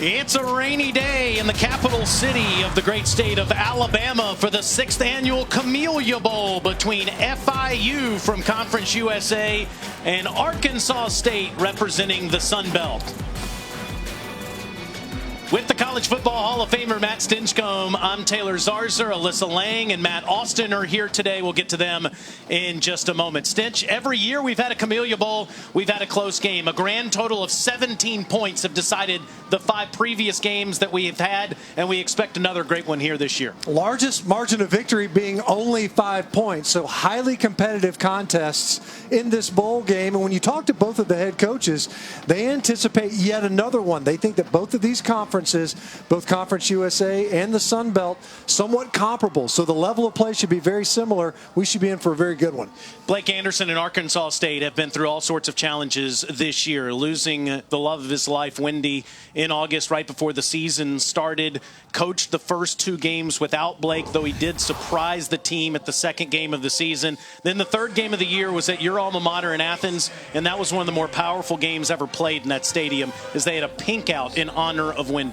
It's a rainy day in the capital city of the great state of Alabama for the 6th annual Camellia Bowl between FIU from Conference USA and Arkansas State representing the Sun Belt. With the College Football Hall of Famer Matt Stinchcomb, I'm Taylor Zarzer. Alyssa Lang and Matt Austin are here today. We'll get to them in just a moment. Stinch, every year we've had a Camellia Bowl, we've had a close game. A grand total of 17 points have decided the 5 previous games that we have had, and we expect another great one here this year. Largest margin of victory being only 5 points, so highly competitive contests in this bowl game. And when you talk to both of the head coaches, they anticipate yet another one. They think that both of these conferences, both Conference USA and the Sun Belt, somewhat comparable. So the level of play should be very similar. We should be in for a very good one. Blake Anderson and Arkansas State have been through all sorts of challenges this year, losing the love of his life, Wendy, in August right before the season started. Coached the first 2 games without Blake, though he did surprise the team at the second game of the season. Then the third game of the year was at your alma mater in Athens, and that was one of the more powerful games ever played in that stadium, as they had a pink out in honor of Wendy.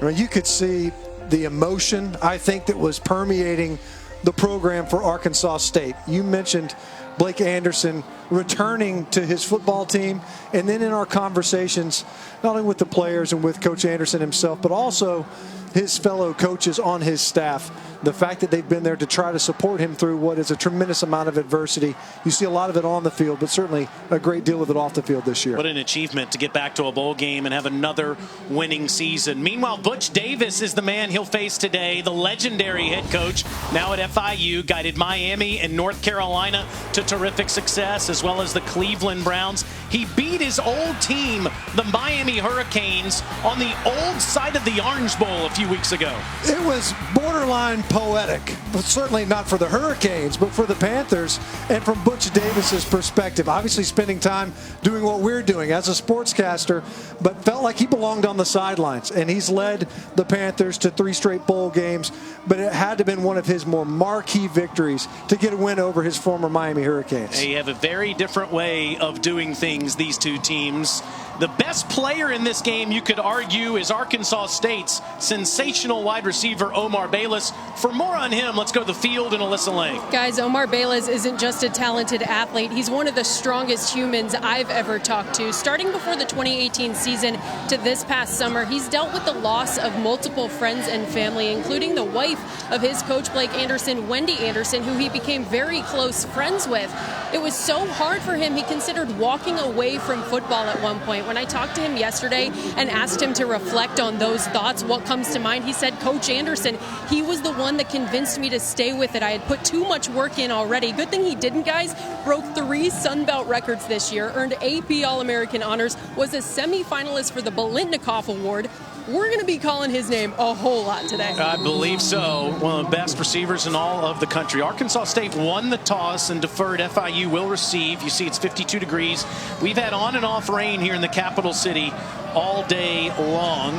Well, you could see the emotion, I think, that was permeating the program for Arkansas State. You mentioned Blake Anderson returning to his football team, and then in our conversations, not only with the players and with Coach Anderson himself, but also his fellow coaches on his staff, the fact that they've been there to try to support him through what is a tremendous amount of adversity. You see a lot of it on the field, but certainly a great deal of it off the field this year. What an achievement to get back to a bowl game and have another winning season. Meanwhile, Butch Davis is the man he'll face today, the legendary head coach, now at FIU, guided Miami and North Carolina to terrific success, as well as the Cleveland Browns. He beat his old team, the Miami Hurricanes, on the old side of the Orange Bowl a few weeks ago. It was borderline poetic, but certainly not for the Hurricanes, but for the Panthers. And from Butch Davis's perspective, obviously spending time doing what we're doing as a sportscaster, but felt like he belonged on the sidelines. And he's led the Panthers to 3 straight bowl games, but it had to have been one of his more marquee victories to get a win over his former Miami Hurricanes. They have a very different way of doing things, these two teams. The best player in this game, you could argue, is Arkansas State's sensational wide receiver, Omar Bayless. For more on him, let's go to the field and Alyssa Lang. Guys, Omar Bayless isn't just a talented athlete. He's one of the strongest humans I've ever talked to. Starting before the 2018 season to this past summer, he's dealt with the loss of multiple friends and family, including the wife of his coach, Blake Anderson, Wendy Anderson, who he became very close friends with. It was so hard for him, he considered walking away from football at one point. When I talked to him yesterday and asked him to reflect on those thoughts, what comes to mind, he said, Coach Anderson, he was the one that convinced me to stay with it. I had put too much work in already. Good thing he didn't, guys. Broke 3 Sun Belt records this year, earned AP All-American honors, was a semifinalist for the Bolitnikoff Award. We're going to be calling his name a whole lot today. I believe so. One of the best receivers in all of the country. Arkansas State won the toss and deferred. FIU will receive. You see it's 52 degrees. We've had on and off rain here in the capital city all day long,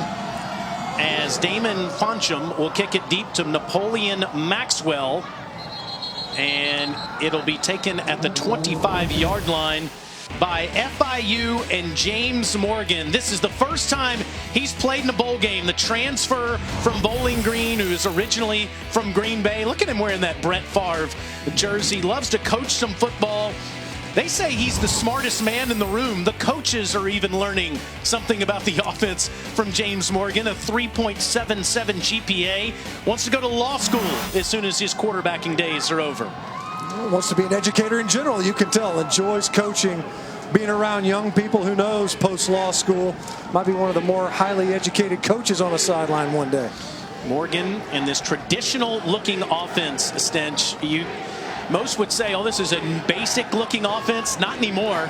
as Damon Foncham will kick it deep to Napoleon Maxwell, and it'll be taken at the 25-yard line by FIU and James Morgan. This is the first time he's played in a bowl game. The transfer from Bowling Green, who is originally from Green Bay. Look at him wearing that Brett Favre jersey. Loves to coach some football. They say he's the smartest man in the room. The coaches are even learning something about the offense from James Morgan. A 3.77 GPA. Wants to go to law school as soon as his quarterbacking days are over. Wants to be an educator in general, you can tell. Enjoys coaching, being around young people. Who knows, post-law school, might be one of the more highly educated coaches on a sideline one day. Morgan in this traditional-looking offense, Stench. Most would say, oh, this is a basic-looking offense. Not anymore.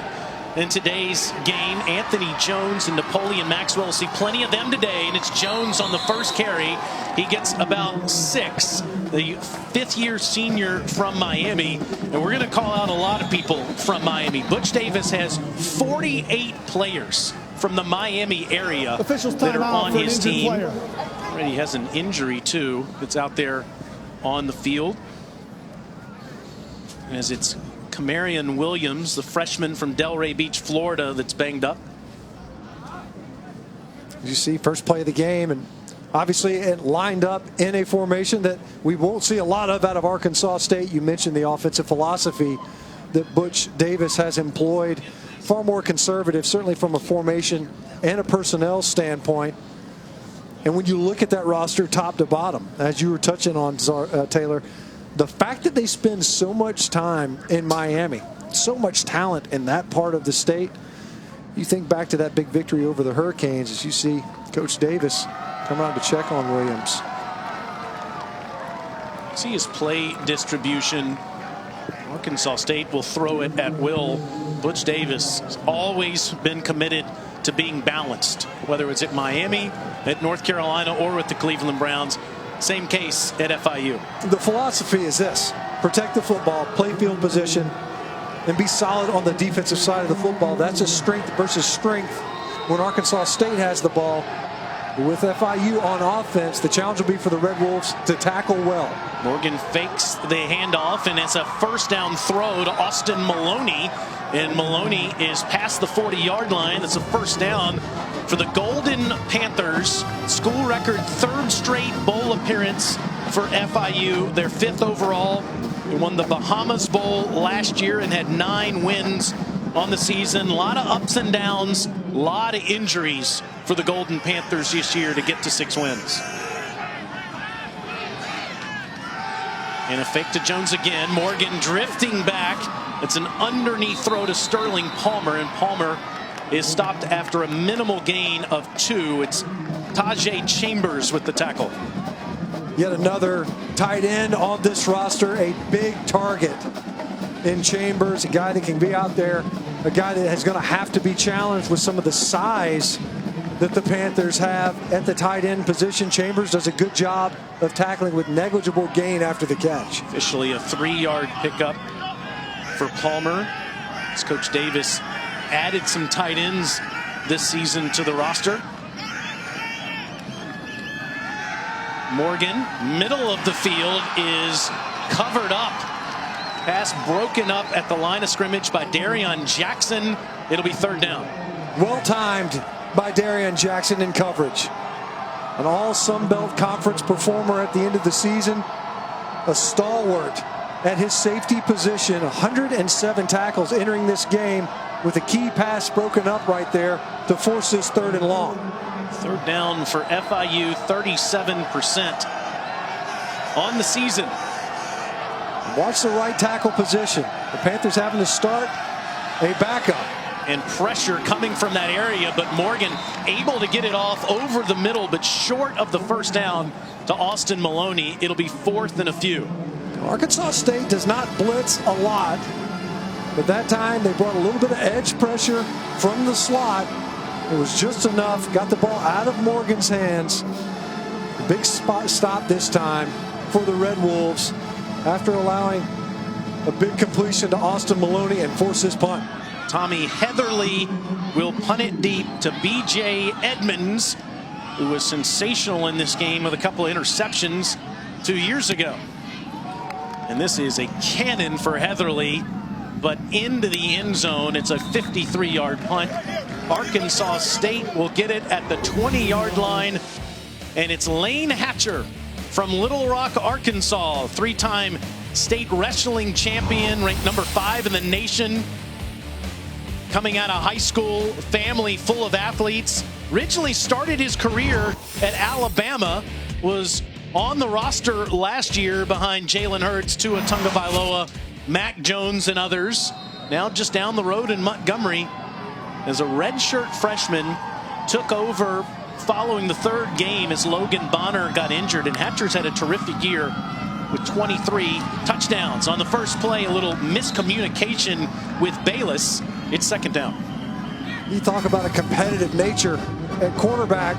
In today's game, Anthony Jones and Napoleon Maxwell. See plenty of them today, and it's Jones on the first carry. He gets about 6. The 5th-year senior from Miami, and we're going to call out a lot of people from Miami. Butch Davis has 48 players from the Miami area that are on his team. He has an injury, too, that's out there on the field, as it's Camarion Williams, the freshman from Delray Beach, Florida, that's banged up. You see, first play of the game, and obviously it lined up in a formation that we won't see a lot of out of Arkansas State. You mentioned the offensive philosophy that Butch Davis has employed, far more conservative, certainly from a formation and a personnel standpoint. And when you look at that roster top to bottom, as you were touching on, Taylor, the fact that they spend so much time in Miami, so much talent in that part of the state, you think back to that big victory over the Hurricanes as you see Coach Davis come out to check on Williams. See his play distribution. Arkansas State will throw it at will. Butch Davis has always been committed to being balanced, whether it's at Miami, at North Carolina, or with the Cleveland Browns. Same case at FIU. The philosophy is this: protect the football, play field position, and be solid on the defensive side of the football. That's a strength versus strength when Arkansas State has the ball. With FIU on offense, the challenge will be for the Red Wolves to tackle well. Morgan fakes the handoff, and it's a first down throw to Austin Maloney. And Maloney is past the 40-yard line. That's a first down for the Golden Panthers. School record third straight bowl appearance for FIU. Their 5th overall. They won the Bahamas Bowl last year and had 9 wins on the season. A lot of ups and downs, a lot of injuries for the Golden Panthers this year to get to 6 wins. And a fake to Jones again. Morgan drifting back. It's an underneath throw to Sterling Palmer, and Palmer is stopped after a minimal gain of 2. It's Tajay Chambers with the tackle. Yet another tight end on this roster, a big target in Chambers, a guy that can be out there, a guy that is going to have to be challenged with some of the size that the Panthers have at the tight end position. Chambers does a good job of tackling with negligible gain after the catch. Officially a 3-yard pickup for Palmer, as Coach Davis added some tight ends this season to the roster. Morgan, middle of the field, is covered up. Pass broken up at the line of scrimmage by Darian Jackson. It'll be 3rd down. Well timed by Darian Jackson in coverage. An all Sun Belt Conference performer at the end of the season. A stalwart at his safety position. 107 tackles entering this game, with a key pass broken up right there to force this 3rd and long. 3rd down for FIU, 37% on the season. Watch the right tackle position. The Panthers having to start a backup. And pressure coming from that area, but Morgan able to get it off over the middle, but short of the first down to Austin Maloney. It'll be 4th and a few. Arkansas State does not blitz a lot, but that time they brought a little bit of edge pressure from the slot. It was just enough, got the ball out of Morgan's hands. Big spot stop this time for the Red Wolves after allowing a big completion to Austin Maloney and force this punt. Tommy Heatherly will punt it deep to B.J. Edmonds, who was sensational in this game with a couple of interceptions 2 years ago. And this is a cannon for Heatherly, but into the end zone. It's a 53-yard punt. Arkansas State will get it at the 20-yard line, and it's Lane Hatcher from Little Rock, Arkansas, 3-time state wrestling champion, ranked number 5 in the nation. Coming out of high school, family full of athletes. Originally started his career at Alabama, was on the roster last year behind Jalen Hurts, Tua Tagovailoa, Mac Jones, and others. Now just down the road in Montgomery as a redshirt freshman, took over following the 3rd game as Logan Bonner got injured, and Hatcher's had a terrific year with 23 touchdowns. On the first play, a little miscommunication with Bayless. It's 2nd down. You talk about a competitive nature at quarterback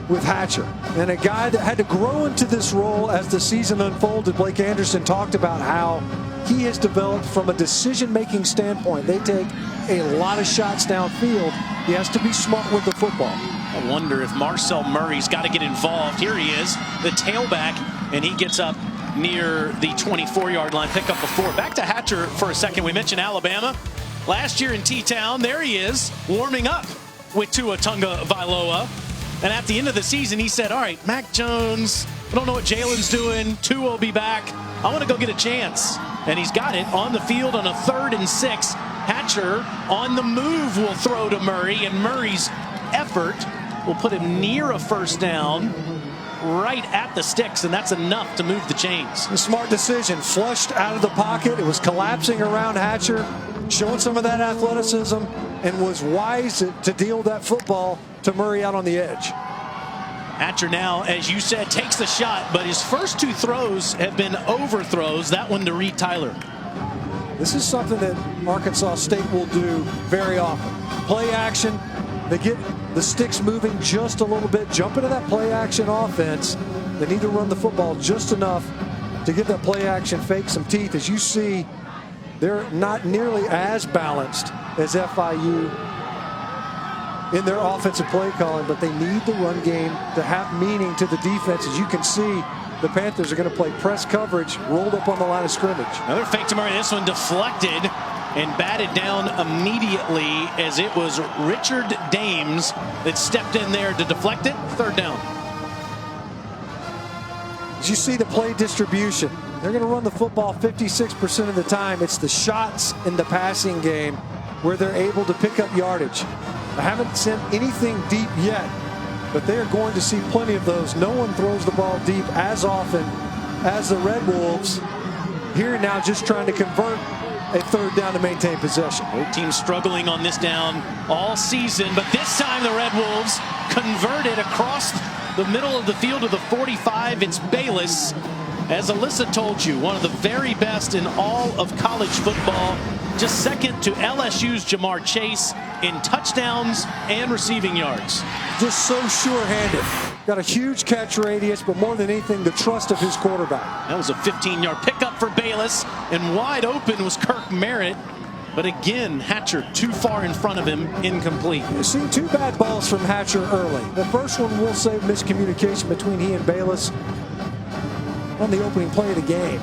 with Hatcher, and a guy that had to grow into this role as the season unfolded. Blake Anderson talked about how he has developed from a decision-making standpoint. They take a lot of shots downfield. He has to be smart with the football. I wonder if Marcel Murray's got to get involved. Here he is, the tailback, and he gets up near the 24-yard line, pick up a 4. Back to Hatcher for a second. We mentioned Alabama. Last year in T-Town, there he is, warming up with Tua Tagovailoa. And at the end of the season, he said, all right, Mac Jones, I don't know what Jalen's doing. Tua will be back. I want to go get a chance. And he's got it on the field on a 3rd and 6. Hatcher on the move will throw to Murray, and Murray's effort will put him near a first down right at the sticks, and that's enough to move the chains. A smart decision. Flushed out of the pocket. It was collapsing around Hatcher, showing some of that athleticism, and was wise to deal that football to Murray out on the edge. Hatcher now, as you said, takes the shot, but his first 2 throws have been overthrows. That one to Reed Tyler. This is something that Arkansas State will do very often. Play action. They get the sticks moving just a little bit, jump into that play action offense. They need to run the football just enough to give that play action fake some teeth. As you see, they're not nearly as balanced as FIU in their offensive play calling, but they need the run game to have meaning to the defense. As you can see, the Panthers are going to play press coverage rolled up on the line of scrimmage. Another fake to Murray. This one deflected and batted down immediately, as it was Richard Dames that stepped in there to deflect it. 3rd down. As you see the play distribution, they're going to run the football 56% of the time. It's the shots in the passing game where they're able to pick up yardage. I haven't sent anything deep yet, but they are going to see plenty of those. No one throws the ball deep as often as the Red Wolves. Here now just trying to convert a 3rd down to maintain possession. Both teams struggling on this down all season, but this time the Red Wolves converted across the middle of the field to the 45. It's Bayless. As Alyssa told you, one of the very best in all of college football. Just second to LSU's Jamar Chase in touchdowns and receiving yards. Just so sure-handed. Got a huge catch radius, but more than anything, the trust of his quarterback. That was a 15-yard pickup for Bayless, and wide open was Kirk Merritt. But again, Hatcher too far in front of him, incomplete. You've seen 2 bad balls from Hatcher early. The first one, we'll say miscommunication between he and Bayless on the opening play of the game.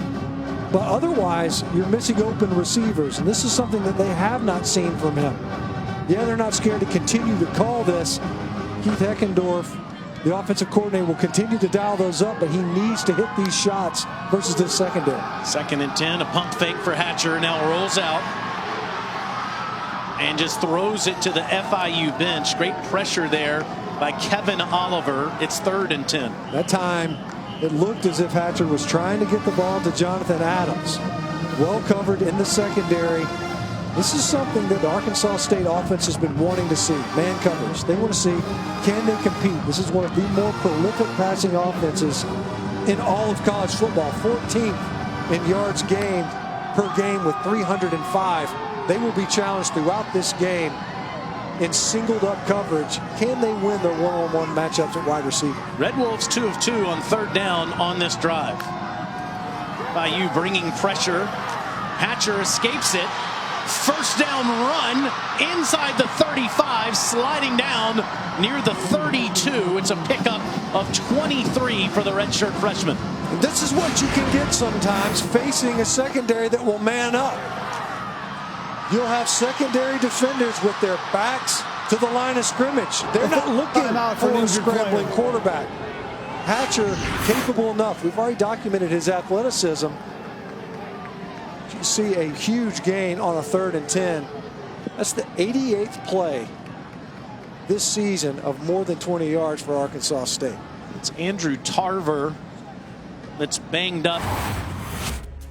But otherwise, you're missing open receivers, and this is something that they have not seen from him. Yeah, they're not scared to continue to call this. Keith Heckendorf, the offensive coordinator, will continue to dial those up, but he needs to hit these shots versus this secondary. 2nd and 10, a pump fake for Hatcher, now rolls out and just throws it to the FIU bench. Great pressure there by Kevin Oliver. It's 3rd and 10. That time, it looked as if Hatcher was trying to get the ball to Jonathan Adams. Well covered in the secondary. This is something that the Arkansas State offense has been wanting to see. Man coverage. They want to see, can they compete? This is one of the more prolific passing offenses in all of college football. 14th in yards gained per game with 305. They will be challenged throughout this game in singled up coverage. Can they win their one-on-one matchups at wide receiver? Red Wolves 2 of 2 on 3rd down on this drive. FIU bringing pressure. Hatcher escapes it. 1st down run inside the 35, sliding down near the 32. It's a pickup of 23 for the redshirt freshman. And this is what you can get sometimes facing a secondary that will man up. You'll have secondary defenders with their backs to the line of scrimmage. They're not looking for a scrambling quarterback. Hatcher capable enough. We've already documented his athleticism. You see a huge gain on a 3rd and 10. That's the 88th play this season of more than 20 yards for Arkansas State. It's Andrew Tarver that's banged up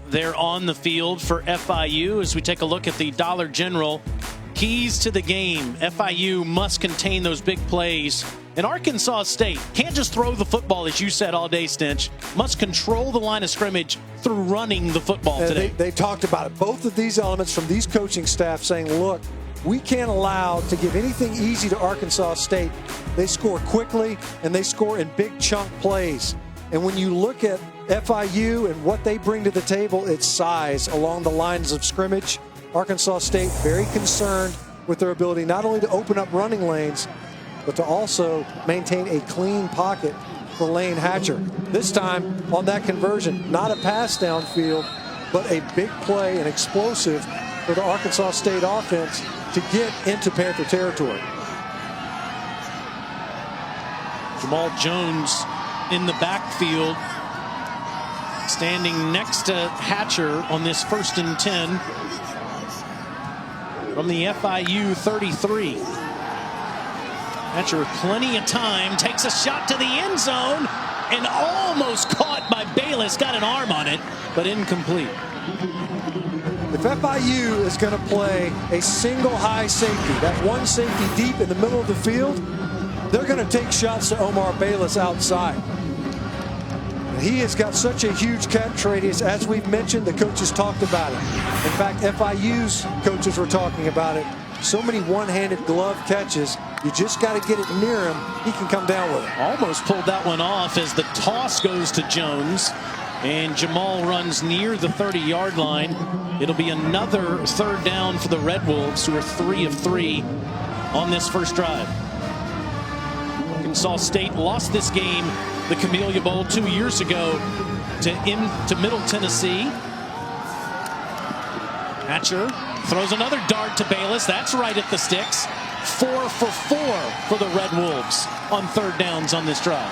there on the field for FIU. As we take a look at the Dollar General keys to the game, FIU must contain those big plays. And Arkansas State can't just throw the football, as you said all day, Stinch. Must control the line of scrimmage through running the football today. They talked about it. Both of these elements from these coaching staff saying, look, we can't allow to give anything easy to Arkansas State. They score quickly, and they score in big chunk plays. And when you look at FIU and what they bring to the table, it's size along the lines of scrimmage. Arkansas State very concerned with their ability not only to open up running lanes, but to also maintain a clean pocket for Lane Hatcher. This time on that conversion, not a pass downfield, but a big play and explosive for the Arkansas State offense to get into Panther territory. Jamal Jones in the backfield, standing next to Hatcher on this 1st and 10 from the FIU 33. Hatcher with plenty of time, takes a shot to the end zone and almost caught by Bayless. Got an arm on it, but incomplete. If FIU is going to play a single high safety, that one safety deep in the middle of the field, they're going to take shots to Omar Bayless outside. He has got such a huge catch radius. As we've mentioned, the coaches talked about it. In fact, FIU's coaches were talking about it. So many one-handed glove catches. You just got to get it near him. He can come down with it. Almost pulled that one off as the toss goes to Jones. And Jamal runs near the 30-yard line. It'll be another 3rd down for the Red Wolves, who are 3 of 3 on this first drive. Arkansas State lost this game, the Camellia Bowl, 2 years ago to Middle Tennessee. Hatcher throws another dart to Bayless. That's right at the sticks. 4 for 4 for the Red Wolves on 3rd downs on this drive.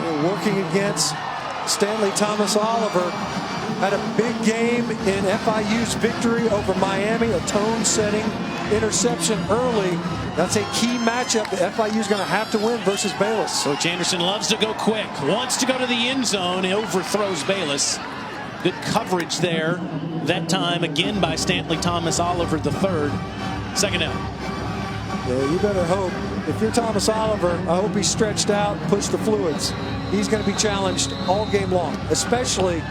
We're working against Stanley Thomas Oliver. Had a big game in FIU's victory over Miami, a tone-setting interception early. That's a key matchup that FIU's going to have to win versus Bayless. Coach Anderson loves to go quick, wants to go to the end zone. He overthrows Bayless. Good coverage there. That time again by Stanley Thomas Oliver III. 2nd down. Yeah, you better hope. If you're Thomas Oliver, I hope he's stretched out, pushed the fluids. He's going to be challenged all game long, especially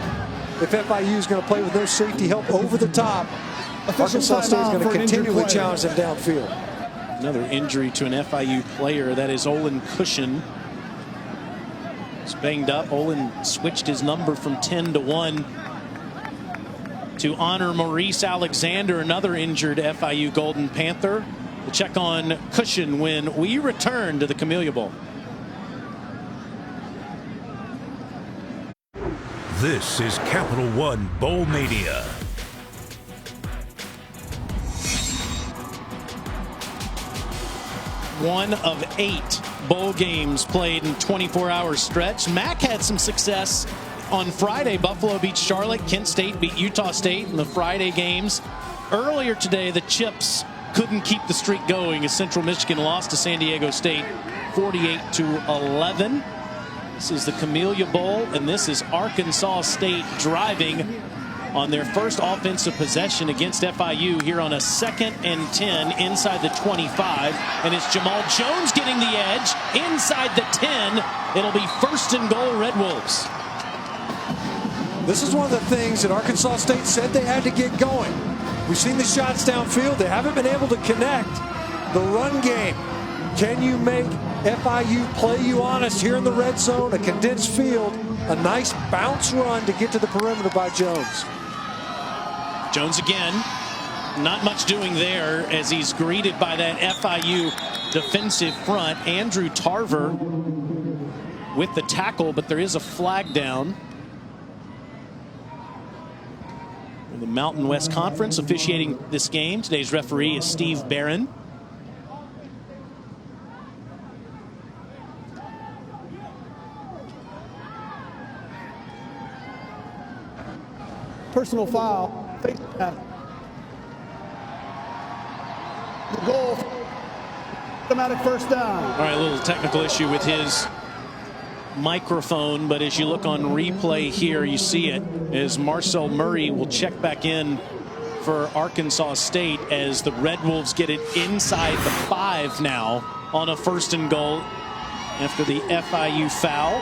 if FIU is going to play with no safety help over the top. Arkansas State is going to continually challenge them downfield. Another injury to an FIU player. That is Olin Cushion. He's banged up. Olin switched his number from 10 to 1 to honor Maurice Alexander, another injured FIU Golden Panther. We'll check on Cushion when we return to the Camellia Bowl. This is Capital One Bowl Mania. One of 8 bowl games played in 24-hour stretch. Mac had some success on Friday. Buffalo beat Charlotte. Kent State beat Utah State in the Friday games. Earlier today, the Chips couldn't keep the streak going as Central Michigan lost to San Diego State 48-11. This is the Camellia Bowl, and this is Arkansas State driving on their first offensive possession against FIU here on a 2nd and 10 inside the 25. And it's Jamal Jones getting the edge inside the 10. It'll be 1st and goal, Red Wolves. This is one of the things that Arkansas State said they had to get going. We've seen the shots downfield. They haven't been able to connect. The run game. Can you make FIU play you honest here in the red zone? A condensed field. A nice bounce run to get to the perimeter by Jones. Jones again. Not much doing there as he's greeted by that FIU defensive front. Andrew Tarver with the tackle, but there is a flag down. The Mountain West Conference officiating this game. Today's referee is Steve Barron. Personal foul. The goal. Automatic 1st down. All right, a little technical issue with his microphone, but as you look on replay here, you see it as Marcel Murray will check back in for Arkansas State as the Red Wolves get it inside the 5 now on a 1st and goal after the FIU foul.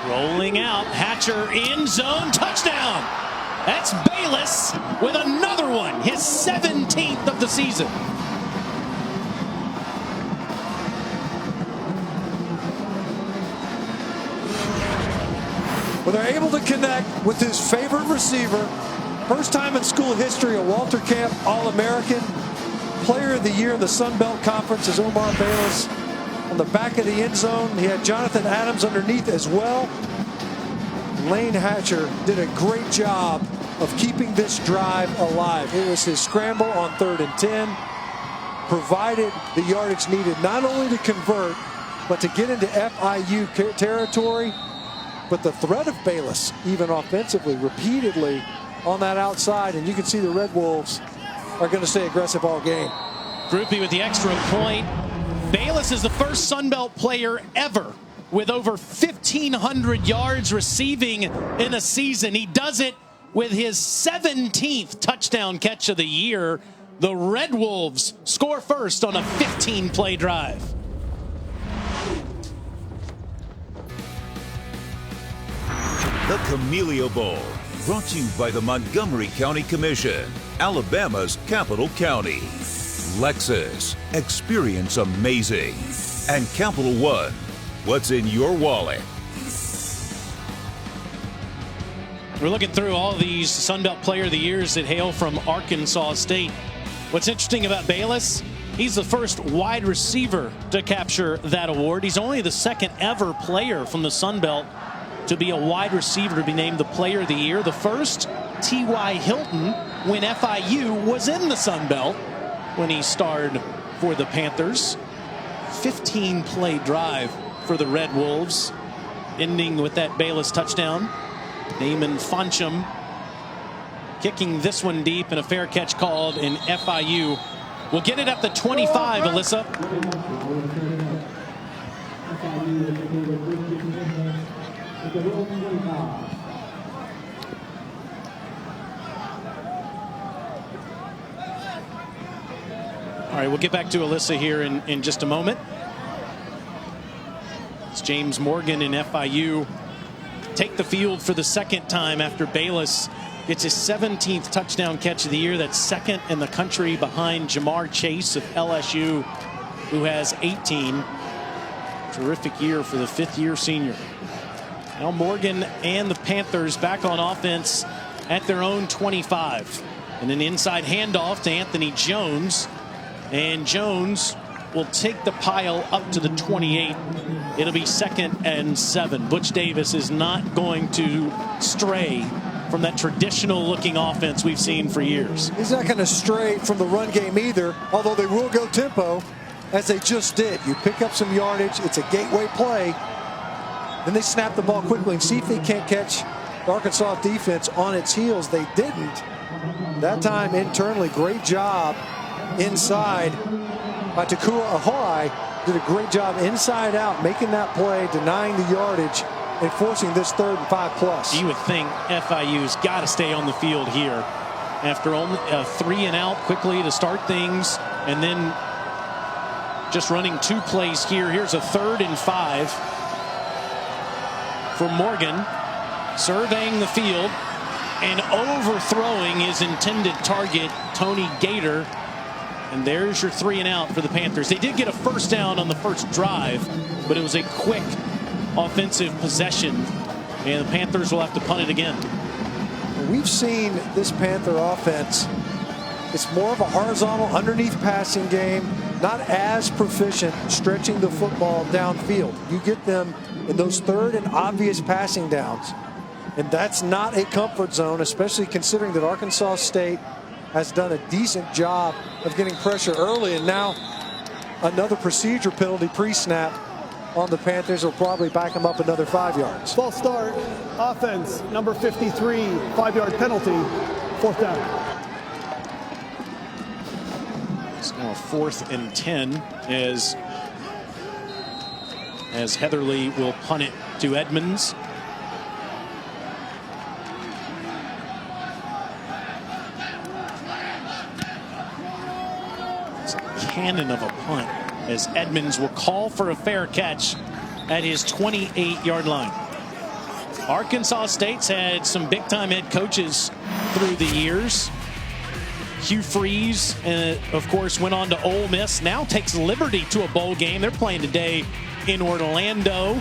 Rolling out, Hatcher in zone, touchdown. That's Bayless with another one, his 17th of the season. Well, they're able to connect with his favorite receiver. First time in school history, a Walter Camp All-American. Player of the Year in the Sun Belt Conference is Omar Bayless. On the back of the end zone, he had Jonathan Adams underneath as well. Lane Hatcher did a great job of keeping this drive alive. It was his scramble on 3rd and 10. provided the yardage needed not only to convert, but to get into FIU territory. But the threat of Bayless, even offensively, repeatedly on that outside, and you can see the Red Wolves are going to stay aggressive all game. Groupie with the extra point. Bayless is the first Sun Belt player ever with over 1,500 yards receiving in a season. He does it with his 17th touchdown catch of the year. The Red Wolves score first on a 15-play drive. The Camellia Bowl, brought to you by the Montgomery County Commission, Alabama's capital county. Lexus, experience amazing. And Capital One, what's in your wallet? We're looking through all these Sun Belt Player of the Years that hail from Arkansas State. What's interesting about Bayless, he's the first wide receiver to capture that award. He's only the second ever player from the Sun Belt to be a wide receiver to be named the Player of the Year. The first, T.Y. Hilton, when FIU was in the Sun Belt when he starred for the Panthers. 15-play drive for the Red Wolves, ending with that Bayless touchdown. Naaman Foncham kicking this one deep, and a fair catch called, and FIU will get it up to 25, Alyssa. All right, we'll get back to Alyssa here in just a moment. It's James Morgan and FIU take the field for the second time after Bayless gets his 17th touchdown catch of the year. That's second in the country behind Jamar Chase of LSU, who has 18. Terrific year for the fifth-year senior. Now Morgan and the Panthers back on offense at their own 25. And an inside handoff to Anthony Jones. And Jones will take the pile up to the 28. It'll be 2nd and 7. Butch Davis is not going to stray from that traditional looking offense we've seen for years. He's not going to stray from the run game either, although they will go tempo, as they just did. You pick up some yardage, it's a gateway play, then they snap the ball quickly and see if they can't catch the Arkansas defense on its heels. They didn't. That time internally, great job inside by Takua Ahoai. Did a great job inside out, making that play, denying the yardage, and forcing this 3rd and 5+. You would think FIU's got to stay on the field here after only 3 and out quickly to start things, and then just running 2 plays here. Here's a 3rd and 5 for Morgan, surveying the field and overthrowing his intended target, Tony Gator. And there's your 3 and out for the Panthers. They did get a first down on the first drive, but it was a quick offensive possession, and the Panthers will have to punt it again. We've seen this Panther offense. It's more of a horizontal underneath passing game, not as proficient stretching the football downfield. You get them in those 3rd and obvious passing downs, and that's not a comfort zone, especially considering that Arkansas State has done a decent job of getting pressure early, and now another procedure penalty pre-snap on the Panthers will probably back them up another 5 yards. False start, offense, number 53, 5-yard penalty, 4th down. It's now 4th and 10 as Heatherly will punt it to Edmonds. Cannon of a punt as Edmonds will call for a fair catch at his 28-yard line. Arkansas State's had some big-time head coaches through the years. Hugh Freeze, of course, went on to Ole Miss, now takes Liberty to a bowl game. They're playing today in Orlando.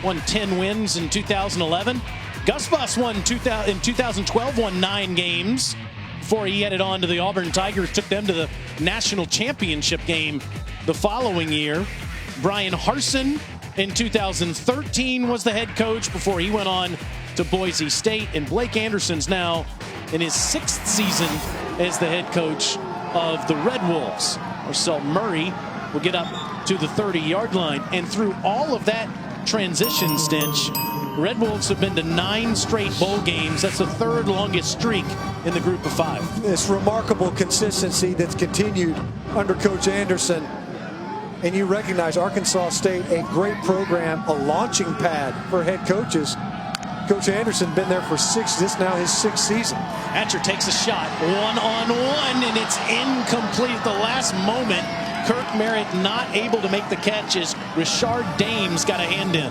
Won 10 wins in 2011. Gus Bus in 2012, won 9 games before he headed on to the Auburn Tigers, took them to the national championship game the following year. Brian Harsin in 2013 was the head coach before he went on to Boise State. And Blake Anderson's now in his 6th season as the head coach of the Red Wolves. Marcel Murray will get up to the 30-yard line. And through all of that transition, Stinch, Red Wolves have been to 9 straight bowl games. That's the 3rd longest streak in the group of 5. This remarkable consistency that's continued under Coach Anderson. And you recognize Arkansas State, a great program, a launching pad for head coaches. Coach Anderson been there for this now his 6th season. Hatcher takes a shot, 1-on-1, and it's incomplete at the last moment. Kirk Merritt not able to make the catches. Richard Dames got a hand in.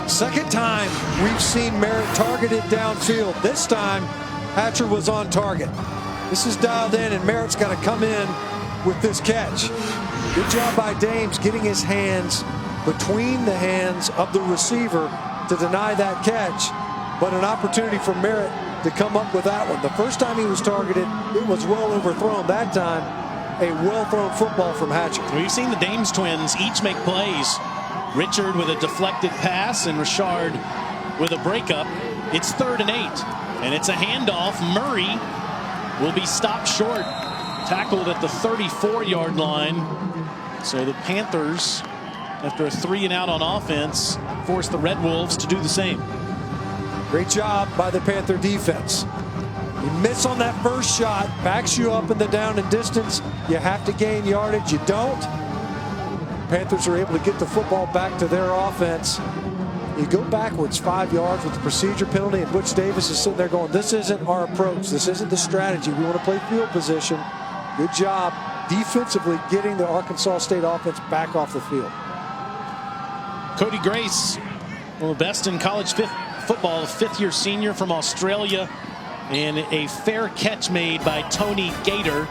2nd time we've seen Merritt targeted downfield. This time, Hatcher was on target. This is dialed in, and Merritt's got to come in with this catch. Good job by Dames getting his hands between the hands of the receiver to deny that catch, but an opportunity for Merritt to come up with that one. The first time he was targeted, it was well overthrown. That time, a well-thrown football from Hatcher. We've seen the Dames twins each make plays. Richard with a deflected pass and Richard with a breakup. It's 3rd and 8, and it's a handoff. Murray will be stopped short, tackled at the 34-yard line. So the Panthers, after a 3-and-out on offense, force the Red Wolves to do the same. Great job by the Panther defense. You miss on that first shot, backs you up in the down and distance. You have to gain yardage. You don't. Panthers are able to get the football back to their offense. You go backwards 5 yards with the procedure penalty, and Butch Davis is sitting there going, this isn't our approach. This isn't the strategy. We want to play field position. Good job defensively getting the Arkansas State offense back off the field. Cody Grace, one of the best in college football, a 5th-year senior from Australia, and a fair catch made by Tony Gator.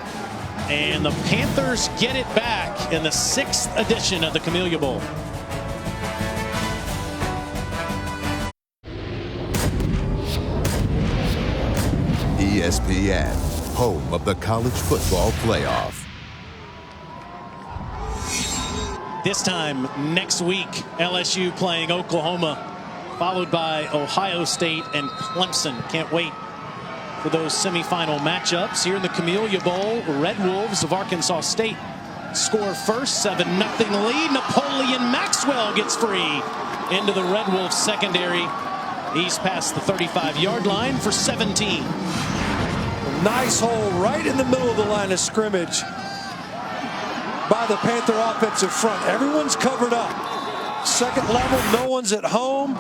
And the Panthers get it back in the 6th edition of the Camellia Bowl. ESPN, home of the college football playoff. This time next week, LSU playing Oklahoma, followed by Ohio State and Clemson. Can't wait for those semifinal matchups. Here in the Camellia Bowl, Red Wolves of Arkansas State score first, 7-0 lead. Napoleon Maxwell gets free into the Red Wolves secondary. He's past the 35-yard line for 17. Nice hole right in the middle of the line of scrimmage by the Panther offensive front. Everyone's covered up. 2nd level, no one's at home.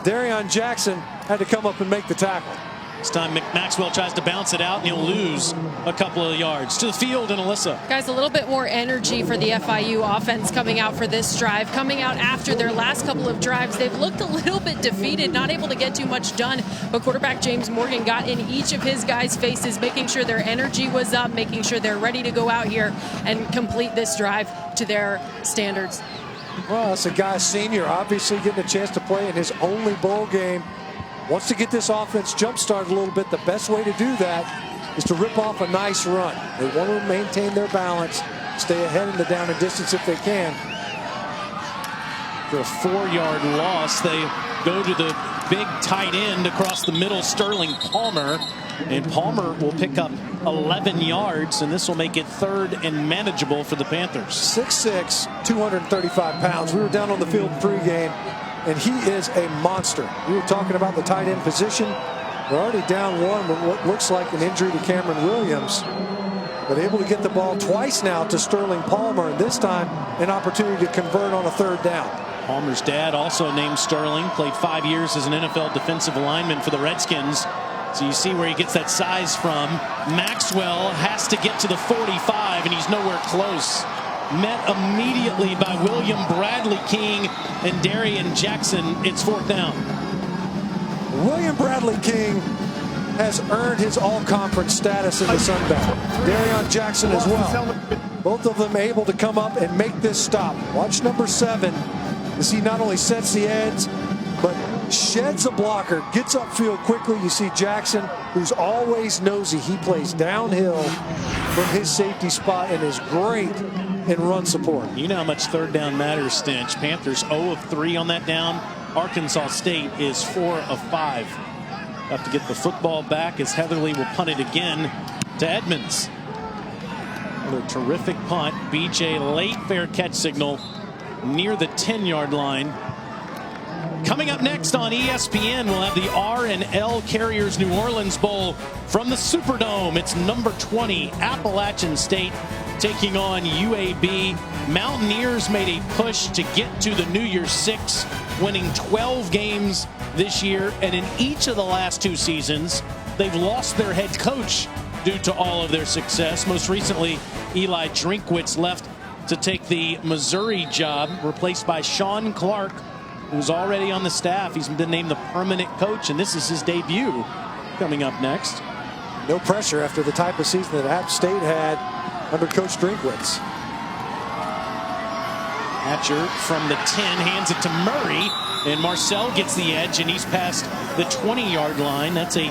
Darion Jackson had to come up and make the tackle. This time Maxwell tries to bounce it out, and he'll lose a couple of yards. To the field, and Alyssa. Guys, a little bit more energy for the FIU offense coming out for this drive. Coming out after their last couple of drives, they've looked a little bit defeated, not able to get too much done. But quarterback James Morgan got in each of his guys' faces, making sure their energy was up, making sure they're ready to go out here and complete this drive to their standards. Well, it's a guy senior, obviously getting a chance to play in his only bowl game. Wants to get this offense jump-started a little bit. The best way to do that is to rip off a nice run. They want to maintain their balance, stay ahead in the down and distance if they can. For a 4-yard loss, they go to the big tight end across the middle, Sterling Palmer. And Palmer will pick up 11 yards, and this will make it 3rd and manageable for the Panthers. 6'6", 235 pounds. We were down on the field pregame, and he is a monster. We were talking about the tight end position. They're already down one with what looks like an injury to Cameron Williams, but able to get the ball twice now to Sterling Palmer, and this time an opportunity to convert on a 3rd down. Palmer's dad, also named Sterling, played 5 years as an NFL defensive lineman for the Redskins. So you see where he gets that size from. Maxwell has to get to the 45, and he's nowhere close. Met immediately by William Bradley King and Darion Jackson. It's 4th down. William Bradley King has earned his all-conference status in the Sun Belt. Darion Jackson as well. Both of them able to come up and make this stop. Watch number 7 as he not only sets the edge, but sheds a blocker, gets upfield quickly. You see Jackson, who's always nosy. He plays downhill from his safety spot and is great in run support. You know how much 3rd down matters, Stinch. Panthers 0 of 3 on that down. Arkansas State is 4 of 5. Have to get the football back as Heatherly will punt it again to Edmonds. Another terrific punt. BJ late fair catch signal near the 10-yard line. Coming up next on ESPN, we'll have the R&L Carriers New Orleans Bowl from the Superdome. It's number 20, Appalachian State taking on UAB. Mountaineers made a push to get to the New Year's Six, winning 12 games this year. And in each of the last 2 seasons, they've lost their head coach due to all of their success. Most recently, Eli Drinkwitz left to take the Missouri job, replaced by Sean Clark, who's already on the staff. He's been named the permanent coach, and this is his debut. Coming up next. No pressure after the type of season that App State had under Coach Drinkwitz. Hatcher from the 10 hands it to Murray, and Marcel gets the edge, and he's past the 20-yard line. That's a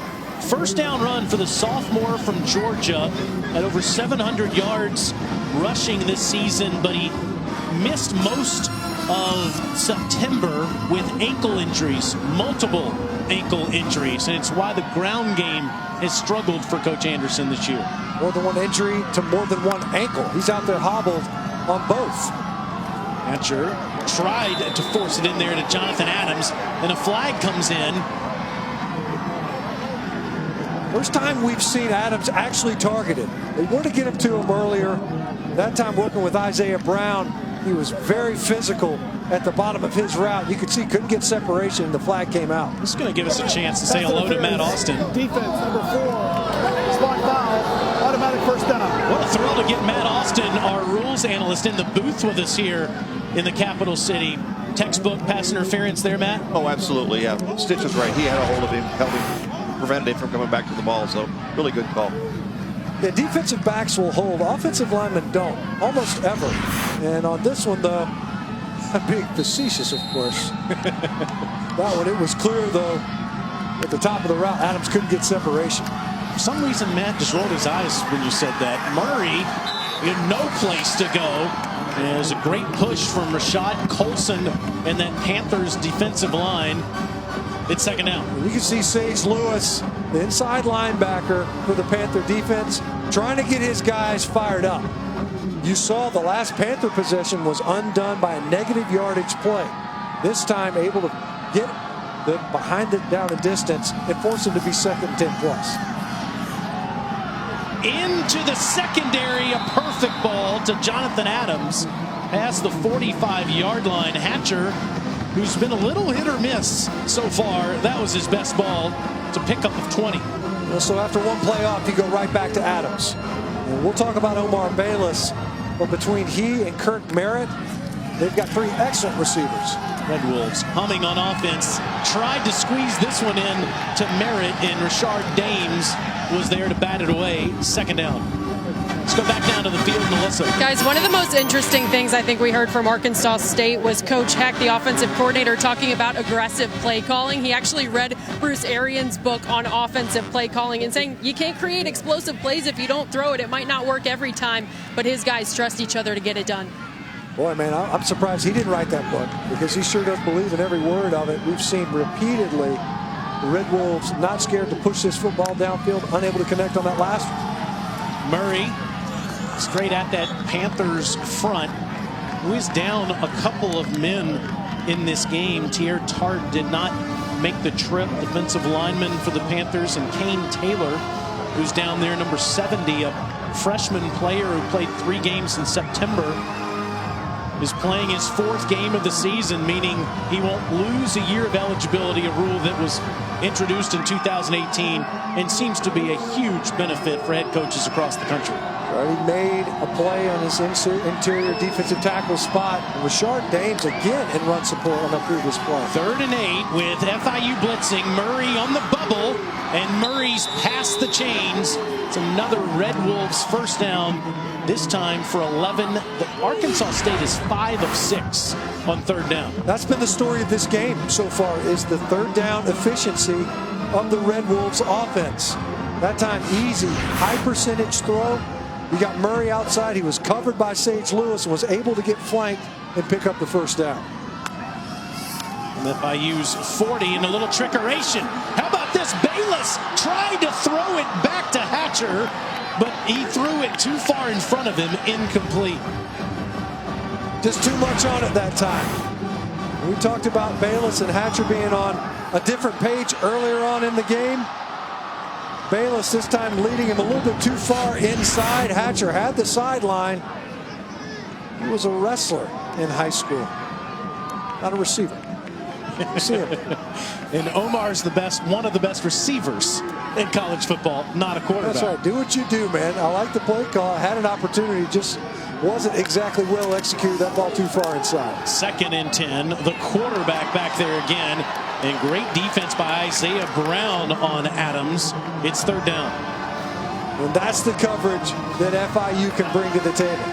first down run for the sophomore from Georgia at over 700 yards rushing this season, but he missed most of September with ankle injuries, multiple ankle injuries, and it's why the ground game has struggled for Coach Anderson this year. More than one injury to more than one ankle. He's out there hobbled on both. Hatcher tried to force it in there to Jonathan Adams, and a flag comes in. First time we've seen Adams actually targeted. They wanted to get him to him earlier. That time working with Isaiah Brown, he was very physical at the bottom of his route. You could see couldn't get separation. The flag came out. This is going to give us a chance to say hello to Matt Austin. Defense number 4, spot foul, automatic first down. What a thrill to get Matt Austin, our rules analyst, in the booth with us here in the capital city. Textbook pass interference there, Matt? Oh, absolutely, yeah. Stitch was right. He had a hold of him, held him, prevented him from coming back to the ball, so really good call. Yeah, defensive backs will hold. Offensive linemen don't, almost ever. And on this one, though, being facetious, of course. That one, it was clear, though, at the top of the route, Adams couldn't get separation. For some reason, Matt just rolled his eyes when you said that. Murray had no place to go. And it was a great push from Rashad Colson and that Panthers defensive line. It's second down. You can see Sage Lewis, the inside linebacker for the Panther defense, trying to get his guys fired up. You saw the last Panther possession was undone by a negative yardage play. This time able to get them behind it down a distance and force them to be second and 10 plus. Into the secondary, a perfect ball to Jonathan Adams past the 45-yard line. Hatcher, who's been a little hit or miss so far, that was his best ball to pick up of 20. So after one play off, you go right back to Adams. And we'll talk about Omar Bayless, but between he and Kirk Merritt, they've got 3 excellent receivers. Red Wolves humming on offense, tried to squeeze this one in to Merritt, and Rashard Dames was there to bat it away. Second down. Let's go back down to the field, Melissa. Guys, one of the most interesting things I think we heard from Arkansas State was Coach Heck, the offensive coordinator, talking about aggressive play calling. He actually read Bruce Arians' book on offensive play calling and saying you can't create explosive plays if you don't throw it. It might not work every time, but his guys trust each other to get it done. Boy, man, I'm surprised he didn't write that book because he sure does believe in every word of it. We've seen repeatedly the Red Wolves not scared to push this football downfield, unable to connect on that last one. Murray straight at that Panthers front, who is down a couple of men in this game. Tier Tart did not make the trip. Defensive lineman for the Panthers, and Kane Taylor, who's down there, number 70, a freshman player who played 3 games in September, is playing his 4th game of the season, meaning he won't lose a year of eligibility, a rule that was introduced in 2018 and seems to be a huge benefit for head coaches across the country. He made a play on his interior defensive tackle spot. Rashard Dames again in run support on the previous play. 3rd and 8 with FIU blitzing. Murray on the bubble, and Murray's past the chains. It's another Red Wolves first down, this time for 11. The Arkansas State is 5 of 6 on 3rd down. That's been the story of this game so far, is the 3rd down efficiency of the Red Wolves offense. That time easy, high percentage throw. You got Murray outside. He was covered by Sage Lewis and was able to get flanked and pick up the first down. And FIU's 40 and a little trickeration. How about this? Bayless tried to throw it back to Hatcher, but he threw it too far in front of him, incomplete. Just too much on it that time. We talked about Bayless and Hatcher being on a different page earlier on in the game. Bayless this time leading him a little bit too far inside. Hatcher had the sideline. He was a wrestler in high school, not a receiver. You see him. And Omar's one of the best receivers in college football, not a quarterback. That's right. Do what you do, man. I like the play call. I had an opportunity, just wasn't exactly well executed. That ball too far inside. 2nd and 10. The quarterback back there again. And great defense by Isaiah Brown on Adams. It's 3rd down. And that's the coverage that FIU can bring to the table.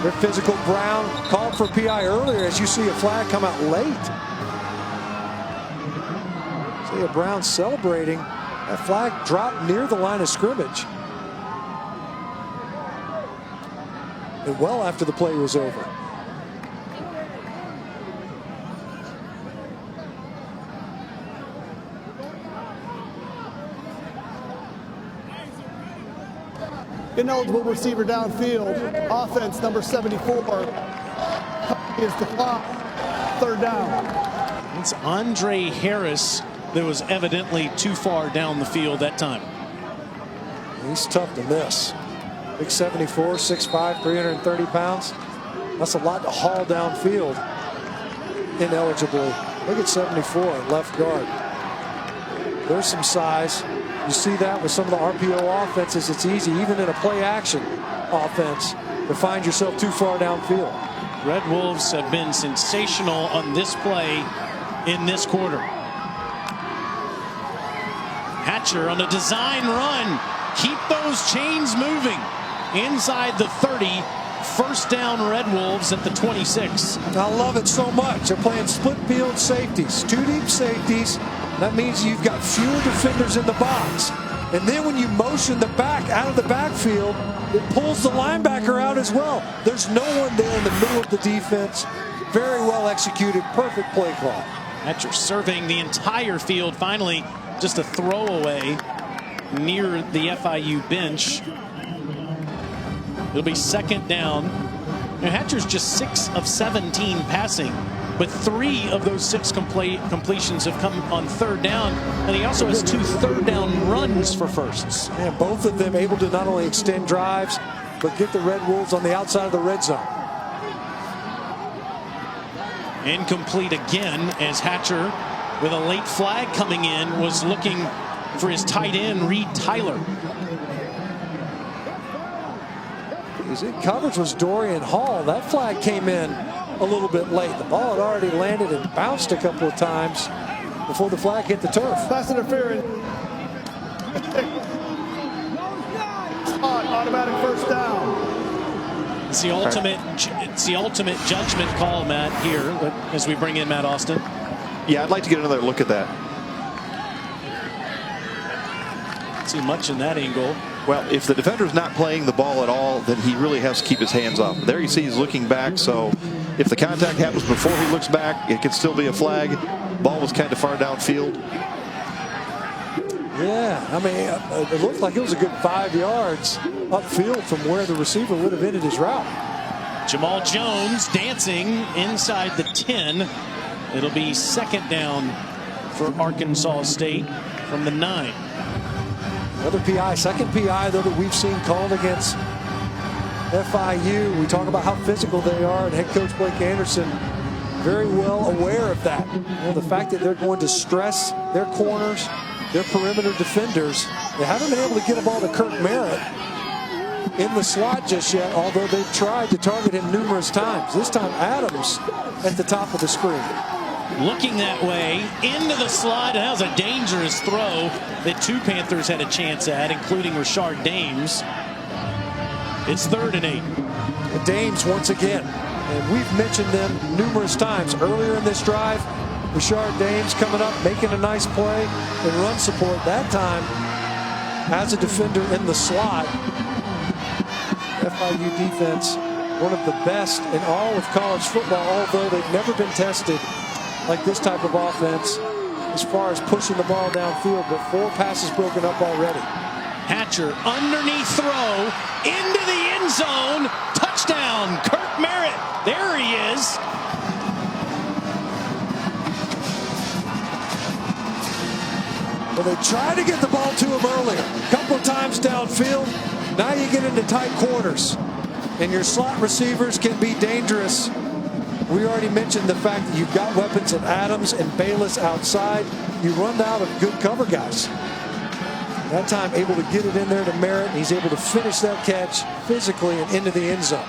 Their physical. Brown called for PI earlier as you see a flag come out late. Isaiah Brown celebrating. That flag dropped near the line of scrimmage. And well after the play was over. Ineligible receiver downfield. Offense number 74 is the clock. 3rd down. It's Andre Harris that was evidently too far down the field that time. He's tough to miss. Big 74, 6'5", 330 pounds. That's a lot to haul downfield ineligibly. Look at 74 at left guard. There's some size. You see that with some of the RPO offenses. It's easy, even in a play action offense, to find yourself too far downfield. Red Wolves have been sensational on this play in this quarter. Hatcher on a design run. Keep those chains moving. Inside the 30. 1st down Red Wolves at the 26. I love it so much. They're playing split field safeties, 2 deep safeties. That means you've got fewer defenders in the box. And then when you motion the back out of the backfield, it pulls the linebacker out as well. There's no one there in the middle of the defense. Very well executed, perfect play call. Hatcher serving the entire field. Finally, just a throwaway near the FIU bench. It'll be 2nd down. Now, Hatcher's just 6 of 17 passing, but 3 of those 6 completions have come on 3rd down, and he also has 2 3rd down runs for firsts. And both of them able to not only extend drives, but get the Red Wolves on the outside of the red zone. Incomplete again as Hatcher, with a late flag coming in, was looking for his tight end, Reed Tyler. His coverage was Dorian Hall. That flag came in a little bit late. The ball had already landed and bounced a couple of times before the flag hit the turf. Pass interference. Automatic 1st down. It's the ultimate judgment call, Matt, here as we bring in Matt Austin. Yeah, I'd like to get another look at that. Don't see much in that angle. Well, if the defender's not playing the ball at all, then he really has to keep his hands off. There you see he's looking back, so if the contact happens before he looks back, it can still be a flag. Ball was kind of far downfield. Yeah, I mean, it looked like it was a good 5 yards upfield from where the receiver would have ended his route. Jamal Jones dancing inside the 10. It'll be 2nd down for Arkansas State from the 9. Another PI, 2nd PI though that we've seen called against FIU. We talk about how physical they are, and head coach Blake Anderson very well aware of that. You know, the fact that they're going to stress their corners, their perimeter defenders. They haven't been able to get a ball to Kirk Merritt in the slot just yet, although they've tried to target him numerous times. This time Adams at the top of the screen. Looking that way into the slot. That was a dangerous throw that 2 Panthers had a chance at, including Rashard Dames. It's 3rd and 8. Dames once again, and we've mentioned them numerous times earlier in this drive. Rashard Dames coming up, making a nice play in run support. That time as a defender in the slot. FIU defense, one of the best in all of college football, although they've never been tested like this type of offense as far as pushing the ball downfield, but 4 passes broken up already. Hatcher, underneath throw, into the end zone, touchdown, Kirk Merritt. There he is. Well, they tried to get the ball to him earlier. A couple of times downfield. Now you get into tight quarters. And your slot receivers can be dangerous. We already mentioned the fact that you've got weapons in Adams and Bayless outside. You run out of good cover guys. That time able to get it in there to Merritt. He's able to finish that catch physically and into the end zone.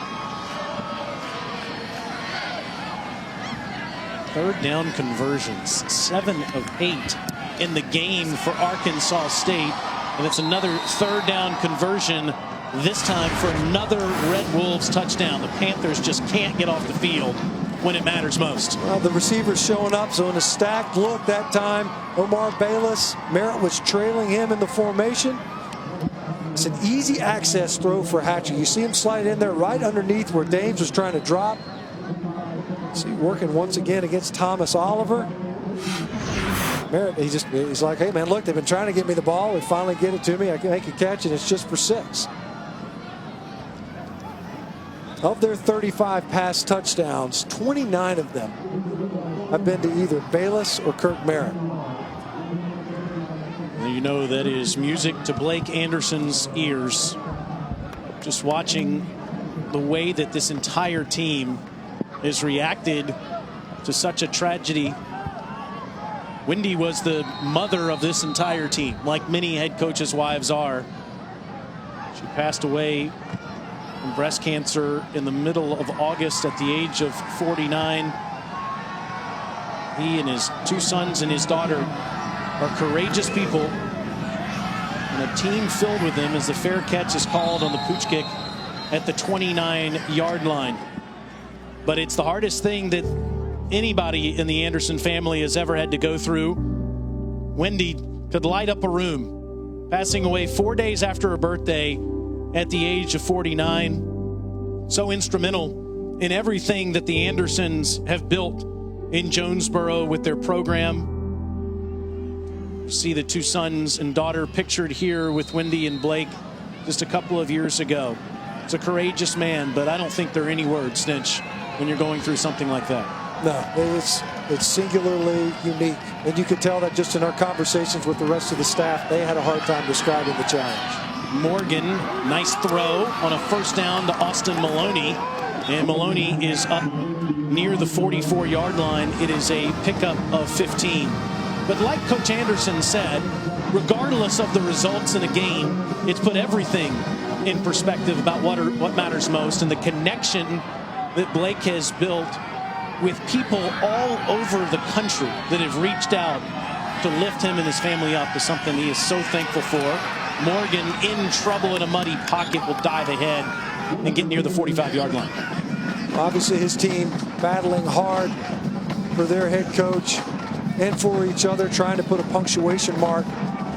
Third down conversions, 7 of 8 in the game for Arkansas State. And it's another third down conversion, this time for another Red Wolves touchdown. The Panthers just can't get off the field when it matters most. Well, the receiver's showing up, so in a stacked look that time, Omar Bayless, Merritt was trailing him in the formation. It's an easy access throw for Hatcher. You see him slide in there right underneath where Dames was trying to drop. See, working once again against Thomas Oliver. Merritt, he's like, hey man, look, they've been trying to get me the ball. They finally get it to me. I can make a catch, and it's just for 6. Of their 35 pass touchdowns, 29 of them have been to either Bayless or Kirk Merritt. You know that is music to Blake Anderson's ears. Just watching the way that this entire team has reacted to such a tragedy. Wendy was the mother of this entire team, like many head coaches' wives are. She passed away from breast cancer in the middle of August at the age of 49. He and his 2 sons and his daughter are courageous people, and a team filled with them as the fair catch is called on the pooch kick at the 29-yard line. But it's the hardest thing that anybody in the Anderson family has ever had to go through. Wendy could light up a room, passing away 4 days after her birthday at the age of 49. So instrumental in everything that the Andersons have built in Jonesboro with their program. You see the 2 sons and daughter pictured here with Wendy and Blake just a couple of years ago. It's a courageous man, but I don't think there are any words, Stinch, when you're going through something like that. No, it's singularly unique. And you could tell that just in our conversations with the rest of the staff, they had a hard time describing the challenge. Morgan, nice throw on a first down to Austin Maloney. And Maloney is up near the 44-yard line. It is a pickup of 15. But like Coach Anderson said, regardless of the results in a game, it's put everything in perspective about what matters most, and the connection that Blake has built with people all over the country that have reached out to lift him and his family up is something he is so thankful for. Morgan, in trouble in a muddy pocket, will dive ahead and get near the 45-yard line. Obviously his team battling hard for their head coach and for each other, trying to put a punctuation mark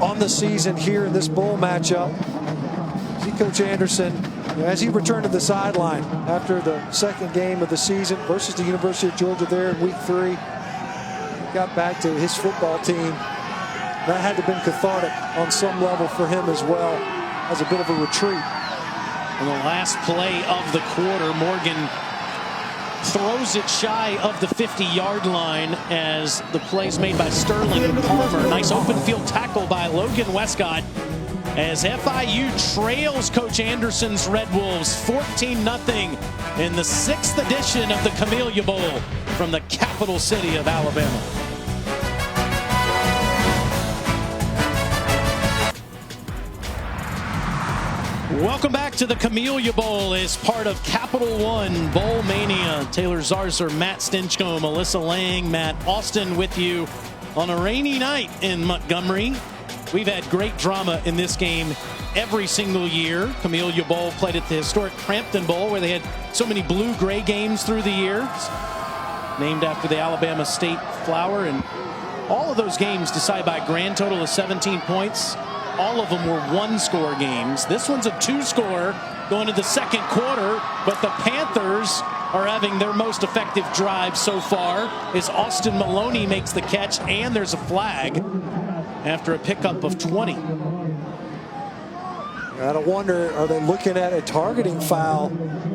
on the season here in this bowl matchup. See Coach Anderson, as he returned to the sideline after the second game of the season versus the University of Georgia there in week 3, he got back to his football team. That had to have been cathartic on some level for him as well, as a bit of a retreat. On the last play of the quarter, Morgan throws it shy of the 50-yard line as the play's made by Sterling Palmer. Nice open field tackle by Logan Westcott as FIU trails Coach Anderson's Red Wolves 14-0 in the 6th edition of the Camellia Bowl from the capital city of Alabama. Welcome back to the Camellia Bowl as part of Capital One Bowl Mania. Taylor Zarzer, Matt Stinchcomb, Melissa Lang, Matt Austin with you on a rainy night in Montgomery. We've had great drama in this game every single year. Camellia Bowl played at the historic Crampton Bowl where they had so many blue-gray games through the years. Named after the Alabama State flower, and all of those games decided by a grand total of 17 points. All of them were 1-score games. This one's a 2-score going to the second quarter, but the Panthers are having their most effective drive so far as Austin Maloney makes the catch, and there's a flag after a pickup of 20. I don't wonder, are they looking at a targeting foul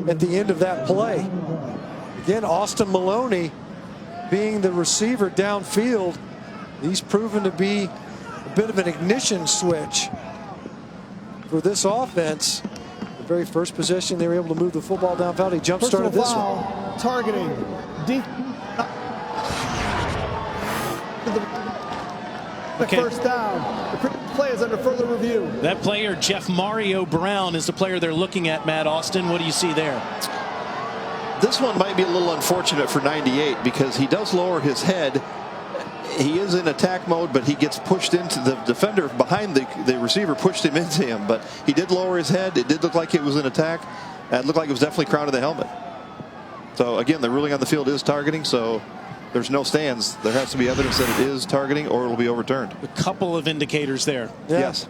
at the end of that play? Again, Austin Maloney being the receiver downfield, he's proven to be a bit of an ignition switch for this offense. The very first possession, they were able to move the football downfield. He jump-started this one. Targeting. Deep. Okay. First down. The play is under further review. That player, Jeff Mario Brown, is the player they're looking at, Matt Austin. What do you see there? This one might be a little unfortunate for 98 because he does lower his head. He is in attack mode, but he gets pushed into the defender behind the receiver, pushed him into him. But he did lower his head. It did look like it was an attack. It looked like it was definitely crown of the helmet. So, again, the ruling on the field is targeting, so there's no stands. There has to be evidence that it is targeting or it will be overturned. A couple of indicators there. Yeah. Yes.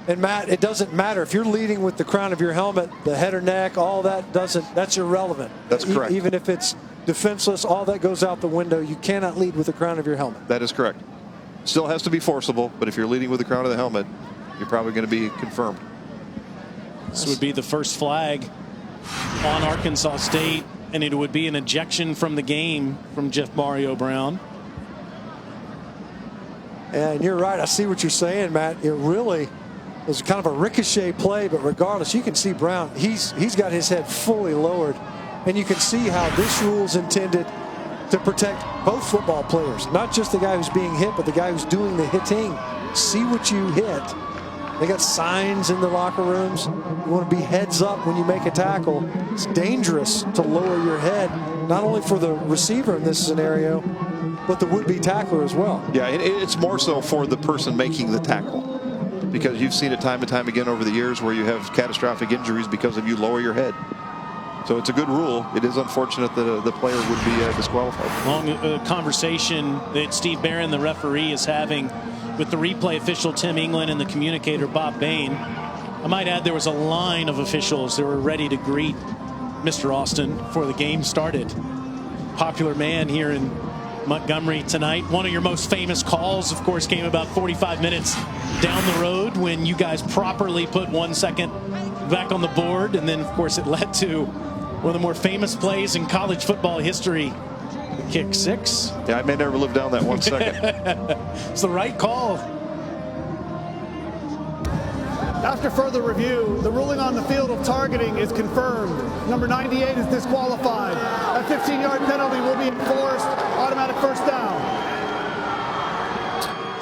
And Matt, it doesn't matter if you're leading with the crown of your helmet, the head or neck, all that that's irrelevant. That's correct. Even if it's defenseless, all that goes out the window. You cannot lead with the crown of your helmet. That is correct. Still has to be forcible, but if you're leading with the crown of the helmet, you're probably going to be confirmed. This would be the first flag on Arkansas State, and it would be an ejection from the game from Jeff Mario Brown. And you're right. I see what you're saying, Matt. It really was kind of a ricochet play, but regardless, you can see Brown. He's got his head fully lowered, and you can see how this rule is intended to protect both football players, not just the guy who's being hit, but the guy who's doing the hitting. See what you hit. They got signs in the locker rooms. You want to be heads up when you make a tackle. It's dangerous to lower your head, not only for the receiver in this scenario, but the would-be tackler as well. Yeah, it's more so for the person making the tackle, because you've seen it time and time again over the years where you have catastrophic injuries because of you lower your head. So it's a good rule. It is unfortunate that the player would be disqualified. Long conversation that Steve Barron, the referee, is having with the replay official Tim England and the communicator Bob Bain. I might add there was a line of officials that were ready to greet Mr. Austin before the game started. Popular man here in Montgomery tonight. One of your most famous calls, of course, came about 45 minutes down the road when you guys properly put 1 second back on the board, and then of course it led to one of the more famous plays in college football history, the kick six. Yeah, I may never live down that 1 second. It's the right call. After further review, the ruling on the field of targeting is confirmed. Number 98 is disqualified. A 15-yard penalty will be enforced. Automatic first down.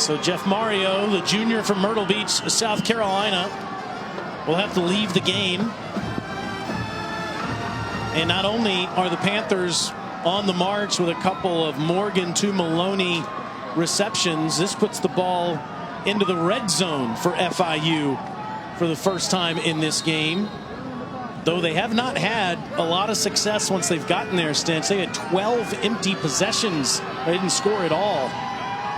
So Jeff Mario, the junior from Myrtle Beach, South Carolina, will have to leave the game. And not only are the Panthers on the march with a couple of Morgan to Maloney receptions, this puts the ball into the red zone for FIU for the first time in this game. Though they have not had a lot of success once they've gotten there, Stentz. They had 12 empty possessions. They didn't score at all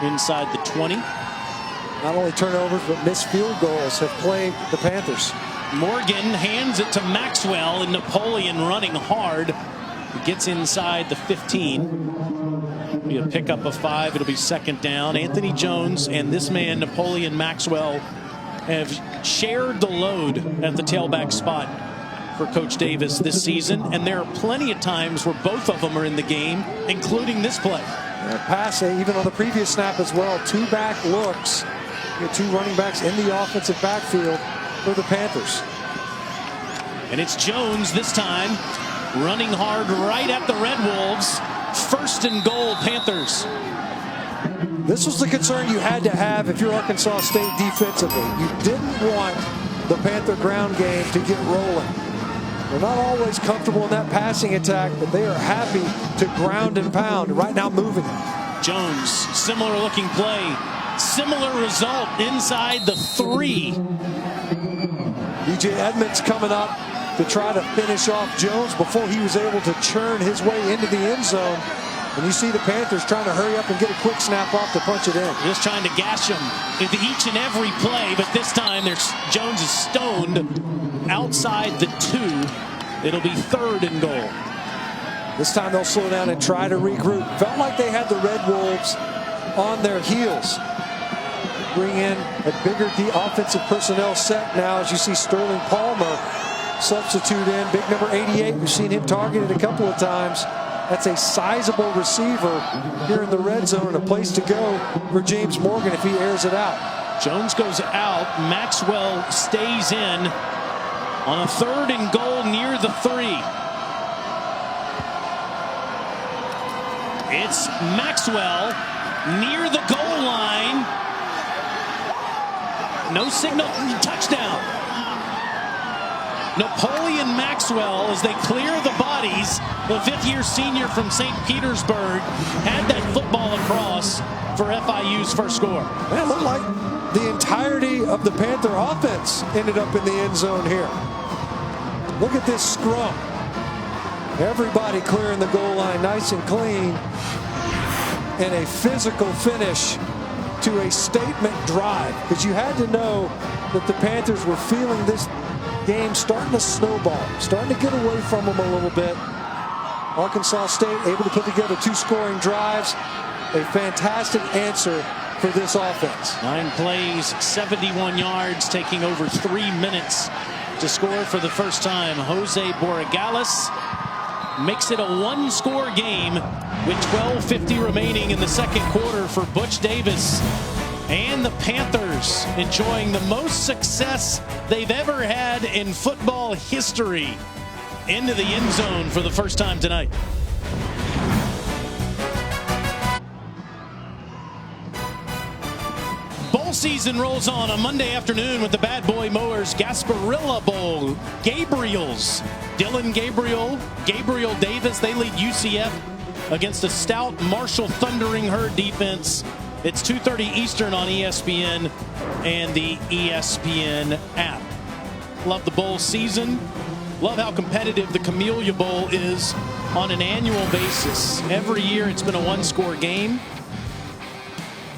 inside the 20. Not only turnovers, but missed field goals have plagued the Panthers. Morgan hands it to Maxwell, and Napoleon running hard. He gets inside the 15. It'll be a pickup of 5. It'll be second down. Anthony Jones and this man, Napoleon Maxwell, have shared the load at the tailback spot for Coach Davis this season. And there are plenty of times where both of them are in the game, including this play. Pass, even on the previous snap as well. 2 back looks. You get 2 running backs in the offensive backfield for the Panthers. And it's Jones this time, running hard right at the Red Wolves. First and goal, Panthers. This was the concern you had to have if you're Arkansas State defensively. You didn't want the Panther ground game to get rolling. They're not always comfortable in that passing attack, but they are happy to ground and pound. Right now moving it. Jones, similar looking play. Similar result inside the 3. DJ Edmonds coming up to try to finish off Jones before he was able to churn his way into the end zone. And you see the Panthers trying to hurry up and get a quick snap off to punch it in. Just trying to gash him into each and every play, but this time Jones is stoned outside the 2. It'll be 3rd and goal. This time they'll slow down and try to regroup. Felt like they had the Red Wolves on their heels. bring in a bigger offensive personnel set now as you see Sterling Palmer substitute in. Big number 88, we've seen him targeted a couple of times. That's a sizable receiver here in the red zone and a place to go for James Morgan if he airs it out. Jones goes out. Maxwell stays in on a 3rd and goal near the 3. It's Maxwell near the goal line. No signal. Touchdown. Napoleon Maxwell, as they clear the bodies, the 5th-year senior from St. Petersburg, had that football across for FIU's first score. It looked like the entirety of the Panther offense ended up in the end zone here. Look at this scrum. Everybody clearing the goal line nice and clean. And a physical finish to a statement drive. Because you had to know that the Panthers were feeling this game starting to snowball, starting to get away from them a little bit. Arkansas State able to put together 2 scoring drives. A fantastic answer for this offense. 9 plays, 71 yards, taking over 3 minutes to score for the first time. Jose Borregales makes it a 1-score game with 12:50 remaining in the second quarter for Butch Davis. And the Panthers enjoying the most success they've ever had in football history into the end zone for the first time tonight. Bowl season rolls on Monday afternoon with the Bad Boy Mowers Gasparilla Bowl. Gabriel's Dylan Gabriel Davis, they lead UCF against a stout Marshall Thundering Herd defense. It's 2:30 Eastern on ESPN and the ESPN app. Love the bowl season. Love how competitive the Camellia Bowl is on an annual basis. Every year it's been a 1-score game.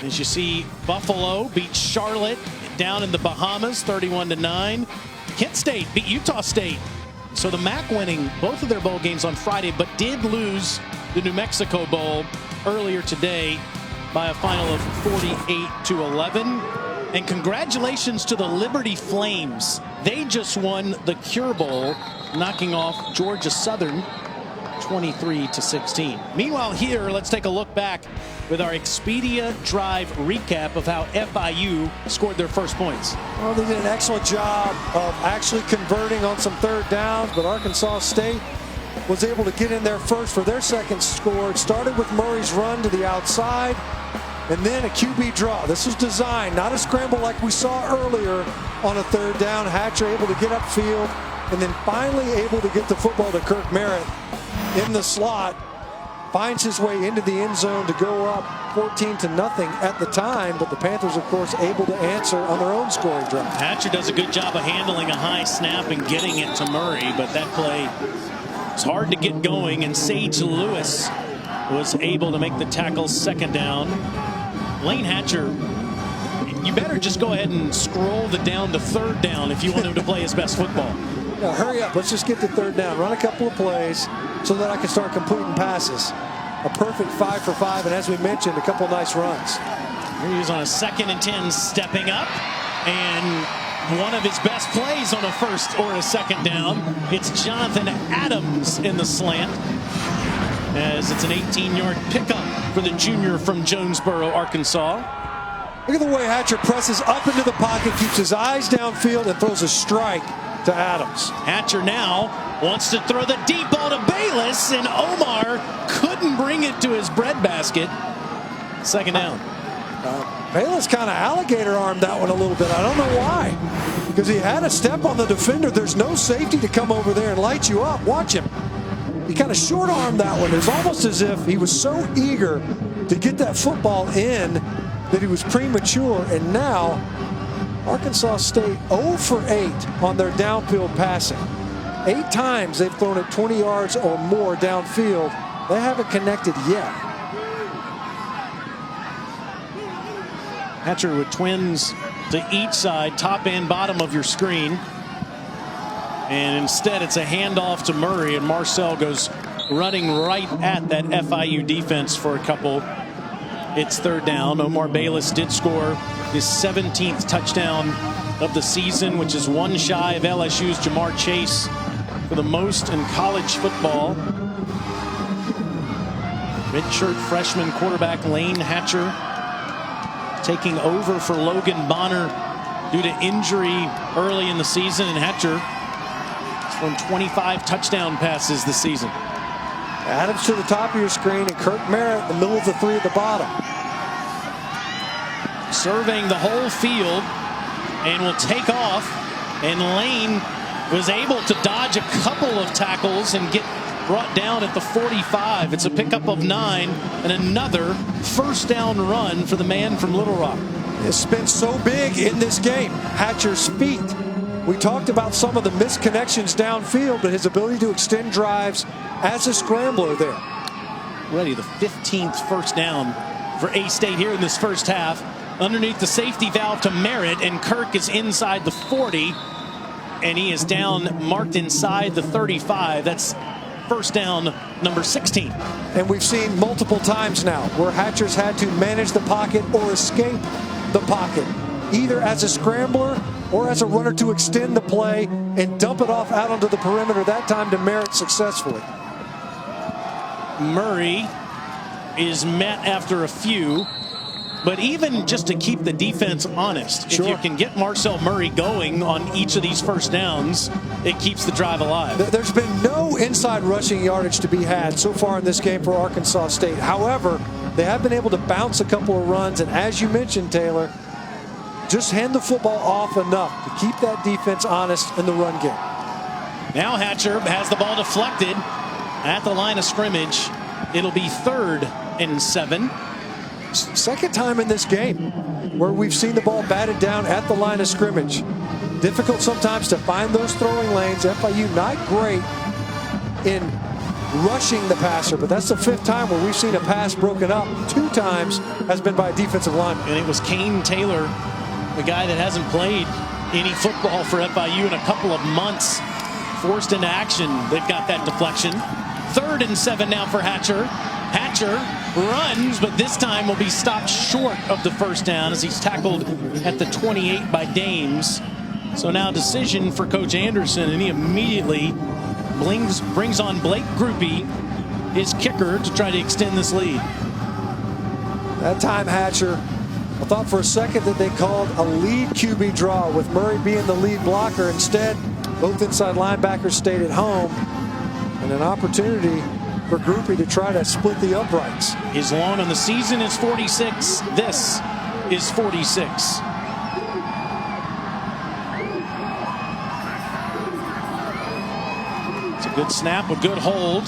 As you see, Buffalo beat Charlotte down in the Bahamas 31-9. Kent State beat Utah State. So the MAC winning both of their bowl games on Friday, but did lose the New Mexico Bowl earlier today by a final of 48-11. And congratulations to the Liberty Flames. They just won the Cure Bowl, knocking off Georgia Southern 23-16. Meanwhile here, let's take a look back with our Expedia Drive recap of how FIU scored their first points. Well, they did an excellent job of actually converting on some 3rd downs, but Arkansas State was able to get in there first for their second score. It started with Murray's run to the outside, and then a QB draw. This was designed, not a scramble like we saw earlier on a 3rd down. Hatcher able to get upfield, and then finally able to get the football to Kirk Merritt in the slot. Finds his way into the end zone to go up 14-0 at the time, but the Panthers, of course, able to answer on their own scoring drive. Hatcher does a good job of handling a high snap and getting it to Murray, but that play is hard to get going, and Sage Lewis was able to make the tackle 2nd down. Lane Hatcher, you better just go ahead and scroll the down to 3rd down if you want him to play his best football. Now, hurry up. Let's just get to 3rd down. Run a couple of plays so that I can start completing passes. A perfect 5 for 5, and as we mentioned, a couple nice runs. Here he is on a 2nd and 10, stepping up, and one of his best plays on a 1st or a 2nd down. It's Jonathan Adams in the slant, as it's an 18-yard pickup for the junior from Jonesboro, Arkansas. Look at the way Hatcher presses up into the pocket, keeps his eyes downfield, and throws a strike to Adams. Hatcher now wants to throw the deep ball to Bayless, and Omar couldn't bring it to his breadbasket. 2nd down. Bayless kind of alligator armed that one a little bit. I don't know why. Because he had a step on the defender. There's no safety to come over there and light you up. Watch him. He kind of short armed that one. It's almost as if he was so eager to get that football in that he was premature. And now Arkansas State 0 for 8 on their downfield passing. 8 times they've thrown it 20 yards or more downfield. They haven't connected yet. Hatcher with twins to each side, top and bottom of your screen. And instead it's a handoff to Murray, and Marcel goes running right at that FIU defense for a couple. It's 3rd down. Omar Bayless did score his 17th touchdown of the season, which is one shy of LSU's Jamar Chase for the most in college football. Redshirt freshman quarterback Lane Hatcher taking over for Logan Bonner due to injury early in the season, and Hatcher has thrown 25 touchdown passes this season. Adams to the top of your screen, and Kirk Merritt in the middle of the three at the bottom. Surveying the whole field, and will take off, and Lane was able to dodge a couple of tackles and get brought down at the 45. It's a pickup of 9 and another first down run for the man from Little Rock. It's been so big in this game. Hatcher's feet. We talked about some of the missed connections downfield, but his ability to extend drives as a scrambler there. Ready, the 15th first down for A-State here in this first half. Underneath the safety valve to Merritt, and Kirk is inside the 40, and he is down, marked inside the 35. That's first down number 16. And we've seen multiple times now where Hatcher's had to manage the pocket or escape the pocket, either as a scrambler or as a runner to extend the play and dump it off out onto the perimeter, that time to Merritt successfully. Murray is met after a few, but even just to keep the defense honest, sure, if you can get Marcel Murray going on each of these first downs, it keeps the drive alive. There's been no inside rushing yardage to be had so far in this game for Arkansas State. However, they have been able to bounce a couple of runs, and as you mentioned, Taylor, just hand the football off enough to keep that defense honest in the run game. Now Hatcher has the ball deflected at the line of scrimmage. It'll be 3rd and 7. Second time in this game where we've seen the ball batted down at the line of scrimmage. Difficult sometimes to find those throwing lanes. FIU not great in rushing the passer, but that's the 5th time where we've seen a pass broken up. 2 times has been by a defensive lineman. And it was Kane Taylor, the guy that hasn't played any football for FIU in a couple of months, forced into action. They've got that deflection. 3rd and 7 now for Hatcher. Hatcher runs, but this time will be stopped short of the first down as he's tackled at the 28 by Dames. So now decision for Coach Anderson, and he immediately brings on Blake Groupie, his kicker, to try to extend this lead. That time Hatcher, I thought for a second that they called a lead QB draw with Murray being the lead blocker. Instead, both inside linebackers stayed at home, and an opportunity for Groupie to try to split the uprights. His long on the season is 46. This is 46. It's a good snap, a good hold.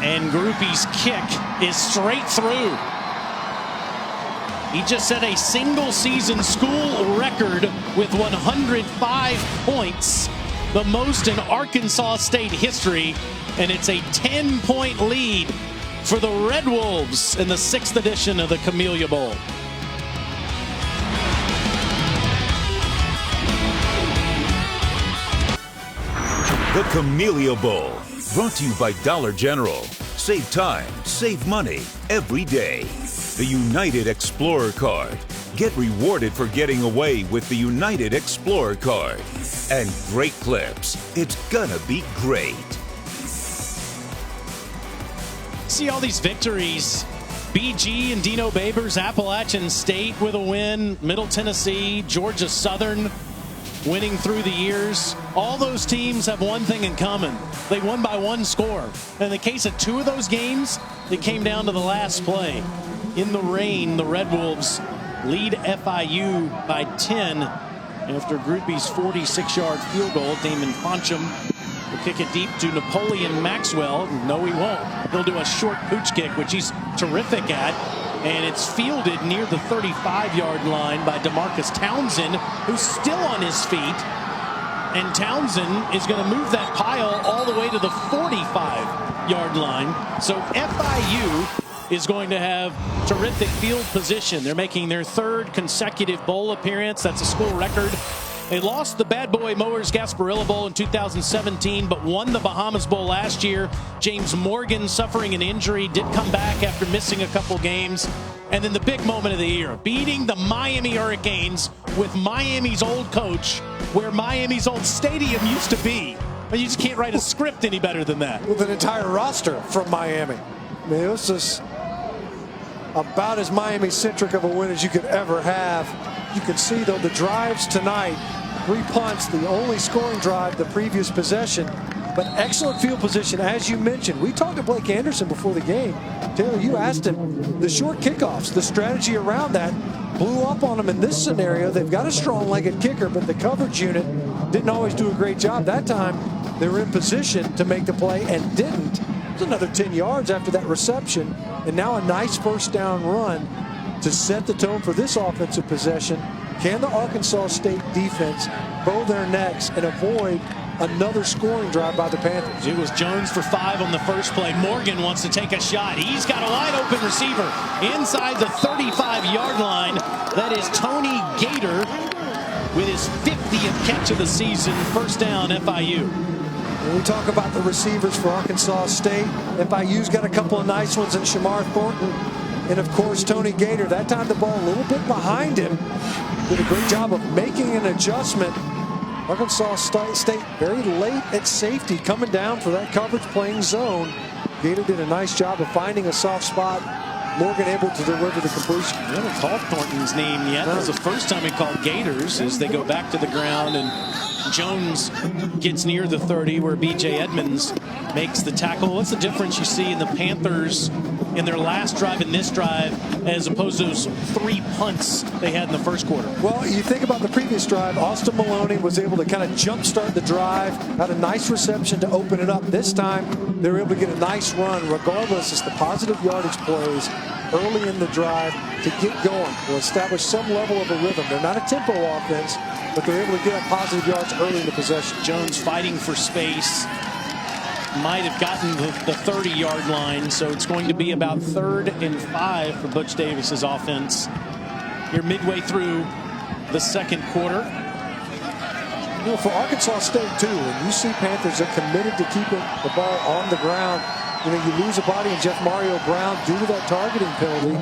And Groupie's kick is straight through. He just set a single season school record with 105 points, the most in Arkansas State history. And it's a 10-point lead for the Red Wolves in the 6th edition of the Camellia Bowl. The Camellia Bowl, brought to you by Dollar General. Save time, save money every day. The United Explorer Card. Get rewarded for getting away with the United Explorer Card. And great clips. It's gonna be great. See all these victories. BG and Dino Babers, Appalachian State with a win, Middle Tennessee, Georgia Southern winning through the years. All those teams have one thing in common. They won by 1 score. In the case of 2 of those games, it came down to the last play. In the rain, the Red Wolves lead FIU by 10 after Groupie's 46-yard field goal. Damon Foncham will kick it deep to Napoleon Maxwell. No, he won't. He'll do a short pooch kick, which he's terrific at. And it's fielded near the 35-yard line by DeMarcus Townsend, who's still on his feet. And Townsend is going to move that pile all the way to the 45-yard line. So FIU is going to have terrific field position. They're making their 3rd consecutive bowl appearance. That's a school record. They lost the Bad Boy Mowers Gasparilla Bowl in 2017, but won the Bahamas Bowl last year. James Morgan, suffering an injury, did come back after missing a couple games. And then the big moment of the year, beating the Miami Hurricanes with Miami's old coach, where Miami's old stadium used to be. But you just can't write a script any better than that. With an entire roster from Miami. I mean, it was just about as Miami-centric of a win as you could ever have. You can see, though, the drives tonight, 3 punts, the only scoring drive the previous possession, but excellent field position, as you mentioned. We talked to Blake Anderson before the game. Taylor, you asked him, the short kickoffs, the strategy around that blew up on them in this scenario. They've got a strong-legged kicker, but the coverage unit didn't always do a great job. That time, they were in position to make the play and didn't. It was another 10 yards after that reception, and now a nice first down run to set the tone for this offensive possession. Can the Arkansas State defense bow their necks and avoid another scoring drive by the Panthers? It was Jones for 5 on the first play. Morgan wants to take a shot. He's got a wide open receiver inside the 35-yard line. That is Tony Gator with his 50th catch of the season. First down, FIU. When we talk about the receivers for Arkansas State, FIU's got a couple of nice ones in Shamar Thornton and, of course, Tony Gator. That time the ball a little bit behind him. Did a great job of making an adjustment. Arkansas State very late at safety, coming down for that coverage, playing zone. Gator did a nice job of finding a soft spot. Morgan able to deliver the completion. We haven't called Thornton's name yet. That was the first time we called Gators, as they go back to the ground, and Jones gets near the 30 where B.J. Edmonds makes the tackle. What's the difference you see in the Panthers in their last drive and this drive as opposed to those 3 punts they had in the first quarter? Well, you think about the previous drive, Austin Maloney was able to kind of jumpstart the drive, had a nice reception to open it up. This time, they were able to get a nice run. Regardless, it's the positive yardage plays early in the drive to get going. Will establish some level of a rhythm. They're not a tempo offense, but they're able to get up positive yards early in the possession. Jones fighting for space. Might have gotten the 30-yard line, so it's going to be about 3rd and 5 for Butch Davis's offense. You're midway through the second quarter. You know, for Arkansas State, too, when you see Panthers are committed to keeping the ball on the ground, you know, you lose a body in Jeff Mario Brown due to that targeting penalty.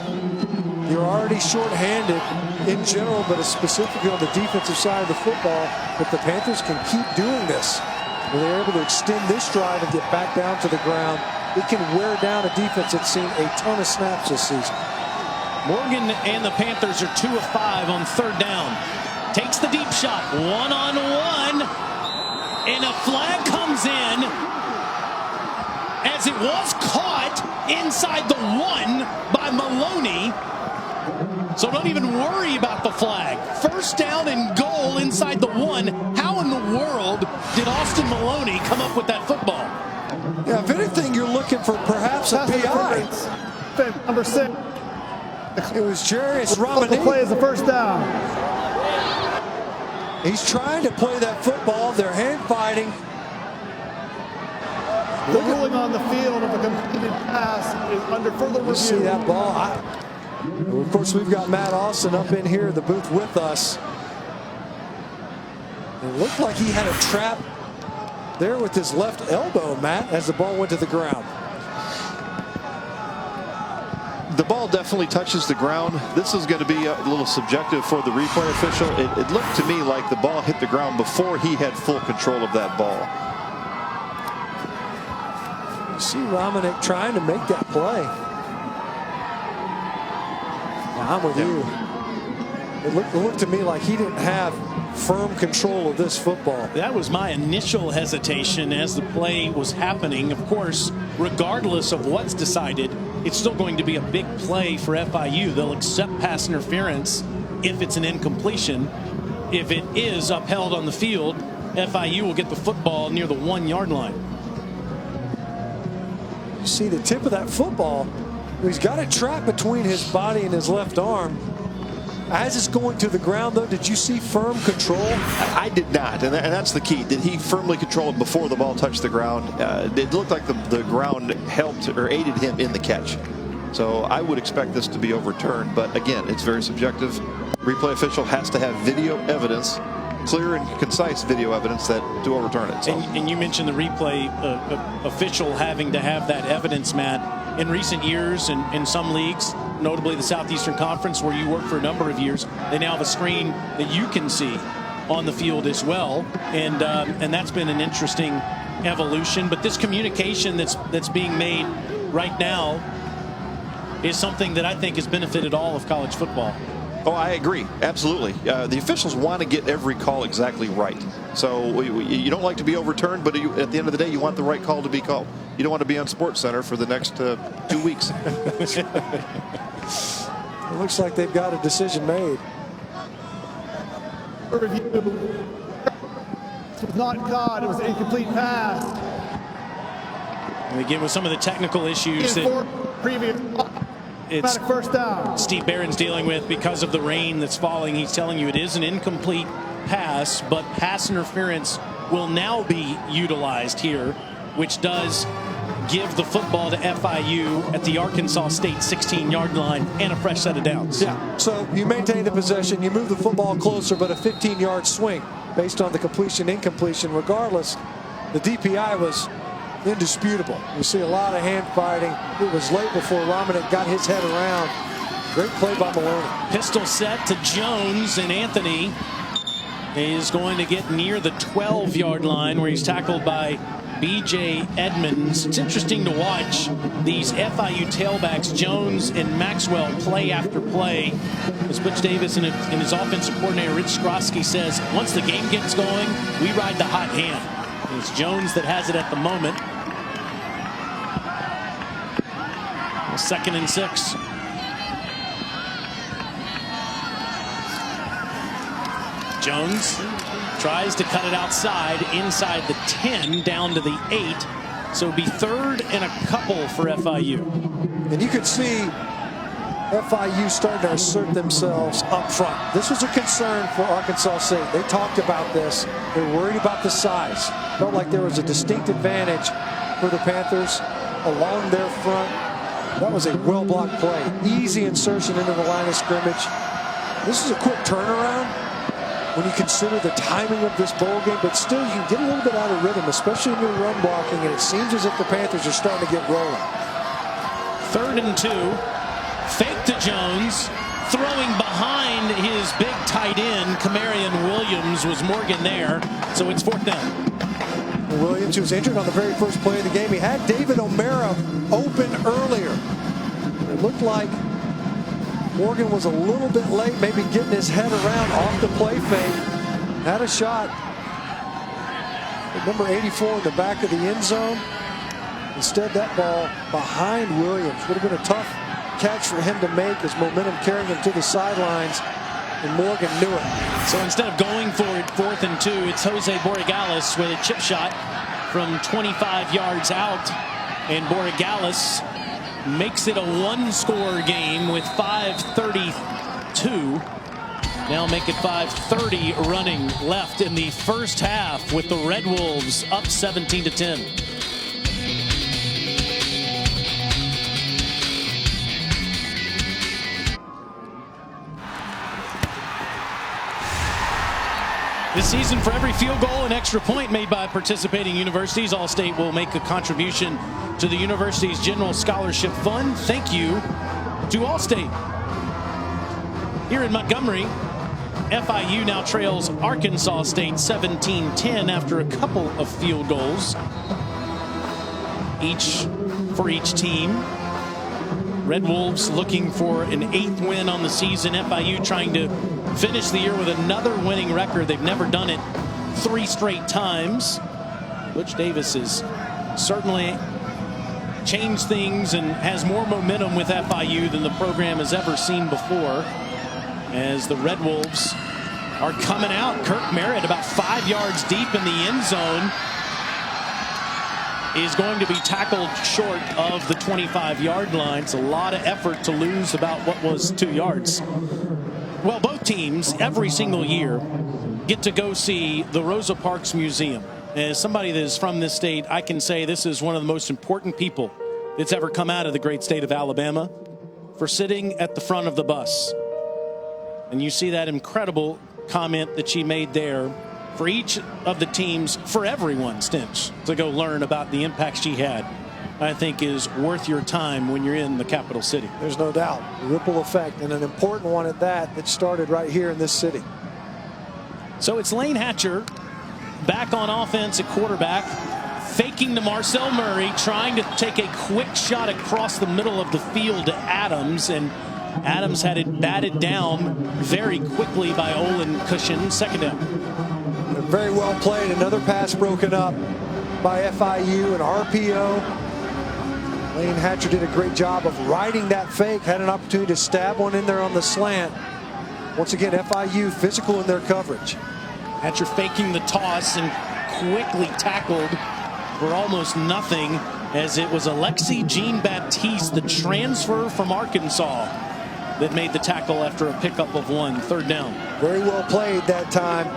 You're already shorthanded in general, but specifically on the defensive side of the football. If the Panthers can keep doing this, where they're able to extend this drive and get back down to the ground, it can wear down a defense that's seen a ton of snaps this season. Morgan and the Panthers are 2 of 5 on 3rd down. Takes the deep shot, 1-on-1, and a flag comes in as it was caught inside the 1 by Maloney. So don't even worry about the flag. First down and goal inside the 1. How in the world did Austin Maloney come up with that football? Yeah, if anything, you're looking for perhaps a PI. Number 6. It was Jarius Romani. The play is the first down. He's trying to play that football. They're hand fighting. The ruling on the field of a completed pass is under further review. You see that ball? Of course, we've got Matt Austin up in here in the booth with us. It looked like he had a trap there with his left elbow, Matt, as the ball went to the ground. The ball definitely touches the ground. This is going to be a little subjective for the replay official. It looked to me like the ball hit the ground before he had full control of that ball. You see Romanek trying to make that play. I'm with you. It looked to me like he didn't have firm control of this football. That was my initial hesitation as the play was happening. Of course, regardless of what's decided, it's still going to be a big play for FIU. They'll accept pass interference if it's an incompletion. If it is upheld on the field, FIU will get the football near the 1-yard line. You see the tip of that football. He's got it trapped between his body and his left arm. As it's going to the ground, though, did you see firm control? I did not, and that's the key. Did he firmly control it before the ball touched the ground? It looked like the ground helped or aided him in the catch. So I would expect this to be overturned, but again, it's very subjective. Replay official has to have video evidence, clear and concise video evidence to overturn it. So. And you mentioned the replay official having to have that evidence, Matt. In recent years, in some leagues, notably the Southeastern Conference, where you worked for a number of years. They now have a screen that you can see on the field as well, and that's been an interesting evolution. But this communication that's being made right now is something that I think has benefited all of college football. Oh, I agree. Absolutely. The officials want to get every call exactly right. So you don't like to be overturned, but at the end of the day, you want the right call to be called. You don't want to be on SportsCenter for the next 2 weeks. It looks like they've got a decision made. Review. It was not caught. It was an incomplete pass. And again, with some of the technical issues that it's first down. Steve Barron's dealing with because of the rain that's falling, he's telling you it is an incomplete pass, but pass interference will now be utilized here, which does give the football to FIU at the Arkansas State 16-yard line and a fresh set of downs. Yeah, so you maintain the possession, you move the football closer, but a 15-yard swing based on the completion, incompletion. Regardless, the DPI was indisputable. You see a lot of hand fighting. It was late before Romanek got his head around. Great play by Maloney. Pistol set to Jones, and Anthony is going to get near the 12-yard line where he's tackled by B.J. Edmonds. It's interesting to watch these FIU tailbacks, Jones and Maxwell, play after play. As Butch Davis and his offensive coordinator, Rich Skrosky, says, once the game gets going, we ride the hot hand. And it's Jones that has it at the moment. 2nd and 6. Jones tries to cut it outside, inside the 10, down to the 8. So it'll be 3rd and a couple for FIU. And you could see FIU starting to assert themselves up front. This was a concern for Arkansas State. They talked about this. They're worried about the size. Felt like there was a distinct advantage for the Panthers along their front. That was a well-blocked play. Easy insertion into the line of scrimmage. This is a quick turnaround when you consider the timing of this bowl game, but still you can get a little bit out of rhythm, especially in your run blocking, and it seems as if the Panthers are starting to get rolling. 3rd and 2. Fake to Jones. Throwing behind his big tight end, Camellia Williams, was Morgan there. So it's 4th down. Williams, who was injured on the very first play of the game, he had David O'Mara open earlier. It looked like Morgan was a little bit late, maybe getting his head around off the play fake. Had a shot. Number 84 in the back of the end zone. Instead, that ball behind Williams. Would have been a tough catch for him to make as momentum carrying him to the sidelines, and Morgan knew it. So instead of going for it 4th and 2, it's Jose Borregales with a chip shot from 25 yards out, and Borregales makes it a 1-score game with 5:32. Now make it 5:30 running left in the first half, with the Red Wolves up 17-10. This season, for every field goal and extra point made by participating universities, All-State will make a contribution to the university's General Scholarship Fund. Thank you to All-State. Here in Montgomery, FIU now trails Arkansas State 17-10 after a couple of field goals for each team. Red Wolves looking for an 8th win on the season. FIU trying to finish the year with another winning record. They've never done it 3 straight times. Butch Davis has certainly changed things and has more momentum with FIU than the program has ever seen before, as the Red Wolves are coming out. Kirk Merritt, about 5 yards deep in the end zone, is going to be tackled short of the 25-yard line. It's a lot of effort to lose about what was 2 yards. Well, both teams every single year get to go see the Rosa Parks Museum. As somebody that is from this state, I can say this is one of the most important people that's ever come out of the great state of Alabama, for sitting at the front of the bus. And you see that incredible comment that she made there for each of the teams, for everyone, Stinch, to go learn about the impact she had I think, is worth your time when you're in the capital city. There's no doubt. Ripple effect, and an important one at that started right here in this city. So it's Lane Hatcher back on offense at quarterback, faking to Marcel Murray, trying to take a quick shot across the middle of the field to Adams, and Adams had it batted down very quickly by Olin Cushion. Second down. Very well played. Another pass broken up by FIU, an RPO. Lane Hatcher did a great job of riding that fake, had an opportunity to stab one in there on the slant. Once again, FIU physical in their coverage. Hatcher faking the toss and quickly tackled for almost nothing, as it was Alexi Jean-Baptiste, the transfer from Arkansas, that made the tackle after a pickup of 1. Third down. Very well played that time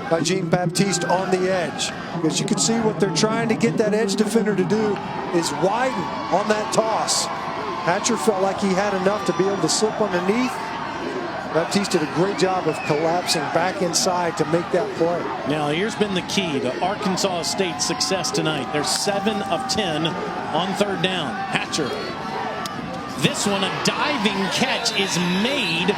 by Jean-Baptiste on the edge, because you can see what they're trying to get that edge defender to do is widen on that toss. Hatcher felt like he had enough to be able to slip underneath. Baptiste did a great job of collapsing back inside to make that play. Now here's been the key to Arkansas State's success tonight. They're 7 of 10 on third down. Hatcher. This one, a diving catch is made,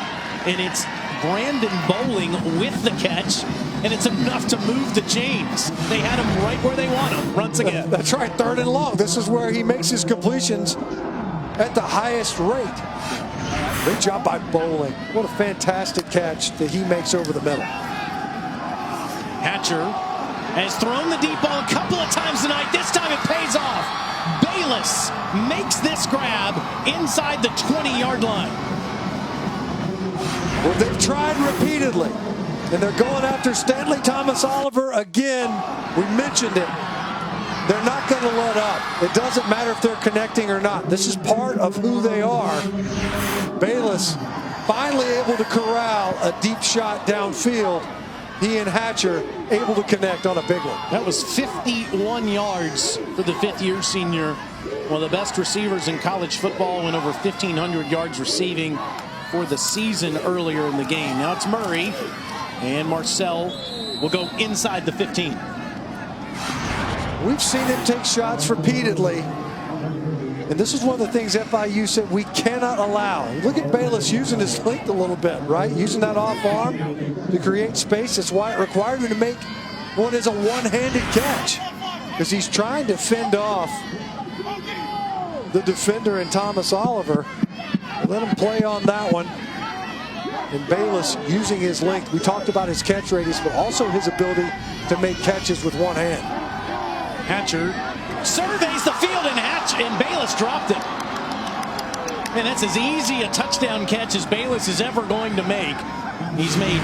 and it's Brandon Bowling with the catch, and it's enough to move the chains. They had him right where they want him. Runs again. That's right, third and long. This is where he makes his completions at the highest rate. Great job by Bowling. What a fantastic catch that he makes over the middle. Hatcher has thrown the deep ball a couple of times tonight. This time it pays off. Bayless makes this grab inside the 20-yard line. Well, they've tried repeatedly, and they're going after Stanley Thomas Oliver again. We mentioned it. They're not going to let up. It doesn't matter if they're connecting or not. This is part of who they are. Bayless finally able to corral a deep shot downfield. He and Hatcher able to connect on a big one. That was 51 yards for the fifth-year senior. One of the best receivers in college football, went over 1,500 yards receiving for the season earlier in the game. Now it's Murray, and Marcel will go inside the 15. We've seen him take shots repeatedly, and this is one of the things FIU said we cannot allow. Look at Bayless using his length a little bit, right? Using that off arm to create space. That's why it required him to make what is a one-handed catch, because he's trying to fend off the defender and Thomas Oliver. Let him play on that one. And Bayless using his length. We talked about his catch radius, but also his ability to make catches with one hand. Hatcher surveys the field, and Bayless dropped it. And that's as easy a touchdown catch as Bayless is ever going to make. He's made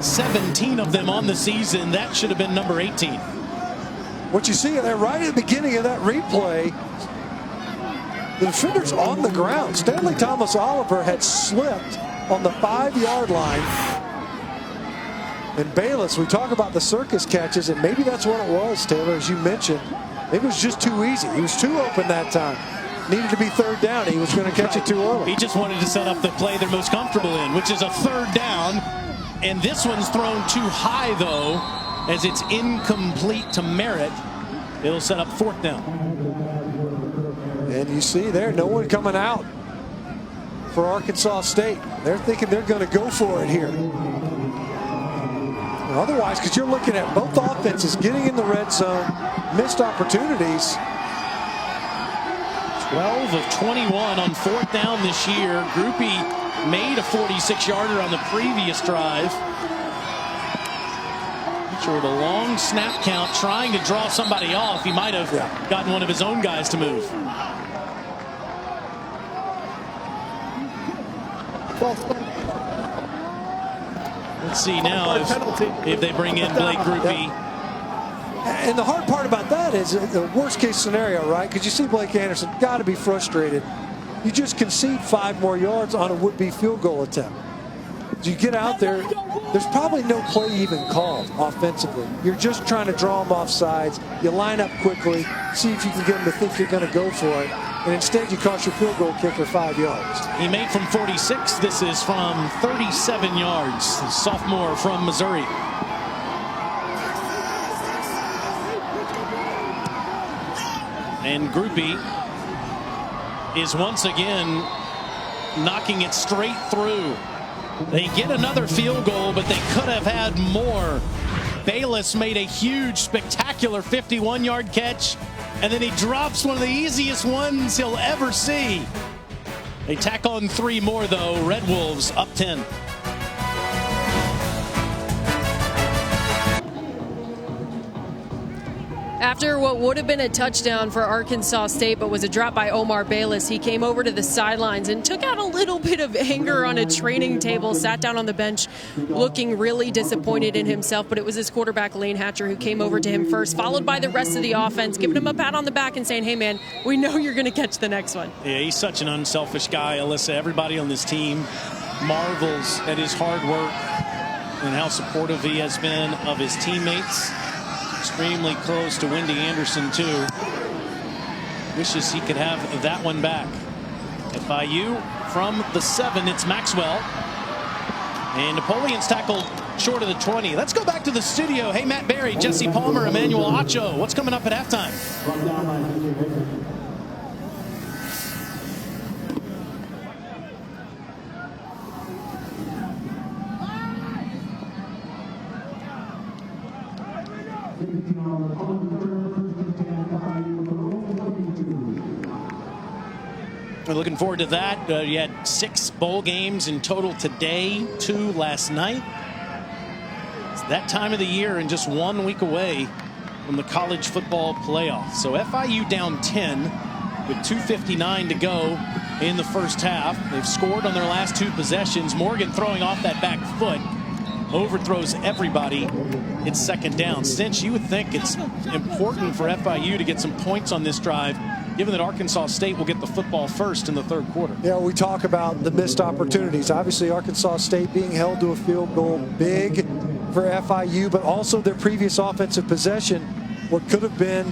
17 of them on the season. That should have been number 18. What you see there right at the beginning of that replay, the defender's on the ground. Stanley Thomas Oliver had slipped on the 5-yard line. And Bayless, we talk about the circus catches, and maybe that's what it was, Taylor, as you mentioned. Maybe it was just too easy. He was too open that time. Needed to be third down. He was going to catch it too early. He just wanted to set up the play they're most comfortable in, which is a third down. And this one's thrown too high, though, as it's incomplete to Merritt. It'll set up fourth down. And you see there, no one coming out for Arkansas State. They're thinking they're going to go for it here. Otherwise, because you're looking at both offenses getting in the red zone, missed opportunities. 12 of 21 on fourth down this year. Groupie made a 46-yarder on the previous drive. With a long snap count, trying to draw somebody off. He might have gotten one of his own guys to move. Let's see now if they bring in Blake Groupie. And the hard part about that is the worst case scenario, right? Because you see Blake Anderson got to be frustrated. You just concede 5 more yards on a would-be field goal attempt. You get out there, there's probably no play even called offensively. You're just trying to draw them off sides. You line up quickly, see if you can get them to think you're going to go for it. And instead, you cost your field goal kicker 5 yards. He made from 46. This is from 37 yards. The sophomore from Missouri. And Groupie is once again knocking it straight through. They get another field goal, but they could have had more. Bayless made a huge, spectacular 51-yard catch, and then he drops one of the easiest ones he'll ever see. They tack on 3 more, though. Red Wolves up 10. After what would have been a touchdown for Arkansas State, but was a drop by Omar Bayless, he came over to the sidelines and took out a little bit of anger on a training table, sat down on the bench looking really disappointed in himself. But it was his quarterback, Lane Hatcher, who came over to him first, followed by the rest of the offense, giving him a pat on the back and saying, hey, man, we know you're going to catch the next one. Yeah, he's such an unselfish guy, Alyssa. Everybody on this team marvels at his hard work and how supportive he has been of his teammates. Extremely close to Wendy Anderson, too. Wishes he could have that one back. FIU from the 7, it's Maxwell. And Napoleon's tackled short of the 20. Let's go back to the studio. Hey, Matt Berry, Jesse Palmer, Emmanuel Acho. What's coming up at halftime? We're looking forward to that. You had 6 bowl games in total today, 2 last night. It's that time of the year and just 1 week away from the college football playoff. So FIU down 10 with 2:59 to go in the first half. They've scored on their last 2 possessions. Morgan throwing off that back foot. Overthrows everybody. It's second down. Cinch, you would think it's important for FIU to get some points on this drive, given that Arkansas State will get the football first in the third quarter. Yeah, we talk about the missed opportunities. Obviously, Arkansas State being held to a field goal, big for FIU, but also their previous offensive possession, what could have been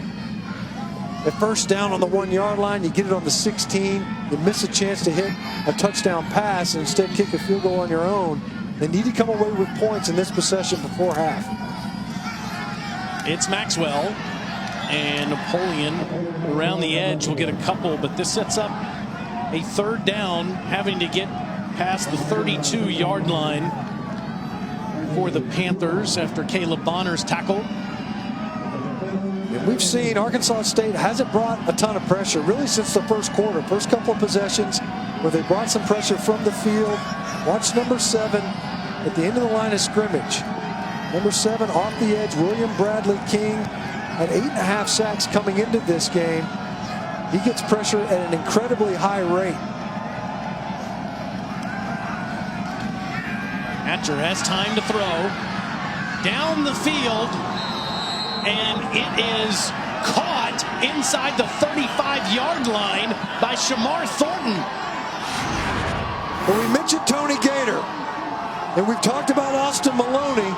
a first down on the 1-yard line. You get it on the 16. You miss a chance to hit a touchdown pass and instead kick a field goal on your own. They need to come away with points in this possession before half. It's Maxwell, and Napoleon around the edge will get a couple, but this sets up a third down, having to get past the 32-yard line for the Panthers after Caleb Bonner's tackle. And we've seen Arkansas State hasn't brought a ton of pressure really since the first quarter. First couple of possessions where they brought some pressure from the field. Watch number 7 at the end of the line of scrimmage. Number 7 off the edge, William Bradley King, at 8.5 sacks coming into this game. He gets pressure at an incredibly high rate. Hatcher has time to throw down the field, and it is caught inside the 35-yard line by Shamar Thornton. Well, we mentioned Tony Gator, and we've talked about Austin Maloney.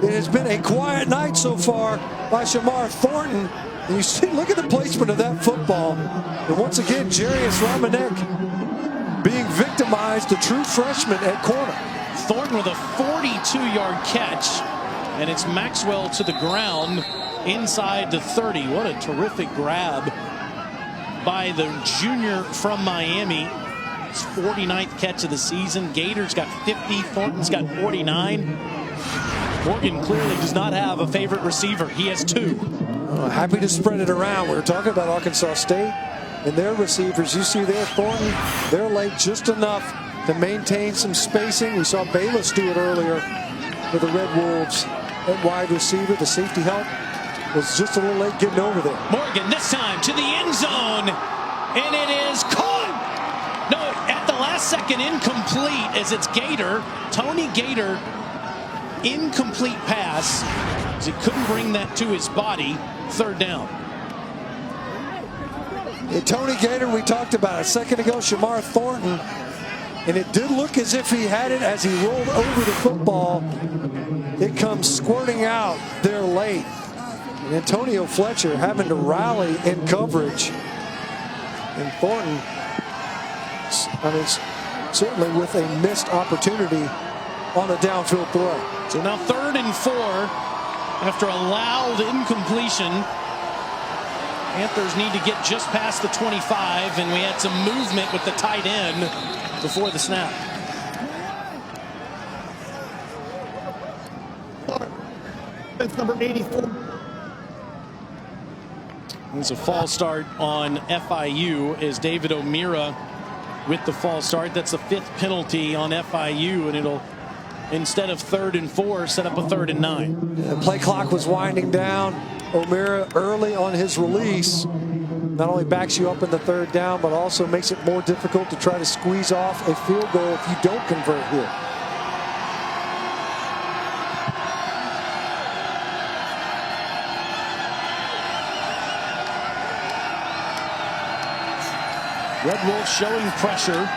It has been a quiet night so far by Shamar Thornton. And you see, look at the placement of that football. And once again, Jarius Romanek being victimized, the true freshman at corner. Thornton with a 42-yard catch, and it's Maxwell to the ground inside the 30. What a terrific grab by the junior from Miami. His 49th catch of the season. Gator's got 50. Thornton's got 49. Morgan clearly does not have a favorite receiver. He has 2. Happy to spread it around. We were talking about Arkansas State and their receivers. You see there, Thornton, they're late just enough to maintain some spacing. We saw Bayless do it earlier for the Red Wolves at wide receiver. The safety help was just a little late getting over there. Morgan this time to the end zone, and it is caught. No, at the last second, incomplete as it's Gator. Tony Gator, incomplete pass as he couldn't bring that to his body. Third down. And Tony Gator, we talked about a second ago, Shamar Thornton, and it did look as if he had it as he rolled over the football. It comes squirting out there late. And Antonio Fletcher having to rally in coverage. And Thornton, I mean, certainly with a missed opportunity on a downfield throw. So now 3rd and 4 after a loud incompletion. Panthers need to get just past the 25, and we had some movement with the tight end before the snap. It's number 84. It's a false start on FIU as David O'Meara with the false start. That's the 5th penalty on FIU, and it'll, instead of 3rd and 4, set up a 3rd and 9. The play clock was winding down. O'Meara early on his release not only backs you up in the 3rd down, but also makes it more difficult to try to squeeze off a field goal if you don't convert here. Red Wolves showing pressure.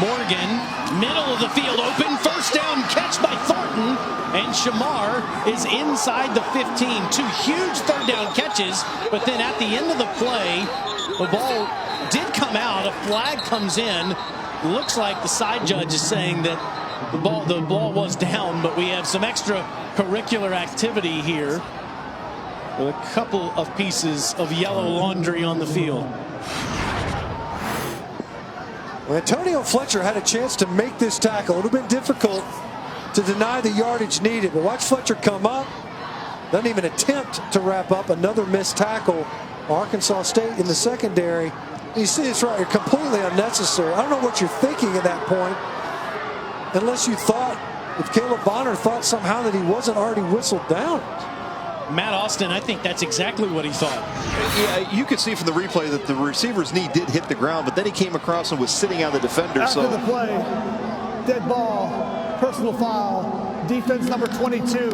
Morgan, middle of the field open, first down catch by Thornton, and Shamar is inside the 15. 2 huge 3rd down catches, but then at the end of the play, the ball did come out. A flag comes in. Looks like the side judge is saying that the ball was down, but we have some extracurricular activity here. A couple of pieces of yellow laundry on the field. Well, Antonio Fletcher had a chance to make this tackle. A little bit difficult to deny the yardage needed, but watch Fletcher come up. Doesn't even attempt to wrap up. Another missed tackle. Arkansas State in the secondary. You see it's right, completely unnecessary. I don't know what you're thinking at that point, unless you thought, if Caleb Bonner thought somehow that he wasn't already whistled down. Matt Austin, I think that's exactly what he thought. Yeah, you could see from the replay that the receiver's knee did hit the ground, but then he came across and was sitting on the defender. After the play, dead ball, personal foul, defense number 22.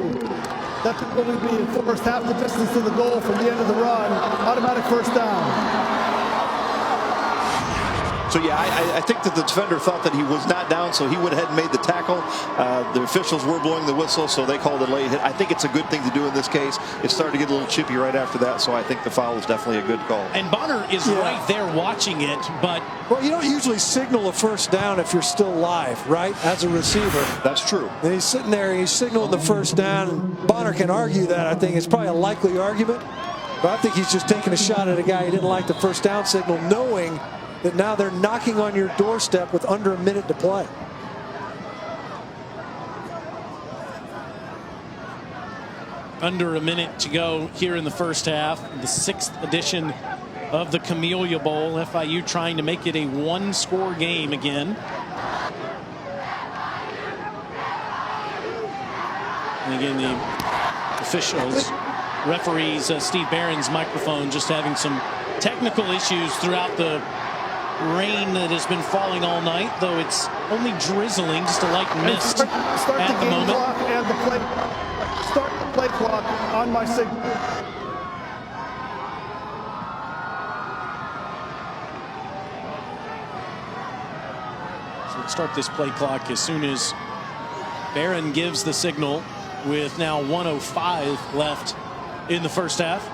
That will be enforced half the distance to the goal from the end of the run. Automatic 1st down. So, yeah, I think that the defender thought that he was not down, so he went ahead and made the tackle. The officials were blowing the whistle, so they called it late hit. I think it's a good thing to do in this case. It started to get a little chippy right after that, so I think the foul is definitely a good call. And Bonner is right there watching it, but... Well, you don't usually signal a 1st down if you're still live, right, as a receiver. That's true. And he's sitting there, he's signaling the 1st down, and Bonner can argue that. I think it's probably a likely argument, but I think he's just taking a shot at a guy who didn't like the 1st down signal, knowing that now they're knocking on your doorstep with under a minute to play. Under a minute to go here in the 1st half. The 6th edition of the Camellia Bowl. FIU trying to make it a 1-score game again. And again, the officials, referees, Steve Barron's microphone just having some technical issues throughout the rain that has been falling all night, though it's only drizzling, just a light mist Start at the moment. Clock and the play. Start the play clock on my signal. So let's start this play clock as soon as Barron gives the signal, with now 1:05 left in the 1st half.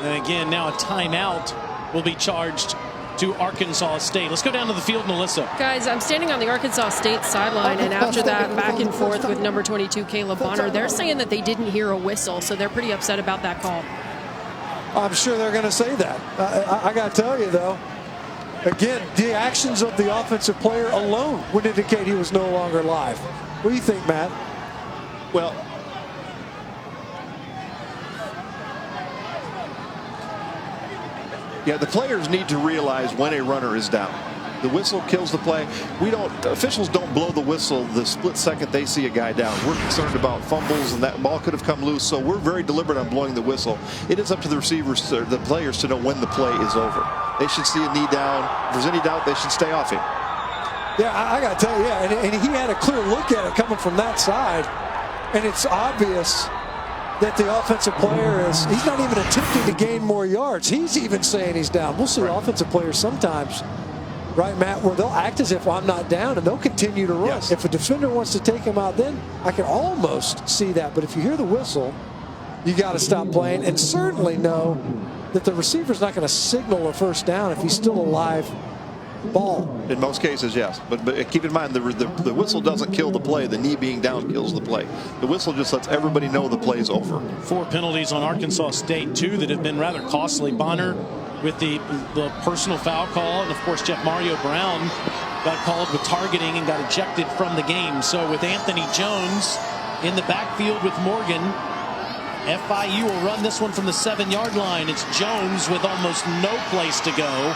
And again, now a timeout will be charged to Arkansas State. Let's go down to the field, Melissa. Guys, I'm standing on the Arkansas State sideline, and after that back and forth with number 22, Caleb Bonner, they're saying that they didn't hear a whistle, so they're pretty upset about that call. I'm sure they're going to say that. I got to tell you, though, again, the actions of the offensive player alone would indicate he was no longer live. What do you think, Matt? Well, yeah, the players need to realize when a runner is down. The whistle kills the play. Officials don't blow the whistle the split second they see a guy down. We're concerned about fumbles, and that ball could have come loose, so we're very deliberate on blowing the whistle. It is up to the receivers, the players, to know when the play is over. They should see a knee down. If there's any doubt, they should stay off him. Yeah, I got to tell you, and he had a clear look at it coming from that side, and it's obvious that the offensive player he's not even attempting to gain more yards. He's even saying he's down. We'll see offensive players sometimes, right, Matt, where they'll act as if I'm not down, and they'll continue to run. Yes. If a defender wants to take him out, then I can almost see that. But if you hear the whistle, you got to stop playing, and certainly know that the receiver's not going to signal a 1st down if he's still alive ball. In most cases, yes. But keep in mind, the whistle doesn't kill the play. The knee being down kills the play. The whistle just lets everybody know the play's over. 4 penalties on Arkansas State, 2 that have been rather costly. Bonner with the personal foul call, and of course Jeff Mario Brown got called with targeting and got ejected from the game. So with Anthony Jones in the backfield with Morgan, FIU will run this one from the 7-yard line. It's Jones with almost no place to go.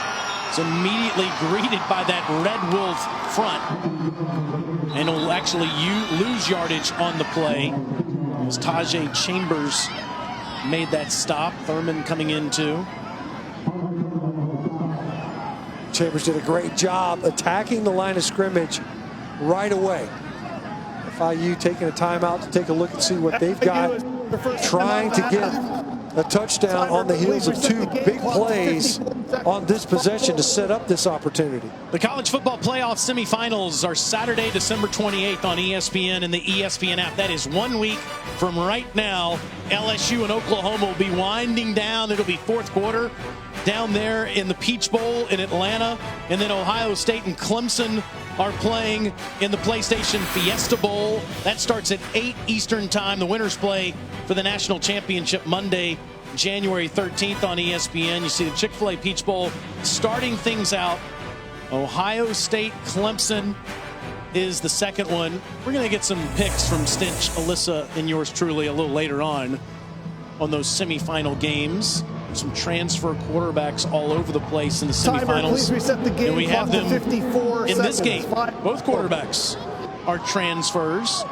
It's immediately greeted by that Red Wolf front, and will actually lose yardage on the play as Tajay Chambers made that stop. Thurman coming in too. Chambers did a great job attacking the line of scrimmage right away. FIU taking a timeout to take a look and see what they've got, trying to get a touchdown on the heels of 2 big plays on this possession to set up this opportunity. The college football playoff semifinals are Saturday, December 28th on ESPN and the ESPN app. That is 1 week from right now. LSU and Oklahoma will be winding down. It'll be 4th quarter down there in the Peach Bowl in Atlanta. And then Ohio State and Clemson are playing in the PlayStation Fiesta Bowl. That starts at 8 Eastern time. The winners play for the national championship Monday, January 13th on ESPN. You see the Chick-fil-A Peach Bowl starting things out. Ohio State, Clemson is the second one. We're going to get some picks from Stinch, Alyssa, and yours truly a little later on those semifinal games. Some transfer quarterbacks all over the place in the semifinals. Please reset the game. And we have them 54 in this game. seconds. Both quarterbacks are transfers.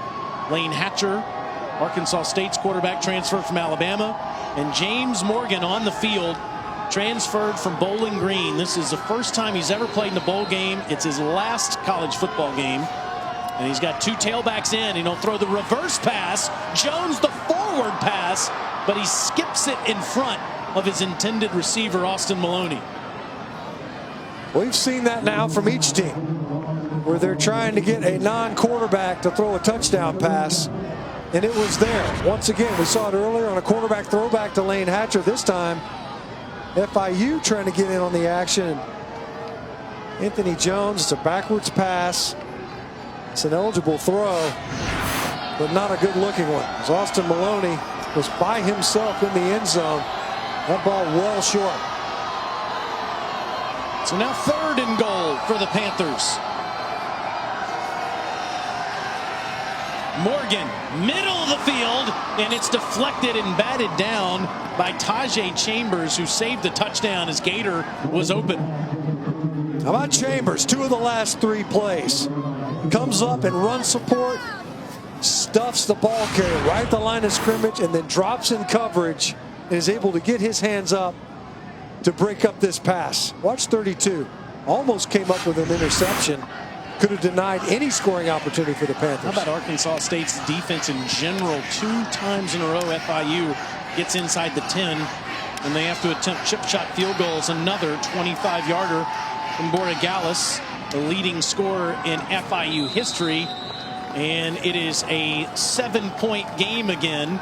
Lane Hatcher, Arkansas State's quarterback, transferred from Alabama. And James Morgan on the field, transferred from Bowling Green. This is the first time he's ever played in a bowl game. It's his last college football game. And he's got 2 tailbacks in. He'll throw the reverse pass. Jones the forward pass, but he skips it in front of his intended receiver, Austin Maloney. We've seen that now from each team, where they're trying to get a non-quarterback to throw a touchdown pass, and it was there. Once again, we saw it earlier on a quarterback throwback to Lane Hatcher. This time, FIU trying to get in on the action. Anthony Jones, it's a backwards pass. It's an eligible throw, but not a good-looking one. As Austin Maloney was by himself in the end zone. That ball well short. So now 3rd and goal for the Panthers. Morgan, middle of the field, and it's deflected and batted down by Tajay Chambers, who saved the touchdown as Gator was open. How about Chambers? 2 of the last 3 plays. Comes up and runs support, stuffs the ball carrier right at the line of scrimmage, and then drops in coverage and is able to get his hands up to break up this pass. Watch 32. Almost came up with an interception. Could have denied any scoring opportunity for the Panthers. How about Arkansas State's defense in general? 2 times in a row, FIU gets inside the 10, and they have to attempt chip shot field goals. Another 25-yarder from Borregales, the leading scorer in FIU history. And it is a 7-point game again,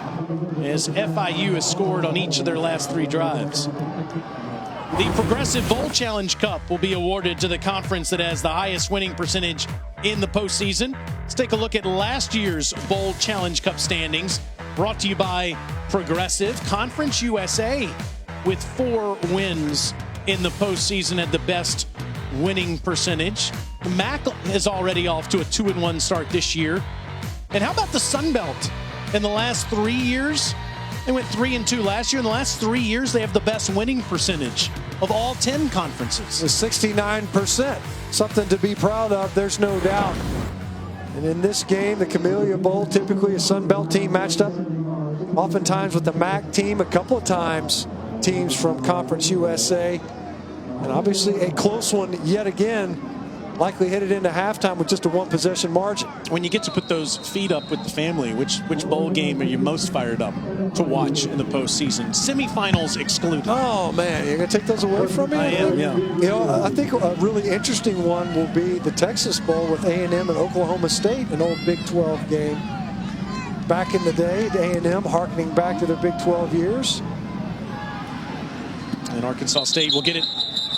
as FIU has scored on each of their last 3 drives. The Progressive Bowl Challenge Cup will be awarded to the conference that has the highest winning percentage in the postseason. Let's take a look at last year's Bowl Challenge Cup standings, brought to you by Progressive. Conference USA with 4 wins in the postseason at the best winning percentage. The MAC is already off to a 2-1 start this year. And how about the Sun Belt? In the last 3 years, they went 3-2 last year. In the last 3 years, they have the best winning percentage of all 10 conferences. 69%. Something to be proud of, there's no doubt. And in this game, the Camellia Bowl, typically a Sun Belt team matched up oftentimes with the MAC team, a couple of times teams from Conference USA. And obviously a close one yet again, likely headed into halftime with just a 1-possession margin. When you get to put those feet up with the family, which bowl game are you most fired up to watch in the postseason? Semifinals excluded. Oh man, you're gonna take those away from me? I am, yeah. You know, I think a really interesting one will be the Texas Bowl with A&M and Oklahoma State, an old Big 12 game. Back in the day, A&M harkening back to their Big 12 years. And Arkansas State will get it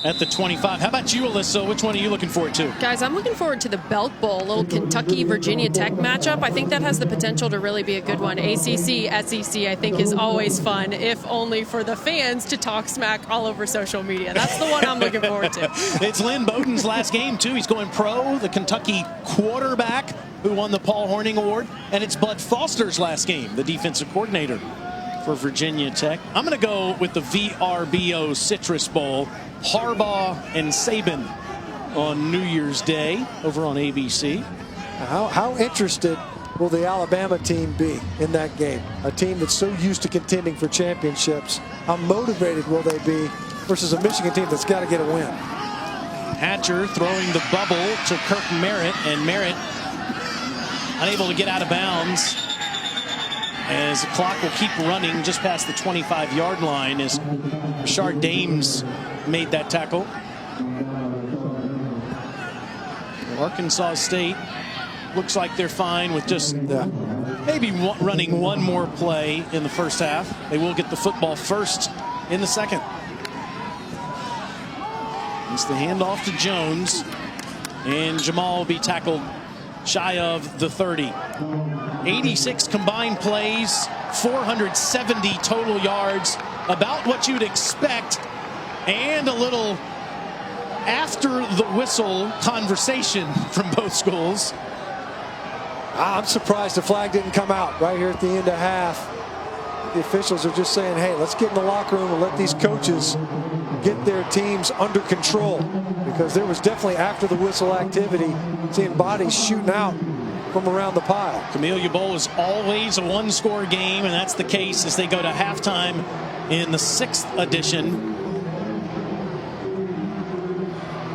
at the 25. How about you, Alyssa? Which one are you looking forward to? Guys, I'm looking forward to the Belk Bowl, a little Kentucky-Virginia Tech matchup. I think that has the potential to really be a good one. ACC, SEC, I think is always fun, if only for the fans to talk smack all over social media. That's the one I'm looking forward to. It's Lynn Bowden's last game, too. He's going pro, the Kentucky quarterback who won the Paul Hornung Award. And it's Bud Foster's last game, the defensive coordinator for Virginia Tech. I'm going to go with the VRBO Citrus Bowl. Harbaugh and Saban on New Year's Day over on ABC. How interested will the Alabama team be in that game? A team that's so used to contending for championships. How motivated will they be versus a Michigan team that's got to get a win? Hatcher throwing the bubble to Kirk Merritt, and Merritt unable to get out of bounds as the clock will keep running just past the 25-yard line as Rashard Dames made that tackle. Arkansas State looks like they're fine with just maybe running one more play in the first half. They will get the football first in the second. It's the handoff to Jones, and Jamal will be tackled shy of the 30. 86 combined plays, 470 total yards, about what you'd expect, and a little after the whistle conversation from both schools. I'm surprised the flag didn't come out right here at the end of half. The officials are just saying, hey, let's get in the locker room and let these coaches get their teams under control, because there was definitely after the whistle activity, seeing bodies shooting out from around the pile. Camellia Bowl is always a one-score game, and that's the case as they go to halftime in the 6th edition.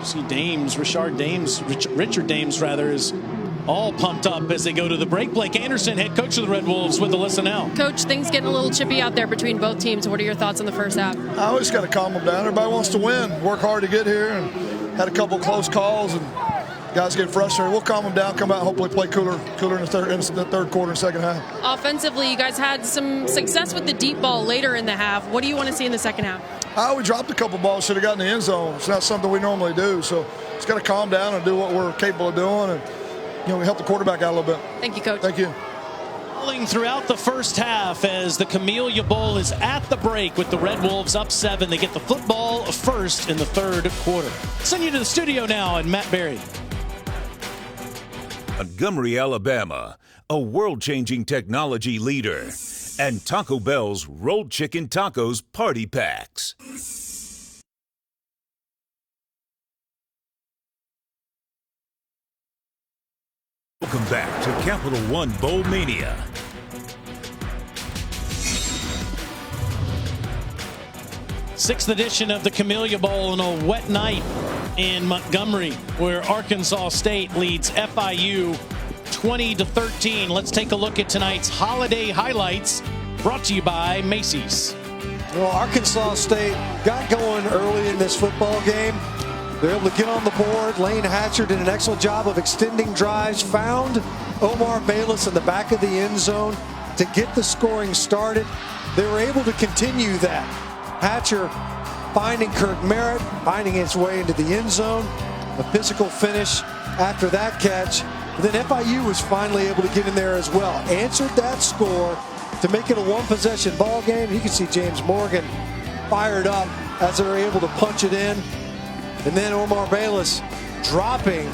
See Dames, Richard Dames rather, is all pumped up as they go to the break. Blake Anderson, head coach of the Red Wolves, with Alyssa now. Coach, things getting a little chippy out there between both teams. What are your thoughts on the first half? I always got to calm them down. Everybody wants to win, work hard to get here, and had a couple close calls, and guys get frustrated. We'll calm them down, come out, and hopefully play cooler in the third quarter and second half. Offensively, you guys had some success with the deep ball later in the half. What do you want to see in the second half? We dropped a couple balls, should have gotten in the end zone. It's not something we normally do, so just got to calm down and do what we're capable of doing, and we help the quarterback out a little bit. Thank you, Coach. Thank you. Throughout the first half as the Camellia Bowl is at the break with the Red Wolves up 7. They get the football first in the third quarter. Send you to the studio now, and Matt Berry. Montgomery, Alabama, a world-changing technology leader, and Taco Bell's rolled chicken tacos party packs. Welcome back to Capital One Bowl Mania. Sixth edition of the Camellia Bowl on a wet night in Montgomery, where Arkansas State leads FIU 20-13. Let's take a look at tonight's holiday highlights, brought to you by Macy's. Well, Arkansas State got going early in this football game. They're able to get on the board. Lane Hatcher did an excellent job of extending drives, found Omar Bayless in the back of the end zone to get the scoring started. They were able to continue that. Hatcher finding Kirk Merritt, finding his way into the end zone. A physical finish after that catch. But then FIU was finally able to get in there as well. Answered that score to make it a one-possession ball game. You can see James Morgan fired up as they were able to punch it in. And then Omar Bayless dropping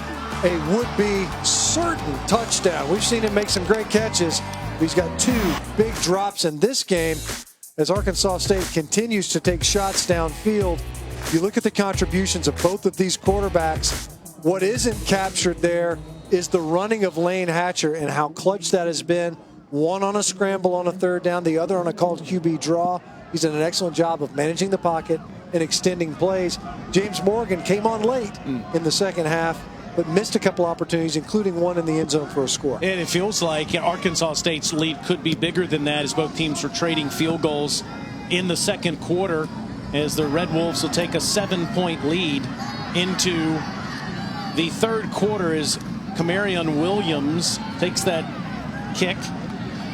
a would-be certain touchdown. We've seen him make some great catches. He's got 2 big drops in this game as Arkansas State continues to take shots downfield. You look at the contributions of both of these quarterbacks. What isn't captured there is the running of Lane Hatcher and how clutch that has been. One on a scramble on a third down, the other on a called QB draw. He's done an excellent job of managing the pocket and extending plays. James Morgan came on late in the second half, but missed a couple opportunities, including one in the end zone for a score. And it feels like Arkansas State's lead could be bigger than that as both teams were trading field goals in the second quarter, as the Red Wolves will take a 7-point lead into the third quarter as Camarion Williams takes that kick,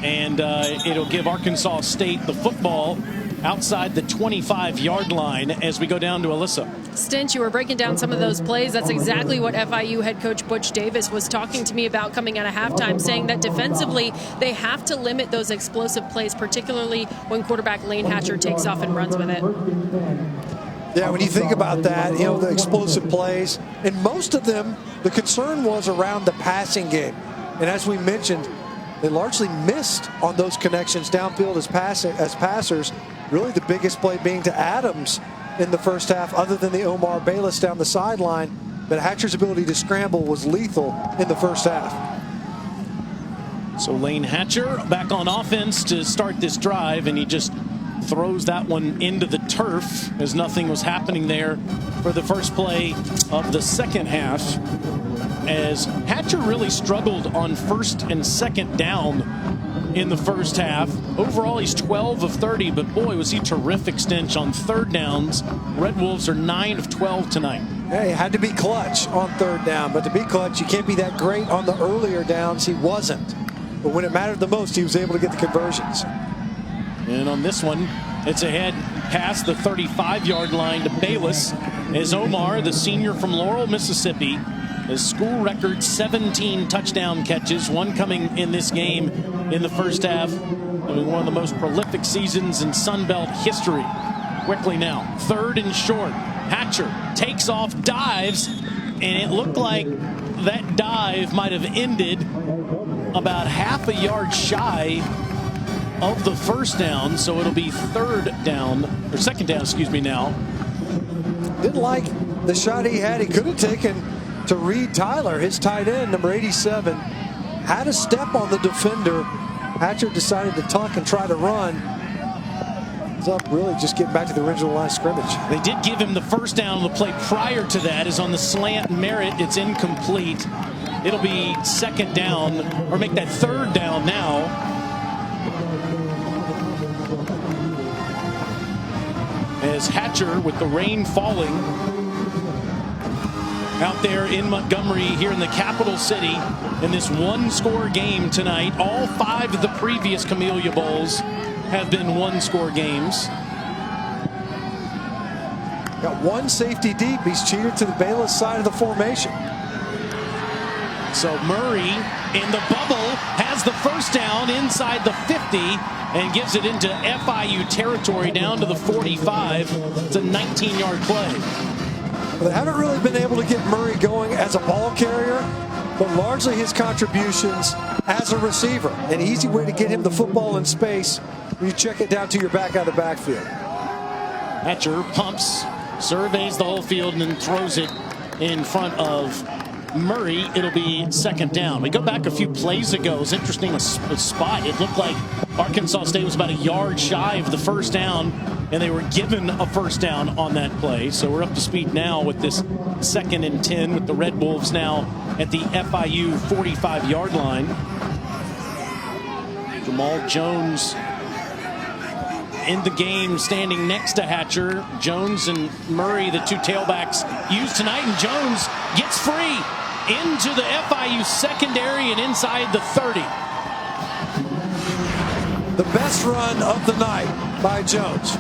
and it'll give Arkansas State the football outside the 25-yard line as we go down to Alyssa. Stinch, you were breaking down some of those plays. That's exactly what FIU head coach Butch Davis was talking to me about coming out of halftime, saying that defensively they have to limit those explosive plays, particularly when quarterback Lane Hatcher takes off and runs with it. Yeah, when you think about that, you know, the explosive plays, and most of them, the concern was around the passing game. And as we mentioned, they largely missed on those connections downfield as passers. Really the biggest play being to Adams in the first half, other than the Omar Bayless down the sideline. But Hatcher's ability to scramble was lethal in the first half. So Lane Hatcher back on offense to start this drive, and he just throws that one into the turf as nothing was happening there for the first play of the second half, as Hatcher really struggled on first and second down in the first half. Overall, he's 12 of 30, but boy, was he terrific, Stinch, on third downs. Red Wolves are 9 of 12 tonight. Hey, had to be clutch on third down, but to be clutch, you can't be that great on the earlier downs. He wasn't. But when it mattered the most, he was able to get the conversions. And on this one, it's ahead past the 35-yard line to Bayless, as Omar, the senior from Laurel, Mississippi, his school record 17 touchdown catches, one coming in this game in the first half. I mean, one of the most prolific seasons in Sun Belt history. Quickly now, third and short. Hatcher takes off, dives, and it looked like that dive might have ended about half a yard shy of the first down, so it'll be second down, excuse me, now. Didn't like the shot he had. He could have taken to Reed Tyler, his tight end, number 87. Had a step on the defender. Hatcher decided to tuck and try to run. He's up really just getting back to the original line of scrimmage. They did give him the first down. The play prior to that is on the slant Merritt. It's incomplete. It'll be second down, or make that third down now. As Hatcher, with the rain falling out there in Montgomery here in the capital city in this one-score game tonight. All 5 of the previous Camellia Bowls have been one-score games. Got one safety deep. He's cheated to the Bayless side of the formation. So Murray in the bubble has the first down inside the 50 and gives it into FIU territory down to the 45. It's a 19-yard play. Well, they haven't really been able to get Murray going as a ball carrier, but largely his contributions as a receiver. An easy way to get him the football in space when you check it down to your back out of the backfield. Hatcher pumps, surveys the whole field, and then throws it in front of Murray. It'll be second down. We go back a few plays ago. It was interesting, a spot. It looked like Arkansas State was about a yard shy of the first down, and they were given a first down on that play. So we're up to speed now with this second and 10 with the Red Wolves now at the FIU 45-yard line. Jamal Jones in the game, standing next to Hatcher. Jones and Murray, the two tailbacks used tonight, and Jones gets free into the FIU secondary and inside the 30. The best run of the night by Jones.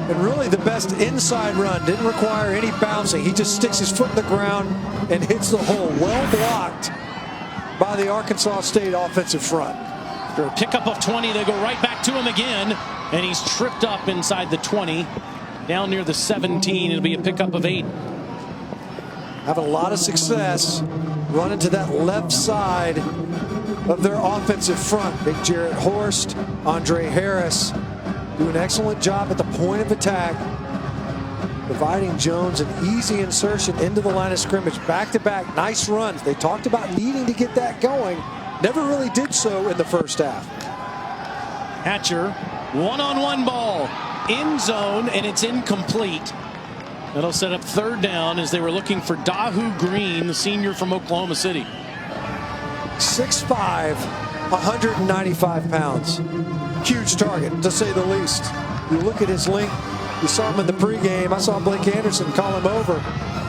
And really the best inside run. Didn't require any bouncing. He just sticks his foot in the ground and hits the hole. Well blocked by the Arkansas State offensive front. After a pickup of 20, they go right back to him again. And he's tripped up inside the 20. Down near the 17, it'll be a pickup of 8. Having a lot of success running to that left side of their offensive front. Big Jarrett Horst, Andre Harris do an excellent job at the point of attack, providing Jones an easy insertion into the line of scrimmage. Back-to-back, nice runs. They talked about needing to get that going. Never really did so in the first half. Hatcher, one-on-one ball, end zone, and it's incomplete. That'll set up third down as they were looking for Dahu Green, the senior from Oklahoma City. 6'5", 195 pounds. Huge target, to say the least. You look at his length. You saw him in the pregame. I saw Blake Anderson call him over,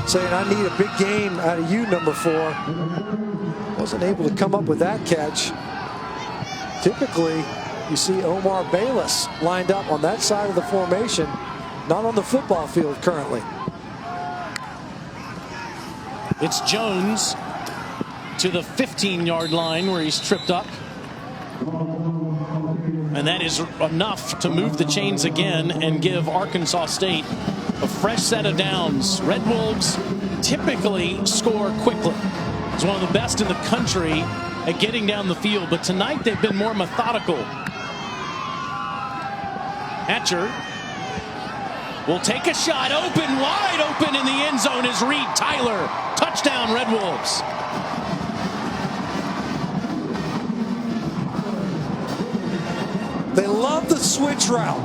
saying, "I need a big game out of you, number 4. Wasn't able to come up with that catch. Typically, You see Omar Bayless lined up on that side of the formation, not on the football field currently. It's Jones to the 15-yard line where he's tripped up. And that is enough to move the chains again and give Arkansas State a fresh set of downs. Red Wolves typically score quickly. It's one of the best in the country at getting down the field, but tonight they've been more methodical. Hatcher will take a shot, wide open in the end zone is Reed Tyler. Touchdown, Red Wolves. They love the switch route.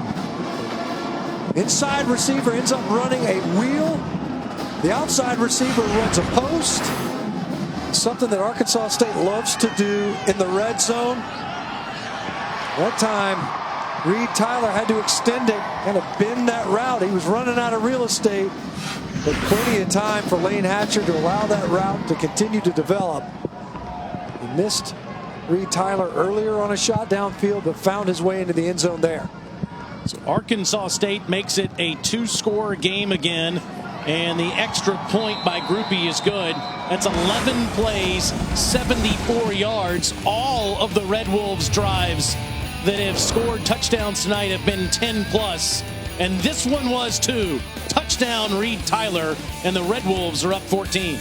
Inside receiver ends up running a wheel. The outside receiver runs a post. Something that Arkansas State loves to do in the red zone. That time, Reed Tyler had to extend it, kind of bend that route. He was running out of real estate, but plenty of time for Lane Hatcher to allow that route to continue to develop. He missed Reed Tyler earlier on a shot downfield, but found his way into the end zone there. So Arkansas State makes it a 2-score game again, and the extra point by Groupie is good. That's 11 plays, 74 yards. All of the Red Wolves drives that have scored touchdowns tonight have been 10+, and this one was too. Touchdown, Reed Tyler, and the Red Wolves are up 14.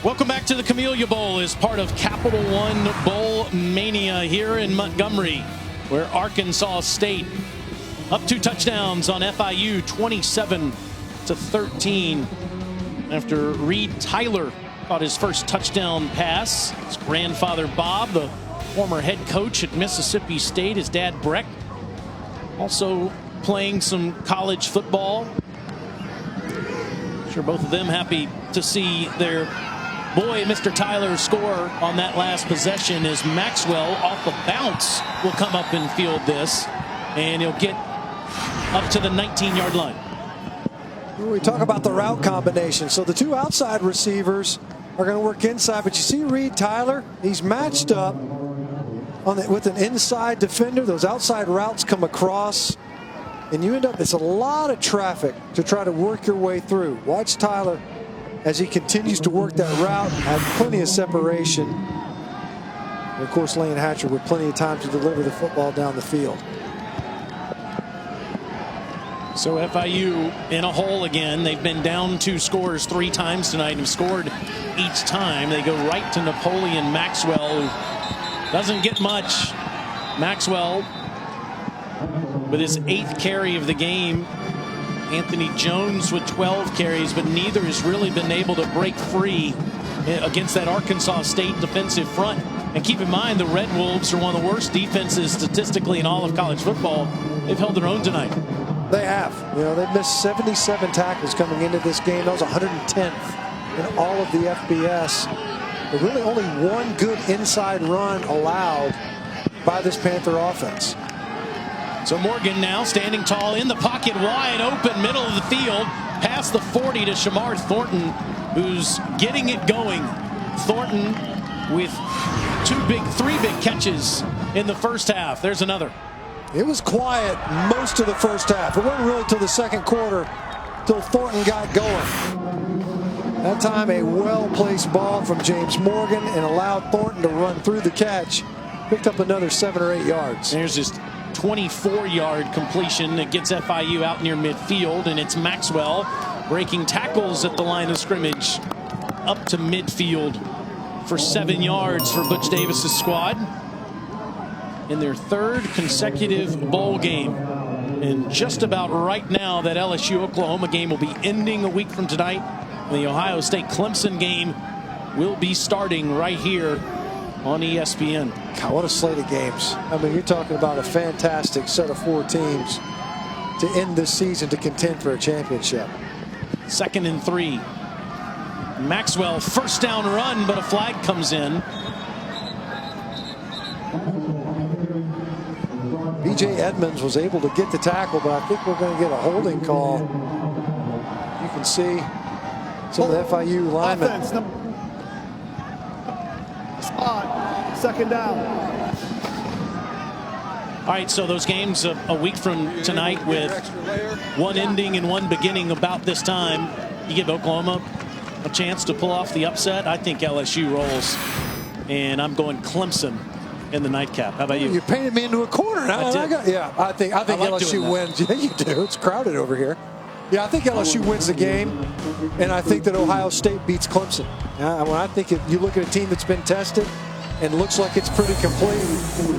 Welcome back to the Camellia Bowl as part of Capital One Bowl Mania here in Montgomery, where Arkansas State up 2 touchdowns on FIU, 27-13, after Reed Tyler caught his first touchdown pass. His grandfather Bob, the former head coach at Mississippi State, his dad Breck, also playing some college football. I'm sure both of them happy to see their boy, Mr. Tyler, score on that last possession, as Maxwell off the bounce will come up and field this, and he'll get up to the 19-yard line. We talk about the route combination. So the 2 outside receivers are going to work inside, but you see Reed Tyler, he's matched up with an inside defender. Those outside routes come across, and you end up, it's a lot of traffic to try to work your way through. Watch Tyler as he continues to work that route, have plenty of separation. And of course, Lane Hatcher with plenty of time to deliver the football down the field. So FIU in a hole again. They've been down 2 scores 3 times tonight and have scored each time. They go right to Napoleon Maxwell, who doesn't get much. Maxwell with his 8th carry of the game. Anthony Jones with 12 carries, but neither has really been able to break free against that Arkansas State defensive front. And keep in mind, the Red Wolves are one of the worst defenses statistically in all of college football. They've held their own tonight. They have. You know, they've missed 77 tackles coming into this game. That was 110th in all of the FBS. But really only 1 good inside run allowed by this Panther offense. So Morgan now standing tall in the pocket, wide open, middle of the field, past the 40 to Shamar Thornton, who's getting it going. Thornton with 3 big catches in the first half. There's another. It was quiet most of the first half. It wasn't really till the second quarter till Thornton got going. That time a well-placed ball from James Morgan and allowed Thornton to run through the catch. Picked up another 7 or 8 yards. There's this 24-yard completion that gets FIU out near midfield, and it's Maxwell breaking tackles at the line of scrimmage up to midfield for 7 yards for Butch Davis's squad in their 3rd consecutive bowl game. And just about right now, that LSU-Oklahoma game will be ending a week from tonight. The Ohio State-Clemson game will be starting right here on ESPN. God, what a slate of games. I mean, you're talking about a fantastic set of 4 teams to end this season to contend for a championship. 2nd and 3. Maxwell, first down run, but a flag comes in. B.J. Edmonds was able to get the tackle, but I think we're going to get a holding call. You can see some of the FIU linemen. Offense, spot, second down. All right, so those games a week from tonight with one ending and one beginning about this time, you give Oklahoma a chance to pull off the upset. I think LSU rolls, and I'm going Clemson in the nightcap. How about you? You painted me into a corner. I think like LSU wins. Yeah, you do. It's crowded over here. Yeah, I think LSU wins the game, and I think that Ohio State beats Clemson. When I think you look at a team that's been tested and looks like it's pretty complete,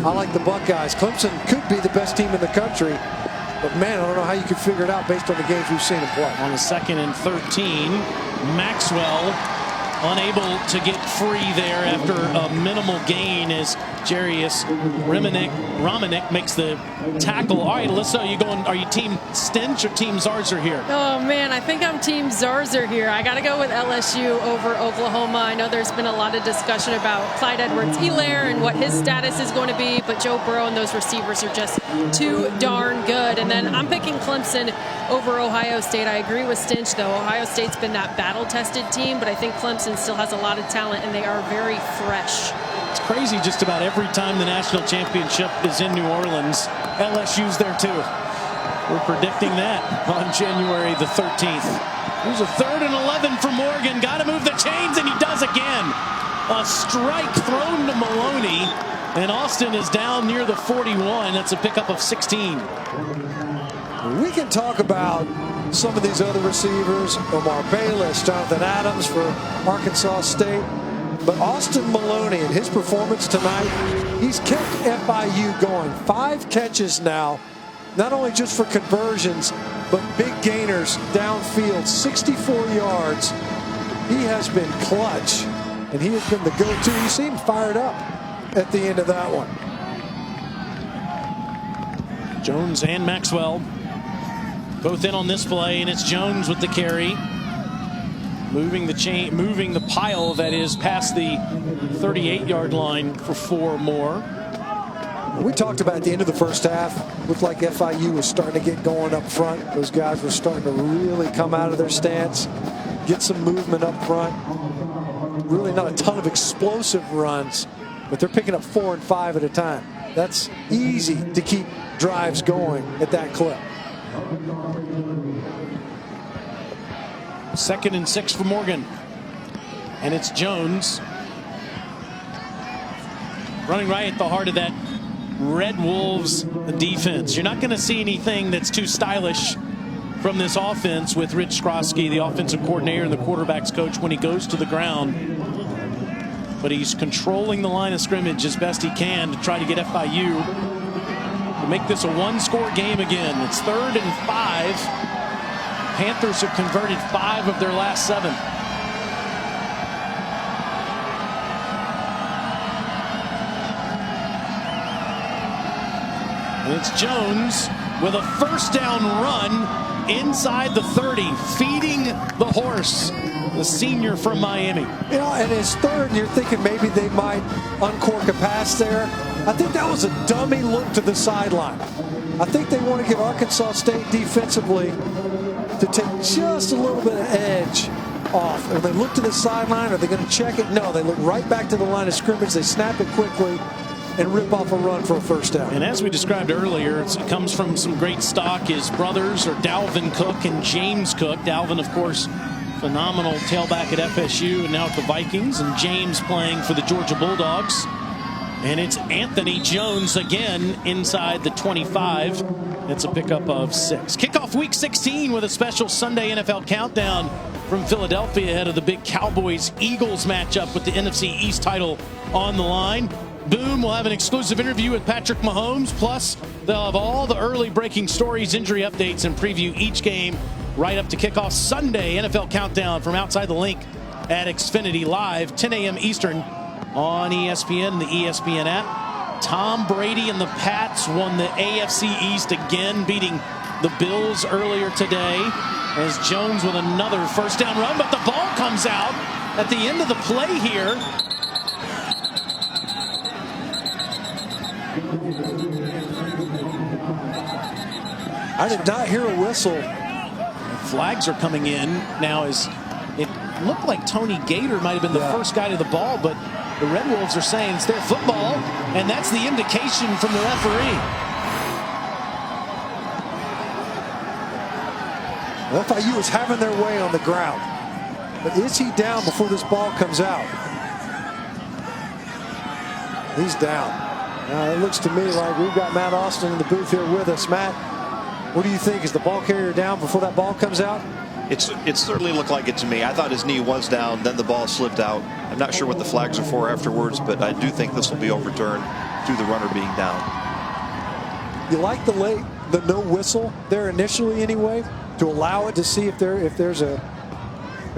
I like the Buckeyes. Clemson could be the best team in the country, but man, I don't know how you could figure it out based on the games we've seen them play. On a 2nd and 13, Maxwell unable to get free there after a minimal gain as Jarius Romanek makes the tackle. All right, Alyssa, are you team Stinch or team Zarzer here? Oh man, I think I'm team Zarzer here. I got to go with LSU over Oklahoma. I know there's been a lot of discussion about Clyde Edwards-Helaire and what his status is going to be, but Joe Burrow and those receivers are just too darn good. And then I'm picking Clemson over Ohio State. I agree with Stinch, though. Ohio State's been that battle-tested team, but I think Clemson still has a lot of talent, and they are very fresh. It's crazy just about every time the national championship is in New Orleans, LSU's there too. We're predicting that on January the 13th. Here's a 3rd and 11 for Morgan. Got to move the chains, and he does again. A strike thrown to Maloney, and Austin is down near the 41. That's a pickup of 16. We can talk about some of these other receivers, Omar Bayless, Jonathan Adams for Arkansas State. But Austin Maloney and his performance tonight, he's kept FIU going. 5 catches now, not only just for conversions, but big gainers downfield, 64 yards. He has been clutch, and he has been the go-to. You see him fired up at the end of that one. Jones and Maxwell both in on this play, and it's Jones with the carry. Moving the pile, that is, past the 38-yard line for 4 more. We talked about at the end of the first half, looked like FIU was starting to get going up front. Those guys were starting to really come out of their stance, get some movement up front. Really not a ton of explosive runs, but they're picking up 4 and 5 at a time. That's easy to keep drives going at that clip. 2nd and 6 for Morgan. And it's Jones running right at the heart of that Red Wolves defense. You're not going to see anything that's too stylish from this offense with Rich Skrosky, the offensive coordinator and the quarterback's coach, when he goes to the ground. But he's controlling the line of scrimmage as best he can to try to get FIU to make this a 1-score game again. It's 3rd and 5. Panthers have converted 5 of their last 7. And it's Jones with a 1st down run inside the 30, feeding the horse, the senior from Miami. You know, and his 3rd, you're thinking maybe they might uncork a pass there. I think that was a dummy look to the sideline. I think they want to give Arkansas State defensively to take just a little bit of edge off. If they look to the sideline, are they going to check it? No, they look right back to the line of scrimmage. They snap it quickly and rip off a run for a 1st down. And as we described earlier, it comes from some great stock. His brothers are Dalvin Cook and James Cook. Dalvin, of course, phenomenal tailback at FSU and now at the Vikings. And James playing for the Georgia Bulldogs. And it's Anthony Jones again inside the 25. It's a pickup of 6. Kickoff week 16 with a special Sunday NFL countdown from Philadelphia ahead of the big Cowboys-Eagles matchup with the NFC East title on the line. Boom, we'll have an exclusive interview with Patrick Mahomes. Plus, they'll have all the early breaking stories, injury updates, and preview each game right up to kickoff. Sunday NFL countdown from outside the link at Xfinity Live, 10 a.m. Eastern on ESPN, the ESPN app. Tom Brady and the Pats won the AFC East again, beating the Bills earlier today. As Jones with another 1st down run, but the ball comes out at the end of the play here. I did not hear a whistle. Flags are coming in now as it looked like Tony Gator might have been the first guy to the ball, but the Red Wolves are saying it's their football, and that's the indication from the referee. FIU is having their way on the ground. But is he down before this ball comes out? He's down. Now, it looks to me like we've got Matt Austin in the booth here with us. Matt, what do you think? Is the ball carrier down before that ball comes out? It certainly looked like it to me. I thought his knee was down, then the ball slipped out. I'm not sure what the flags are for afterwards, but I do think this will be overturned due to the runner being down. You like the no whistle there initially anyway, to allow it to see if there's a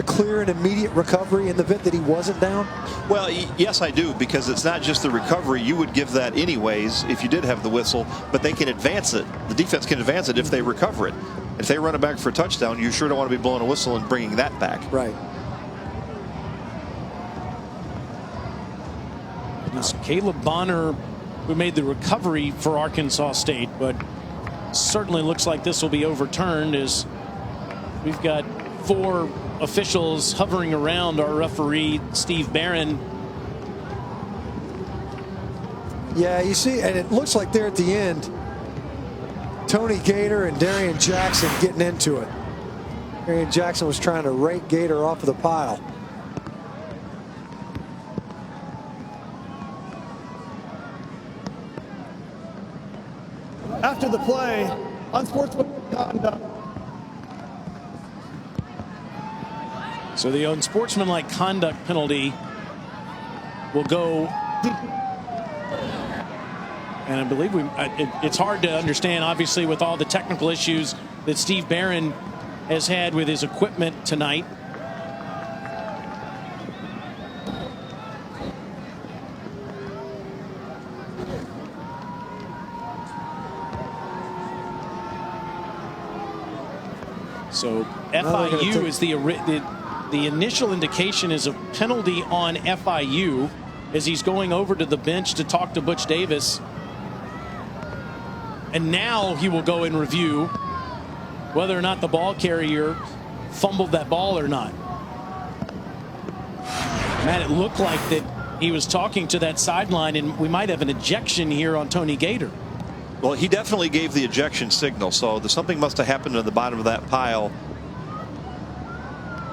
clear and immediate recovery in the event that he wasn't down? Well, yes, I do, because it's not just the recovery. You would give that anyways if you did have the whistle, but they can advance it. The defense can advance it if they recover it. If they run it back for a touchdown, you sure don't want to be blowing a whistle and bringing that back. Right. It's Caleb Bonner who made the recovery for Arkansas State, but certainly looks like this will be overturned as we've got 4 officials hovering around our referee, Steve Barron. Yeah, you see, and it looks like there at the end, Tony Gator and Darian Jackson getting into it. Darian Jackson was trying to rake Gator off of the pile. After the play, unsportsmanlike conduct. So the unsportsmanlike conduct penalty will go. And I believe it's hard to understand, obviously, with all the technical issues that Steve Barron has had with his equipment tonight. So FIU is the initial indication is a penalty on FIU as he's going over to the bench to talk to Butch Davis. And now he will go and review whether or not the ball carrier fumbled that ball or not. Man, it looked like that he was talking to that sideline, and we might have an ejection here on Tony Gator. Well, he definitely gave the ejection signal, so something must have happened at the bottom of that pile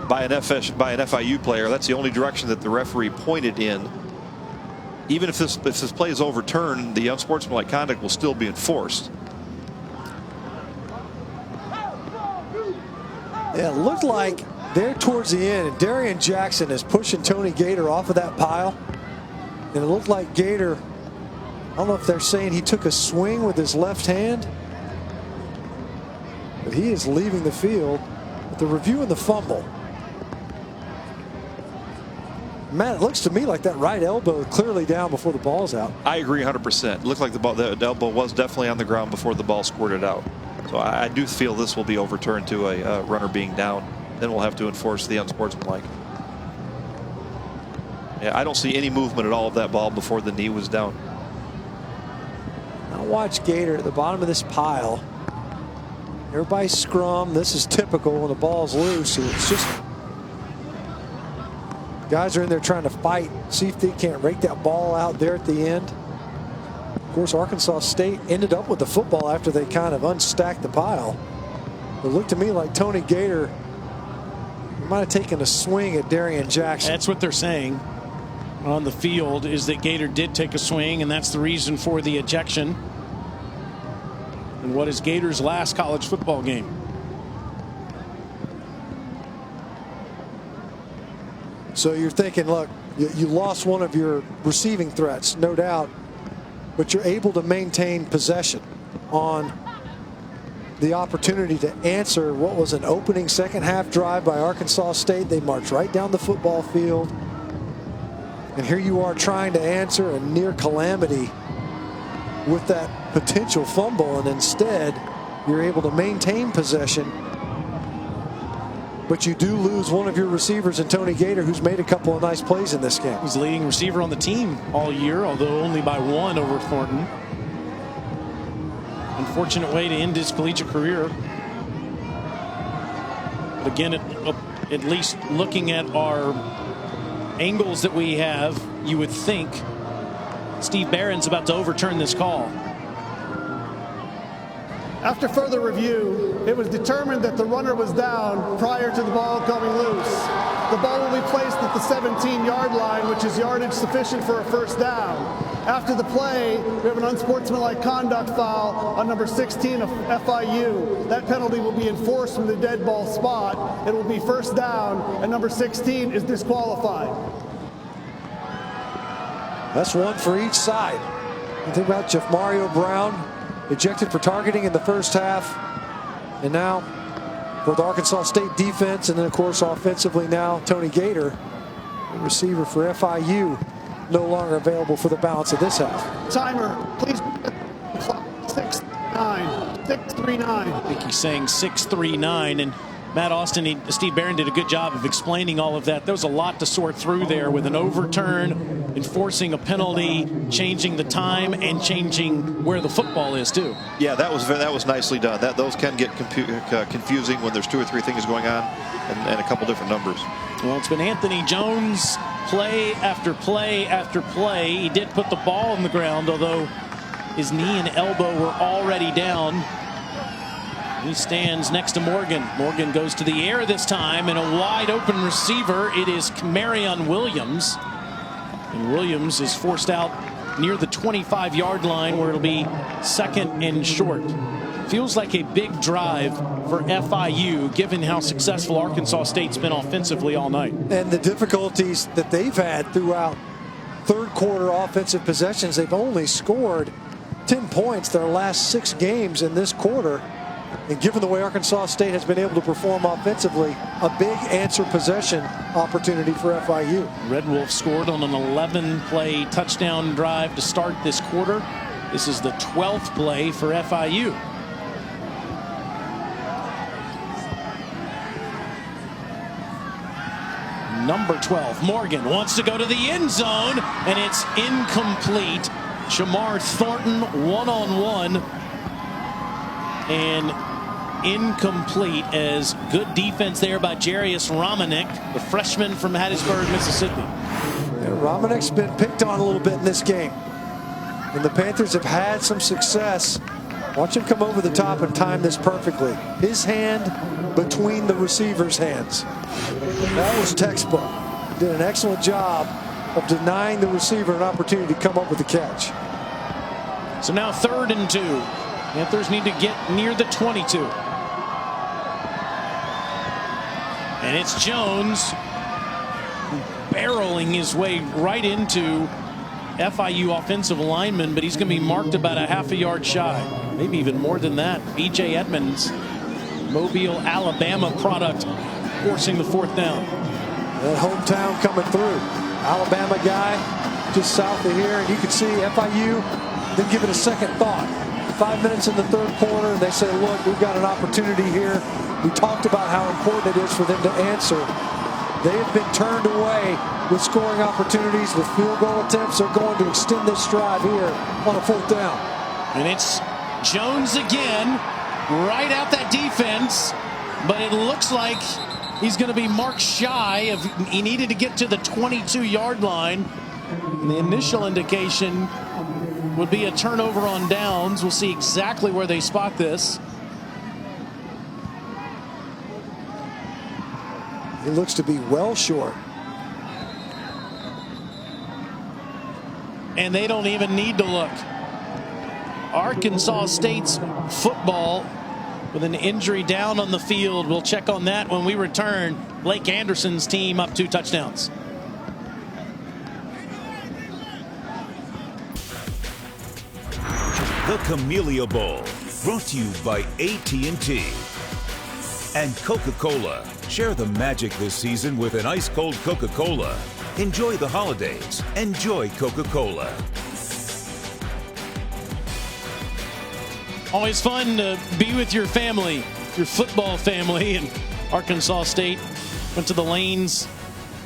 by an FIU player. That's the only direction that the referee pointed in. Even if this play is overturned, the unsportsmanlike conduct will still be enforced. Yeah, it looked like there towards the end, and Darian Jackson is pushing Tony Gator off of that pile. And it looked like Gator, I don't know if they're saying he took a swing with his left hand, but he is leaving the field with the review of the fumble. Man, it looks to me like that right elbow clearly down before the ball's out. I agree 100%. It looked like the elbow was definitely on the ground before the ball squirted out. So I do feel this will be overturned to a runner being down. Then we'll have to enforce the unsportsmanlike. Yeah, I don't see any movement at all of that ball before the knee was down. Now watch Gator at the bottom of this pile. Everybody scrum. This is typical when the ball's loose. It's just guys are in there trying to fight, see if they can't rake that ball out there at the end. Of course, Arkansas State ended up with the football after they kind of unstacked the pile. It looked to me like Tony Gator might have taken a swing at Darian Jackson. That's what they're saying on the field, is that Gator did take a swing, and that's the reason for the ejection. And what is Gator's last college football game? So you're thinking, look, you lost one of your receiving threats, no doubt, but you're able to maintain possession on the opportunity to answer what was an opening second half drive by Arkansas State. They marched right down the football field. And here you are trying to answer a near calamity with that potential fumble, and instead you're able to maintain possession. But you do lose one of your receivers in Tony Gator, who's made a couple of nice plays in this game. He's the leading receiver on the team all year, although only by 1 over Thornton. Unfortunate way to end his collegiate career. But again, at least looking at our angles that we have, you would think Steve Barron's about to overturn this call. After further review, it was determined that the runner was down prior to the ball coming loose. The ball will be placed at the 17-yard line, which is yardage sufficient for a first down. After the play, we have an unsportsmanlike conduct foul on number 16 of FIU. That penalty will be enforced from the dead ball spot. It will be first down, and number 16 is disqualified. That's one for each side. You think about Jeff Mario Brown, ejected for targeting in the first half, and now for the Arkansas State defense, and then of course offensively now Tony Gator, the receiver for FIU, no longer available for the balance of this half. Timer, please. 6:39. I think he's saying 6:39, and Matt Austin, Steve Barron did a good job of explaining all of that. There was a lot to sort through there with an overturn, enforcing a penalty, changing the time, and changing where the football is too. Yeah, that was nicely done. Those can get confusing when there's 2 or 3 things going on and a couple different numbers. Well, it's been Anthony Jones play after play after play. He did put the ball on the ground, although his knee and elbow were already down. He stands next to Morgan. Morgan goes to the air this time, and a wide open receiver. It is Camarion Williams. And Williams is forced out near the 25-yard line, where it'll be second and short. Feels like a big drive for FIU, given how successful Arkansas State's been offensively all night. And the difficulties that they've had throughout third quarter offensive possessions. They've only scored 10 points their last 6 games in this quarter. And given the way Arkansas State has been able to perform offensively, a big answer possession opportunity for FIU. Red Wolf scored on an 11-play touchdown drive to start this quarter. This is the 12th play for FIU. Number 12, Morgan wants to go to the end zone, and it's incomplete. Shamar Thornton one-on-one, and incomplete, as good defense there by Jarius Romanek, the freshman from Hattiesburg, Mississippi. And Romanek's been picked on a little bit in this game, and the Panthers have had some success. Watch him come over the top and time this perfectly. His hand between the receiver's hands. That was textbook. Did an excellent job of denying the receiver an opportunity to come up with the catch. So now 3rd and 2. Panthers need to get near the 22. And it's Jones barreling his way right into FIU offensive lineman, but he's going to be marked about a half a yard shy, maybe even more than that. B.J. Edmonds, Mobile, Alabama product, forcing the 4th down. That hometown coming through. Alabama guy just south of here, and you can see FIU didn't give it a second thought. 5 minutes in the 3rd quarter, and they say, look, we've got an opportunity here. We talked about how important it is for them to answer. They have been turned away with scoring opportunities, with field goal attempts. They're going to extend this drive here on a 4th down. And it's Jones again, right out that defense, but it looks like he's going to be marked shy of. He needed to get to the 22-yard line. And the initial indication would be a turnover on downs. We'll see exactly where they spot this. He looks to be well short. And they don't even need to look. Arkansas State's football with an injury down on the field. We'll check on that when we return. Blake Anderson's team up 2 touchdowns. The Camellia Bowl, brought to you by AT&T and Coca-Cola. Share the magic this season with an ice-cold Coca-Cola. Enjoy the holidays. Enjoy Coca-Cola. Always fun to be with your family, your football family. And Arkansas State went to the lanes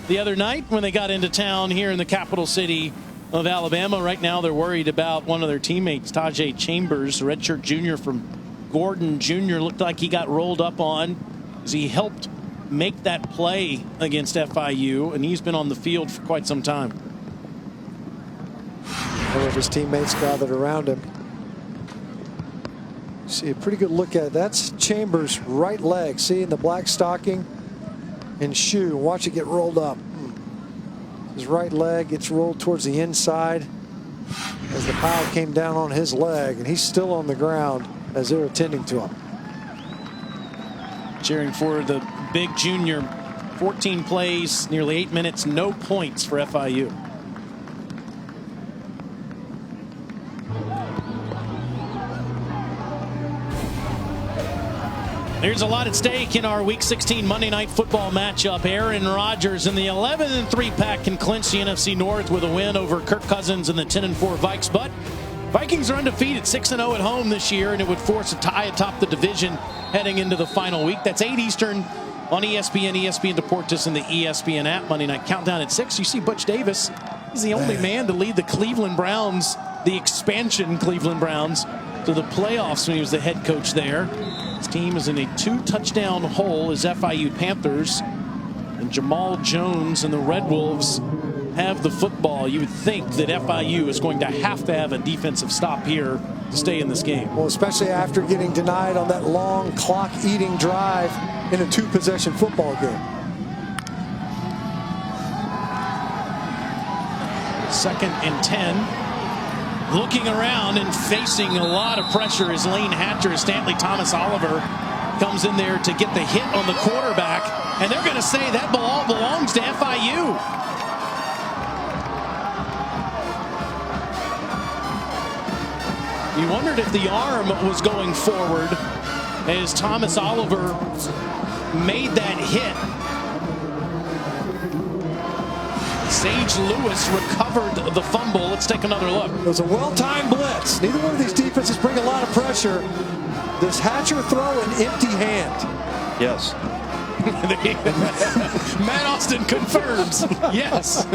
the other night when they got into town here in the capital city of Alabama. Right now they're worried about one of their teammates, Tajay Chambers, a redshirt junior from Gordon Jr. Looked like he got rolled up on as he helped make that play against FIU, and he's been on the field for quite some time. All of his teammates gathered around him. See a pretty good look at it. That's Chambers' right leg. See in the black stocking and shoe. Watch it get rolled up. His right leg gets rolled towards the inside as the pile came down on his leg, and he's still on the ground as they're attending to him. Cheering for the big junior. 14 plays, nearly 8 minutes, no points for FIU. There's a lot at stake in our Week 16 Monday Night Football matchup. Aaron Rodgers and the 11-3 pack can clinch the NFC North with a win over Kirk Cousins and the 10-4 Vikes. But Vikings are undefeated, 6-0 at home this year, and it would force a tie atop the division heading into the final week. That's 8 Eastern on ESPN, ESPN Deportes, and the ESPN app. Monday Night Countdown at 6. You see Butch Davis. He's the only man to lead the Cleveland Browns, the expansion Cleveland Browns, to the playoffs when he was the head coach there. His team is in a 2-touchdown hole as FIU Panthers, and Jamal Jones and the Red Wolves have the football. You would think that FIU is going to have a defensive stop here to stay in this game. Well, especially after getting denied on that long clock-eating drive in a 2-possession football game. Second and 10. Looking around and facing a lot of pressure is Lane Hatcher as Stanley Thomas Oliver comes in there to get the hit on the quarterback. And they're going to say that ball belongs to FIU. You wondered if the arm was going forward as Thomas Oliver made that hit. Sage Lewis recovered the fumble. Let's take another look. It was a well-timed blitz. Neither one of these defenses bring a lot of pressure. Does Hatcher throw an empty hand? Yes. Matt Austin confirms. Yes.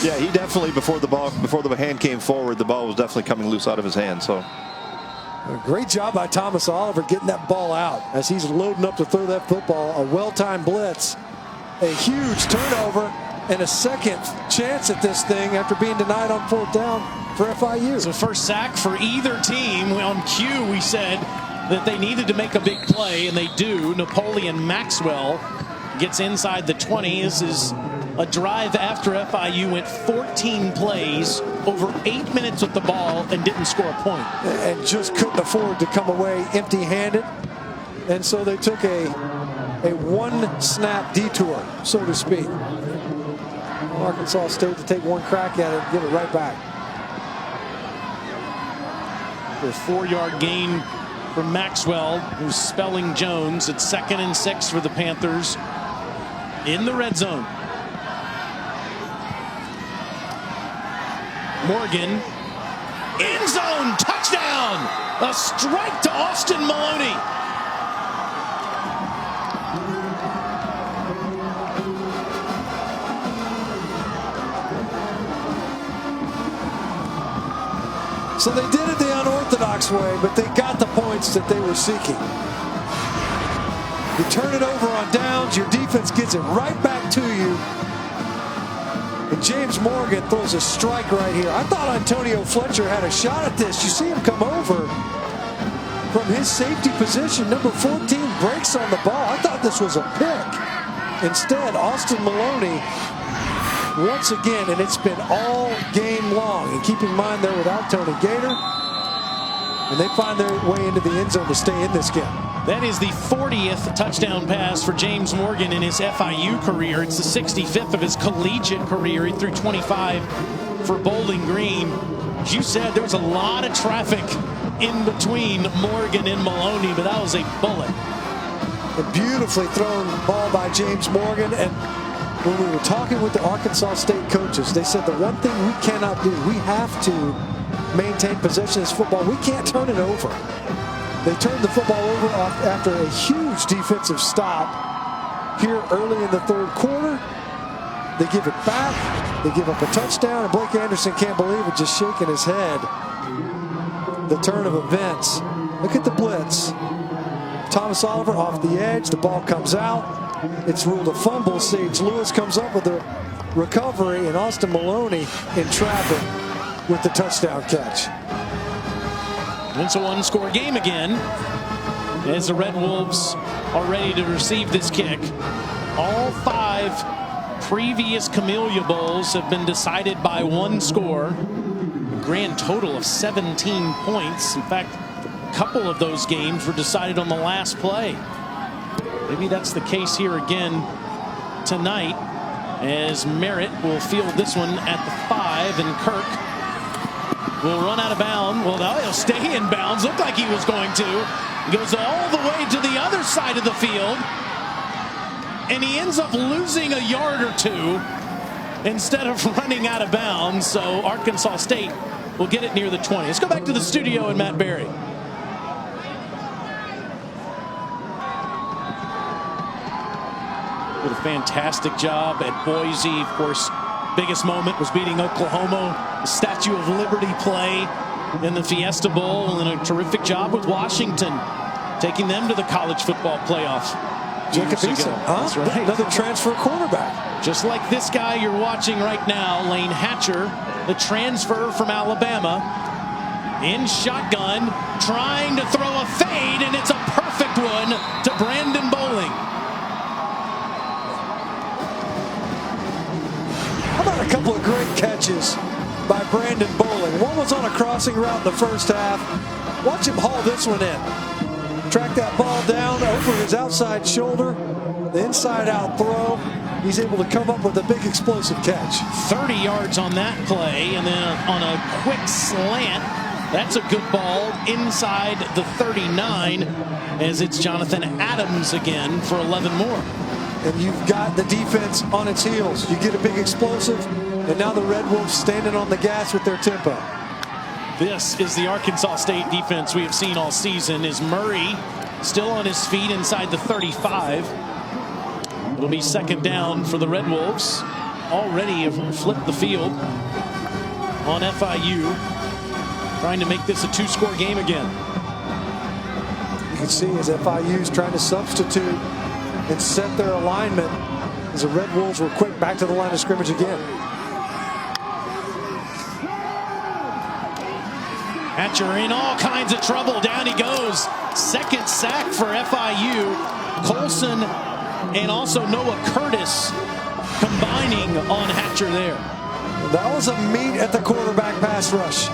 Yeah, he definitely, before the hand came forward, the ball was definitely coming loose out of his hand. So a great job by Thomas Oliver getting that ball out as he's loading up to throw that football. A well-timed blitz, a huge turnover, and a second chance at this thing after being denied on 4th down for FIU. So first sack for either team. On cue, we said that they needed to make a big play, and they do. Napoleon Maxwell gets inside the 20. This is a drive after FIU went 14 plays, over 8 minutes with the ball, and didn't score a point. And just couldn't afford to come away empty-handed. And so they took a one-snap detour, so to speak. Arkansas State to take one crack at it and give it right back. A 4-yard gain for Maxwell, who's spelling Jones. It's 2nd and 6 for the Panthers in the red zone. Morgan, end zone, touchdown! A strike to Austin Maloney. So they did it the unorthodox way, but they got the points that they were seeking. You turn it over on downs, your defense gets it right back to you. And James Morgan throws a strike right here. I thought Antonio Fletcher had a shot at this. You see him come over from his safety position. Number 14 breaks on the ball. I thought this was a pick. Instead, Austin Maloney, once again, and it's been all game long. And keep in mind they're without Tony Gator. And they find their way into the end zone to stay in this game. That is the 40th touchdown pass for James Morgan in his FIU career. It's the 65th of his collegiate career. He threw 25 for Bowling Green. As you said, there was a lot of traffic in between Morgan and Maloney, but that was a bullet. A beautifully thrown ball by James Morgan. And when we were talking with the Arkansas State coaches, they said the one thing we cannot do, we have to maintain possession of this football. We can't turn it over. They turned the football over after a huge defensive stop here early in the 3rd quarter. They give it back. They give up a touchdown, and Blake Anderson can't believe it, just shaking his head. The turn of events. Look at the blitz. Thomas Oliver off the edge. The ball comes out. it's ruled a fumble. Sage Lewis comes up with a recovery, and Austin Maloney in traffic with the touchdown catch. It's a one-score game again as the Red Wolves are ready to receive this kick. All 5 previous Camellia Bowls have been decided by one score. A grand total of 17 points. In fact, a couple of those games were decided on the last play. Maybe that's the case here again tonight, as Merritt will field this one at the 5, and Kirk will run out of bounds. Well, now he'll stay in bounds. Looked like he was going to. He goes all the way to the other side of the field, and he ends up losing a yard or 2 instead of running out of bounds. So Arkansas State will get it near the 20. Let's go back to the studio and Matt Berry. Did a fantastic job at Boise. Of course, biggest moment was beating Oklahoma. The Statue of Liberty play in the Fiesta Bowl, and a terrific job with Washington, taking them to the college football playoff. Jacob Eason, That's right. Another transfer quarterback. Just like this guy you're watching right now, Lane Hatcher, the transfer from Alabama, in shotgun, trying to throw a fade, and it's a perfect one to Brandon Bowling. How about a couple of great catches by Brandon Bowling? One was on a crossing route in the first half. Watch him haul this one in. Track that ball down over his outside shoulder. The inside out throw. He's able to come up with a big explosive catch. 30 yards on that play, and then on a quick slant, that's a good ball inside the 39, as it's Jonathan Adams again for 11 more. And you've got the defense on its heels. You get a big explosive, and now the Red Wolves standing on the gas with their tempo. This is the Arkansas State defense we have seen all season. Is Murray still on his feet inside the 35? It'll be second down for the Red Wolves. Already have flipped the field on FIU, trying to make this a 2-score game again. You can see as FIU's trying to substitute and set their alignment, as the Red Wolves were quick back to the line of scrimmage again. Hatcher in all kinds of trouble. Down he goes. Second sack for FIU. Colson and also Noah Curtis combining on Hatcher there. That was a meet at the quarterback pass rush.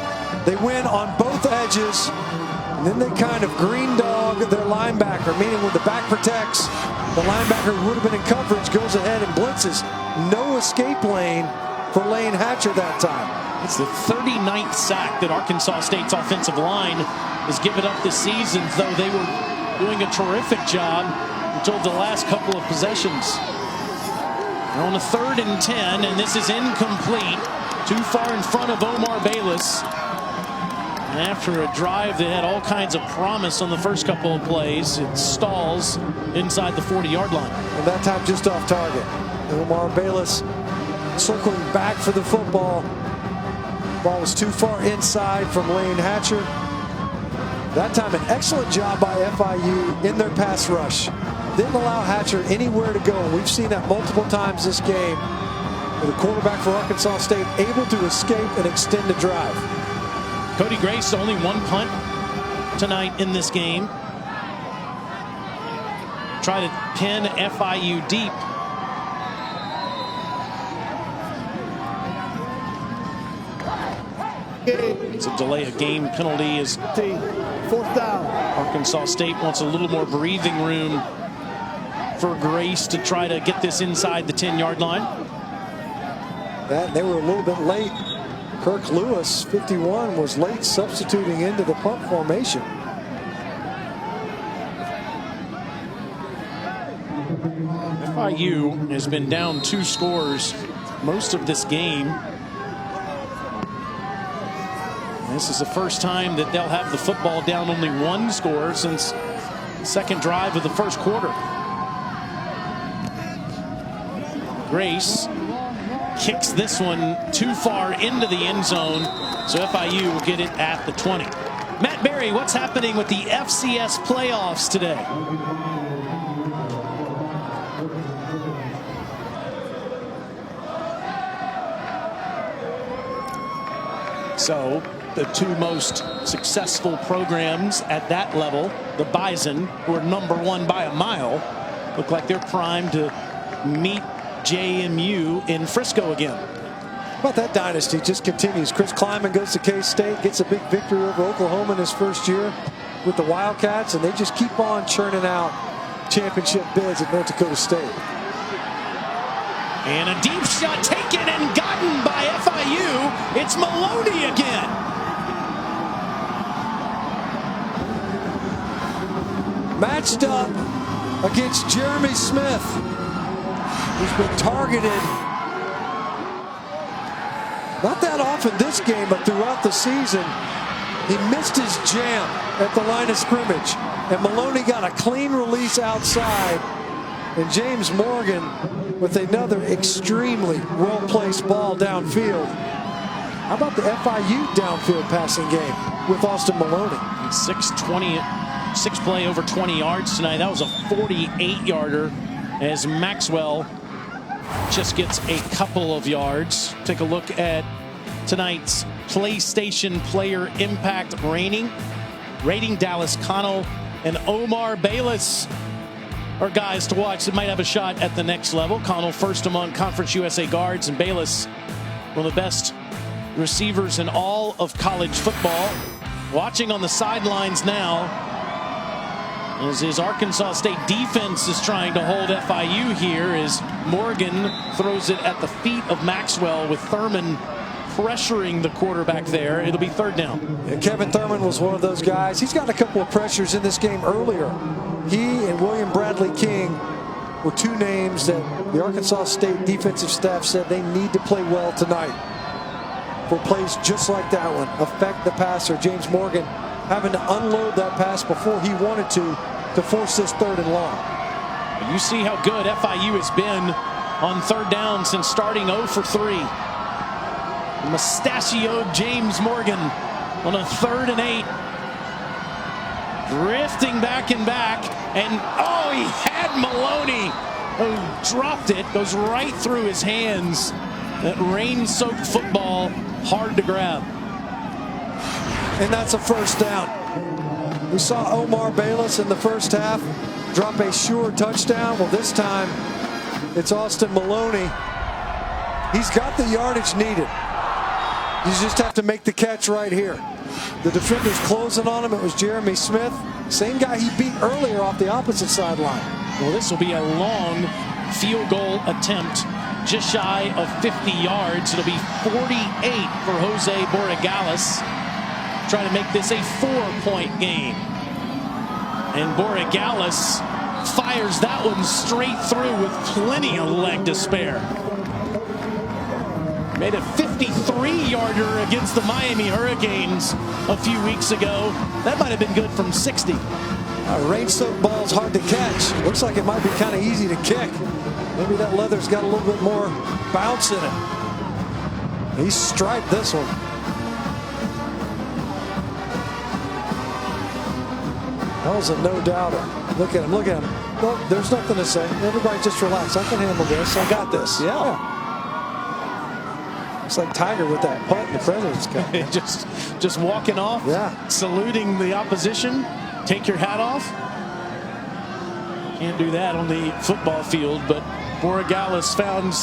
They win on both edges, and then they kind of green dog their linebacker, meaning when the back protects, the linebacker who would have been in coverage goes ahead and blitzes. No escape lane for Lane Hatcher that time. It's the 39th sack that Arkansas State's offensive line has given up this season, though they were doing a terrific job until the last couple of possessions. They're on a 3rd and 10, and this is incomplete. Too far in front of Omar Bayless. And after a drive that had all kinds of promise on the first couple of plays, it stalls inside the 40-yard line. And that time just off target. Omar Bayless circling back for the football. Ball was too far inside from Lane Hatcher. That time an excellent job by FIU in their pass rush. Didn't allow Hatcher anywhere to go. We've seen that multiple times this game. The quarterback for Arkansas State able to escape and extend a drive. Cody Grace only 1 punt tonight in this game. Try to pin FIU deep. It's a delay of game penalty as 4th down. Arkansas State wants a little more breathing room for Grace to try to get this inside the 10-yard line. They were a little bit late. Kirk Lewis, 51, was late substituting into the punt formation. FIU has been down 2 scores most of this game. This is the first time that they'll have the football down only 1 score since the second drive of the first quarter. Grace kicks this one too far into the end zone, so FIU will get it at the 20. Matt Berry, what's happening with the FCS playoffs today? So the two most successful programs at that level, the Bison, who are #1 by a mile, look like they're primed to meet JMU in Frisco again. But that dynasty just continues. Chris Kleiman goes to K-State, gets a big victory over Oklahoma in his first year with the Wildcats, and they just keep on churning out championship bids at North Dakota State. And a deep shot taken and gotten by FIU. It's Maloney again. Matched up against Jeremy Smith, who's been targeted not that often this game, but throughout the season. He missed his jam at the line of scrimmage, and Maloney got a clean release outside, and James Morgan with another extremely well-placed ball downfield. How about the FIU downfield passing game with Austin Maloney? 6 play over 20 yards tonight. That was a 48-yarder as Maxwell just gets a couple of yards. Take a look at tonight's PlayStation Player Impact rating. Dallas Connell and Omar Bayless are guys to watch that might have a shot at the next level. Connell first among Conference USA guards, and Bayless one of the best receivers in all of college football. Watching on the sidelines now as his Arkansas State defense is trying to hold FIU here as Morgan throws it at the feet of Maxwell with Thurman pressuring the quarterback there. It'll be third down. And Kevin Thurman was one of those guys. He's got a couple of pressures in this game earlier. He and William Bradley King were two names that the Arkansas State defensive staff said they need to play well tonight. For plays just like that one, affect the passer. James Morgan having to unload that pass before he wanted to force this 3rd and long. You see how good FIU has been on third down since starting 0 for 3. Mustachioed James Morgan on a 3rd and 8. Drifting back and back, and oh, he had Maloney who dropped it, goes right through his hands. That rain-soaked football, hard to grab. And that's a first down. We saw Omar Bayless in the first half drop a sure touchdown. Well, this time it's Austin Maloney. He's got the yardage needed. You just have to make the catch right here. The defender's closing on him. It was Jeremy Smith, same guy he beat earlier off the opposite sideline. Well, this will be a long field goal attempt, just shy of 50 yards. It'll be 48 for Jose Borregales. Trying to make this a 4-point game. And Borregales fires that one straight through with plenty of leg to spare. Made a 53-yarder against the Miami Hurricanes a few weeks ago. That might have been good from 60. Rain-soaked ball's hard to catch. Looks like it might be kind of easy to kick. Maybe that leather's got a little bit more bounce in it. He striped this one. That was a no-doubter. Look at him, look at him. Well, there's nothing to say. Everybody just relax. I can handle this. I got this. Yeah. It's like Tiger with that punt in the President's Cup. just walking off, yeah, saluting the opposition. Take your hat off. Can't do that on the football field, but Borregales found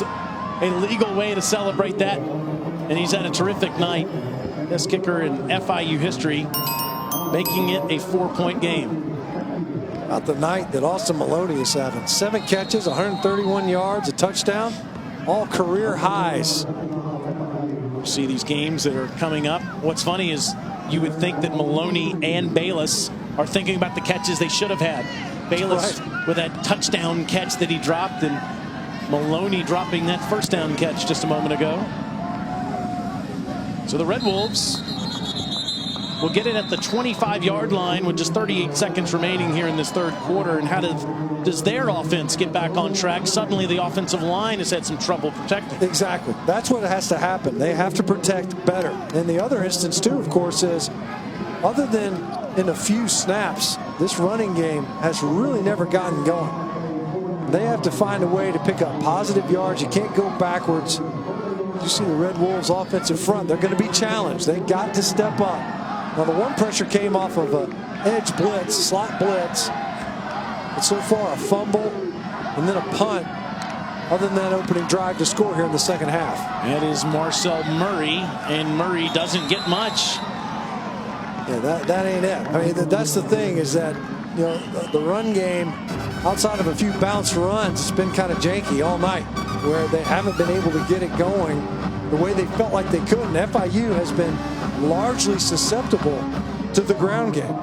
a legal way to celebrate that, and he's had a terrific night. Best kicker in FIU history, making it a 4-point game. About the night that Austin Maloney is having. 7 catches, 131 yards, a touchdown, all career highs. See these games that are coming up. What's funny is you would think that Maloney and Bayless are thinking about the catches they should have had. Bayless with that touchdown catch that he dropped, and Maloney dropping that first down catch just a moment ago. So the Red Wolves will get it at the 25-yard line with just 38 seconds remaining here in this third quarter. And how does their offense get back on track? Suddenly the offensive line has had some trouble protecting. Exactly. That's what has to happen. They have to protect better. And the other instance, too, of course, is other than in a few snaps, this running game has really never gotten going. They have to find a way to pick up positive yards. You can't go backwards. You see the Red Wolves offensive front. They're going to be challenged. They got to step up. Now the one pressure came off of a edge blitz, slot blitz. But so far a fumble and then a punt. Other than that opening drive to score here in the second half. That is Marcel Murray, and Murray doesn't get much. Yeah, that ain't it. I mean, that's the thing is that, you know, the run game, outside of a few bounce runs, it's been kind of janky all night, where they haven't been able to get it going the way they felt like they could. And FIU has been largely susceptible to the ground game.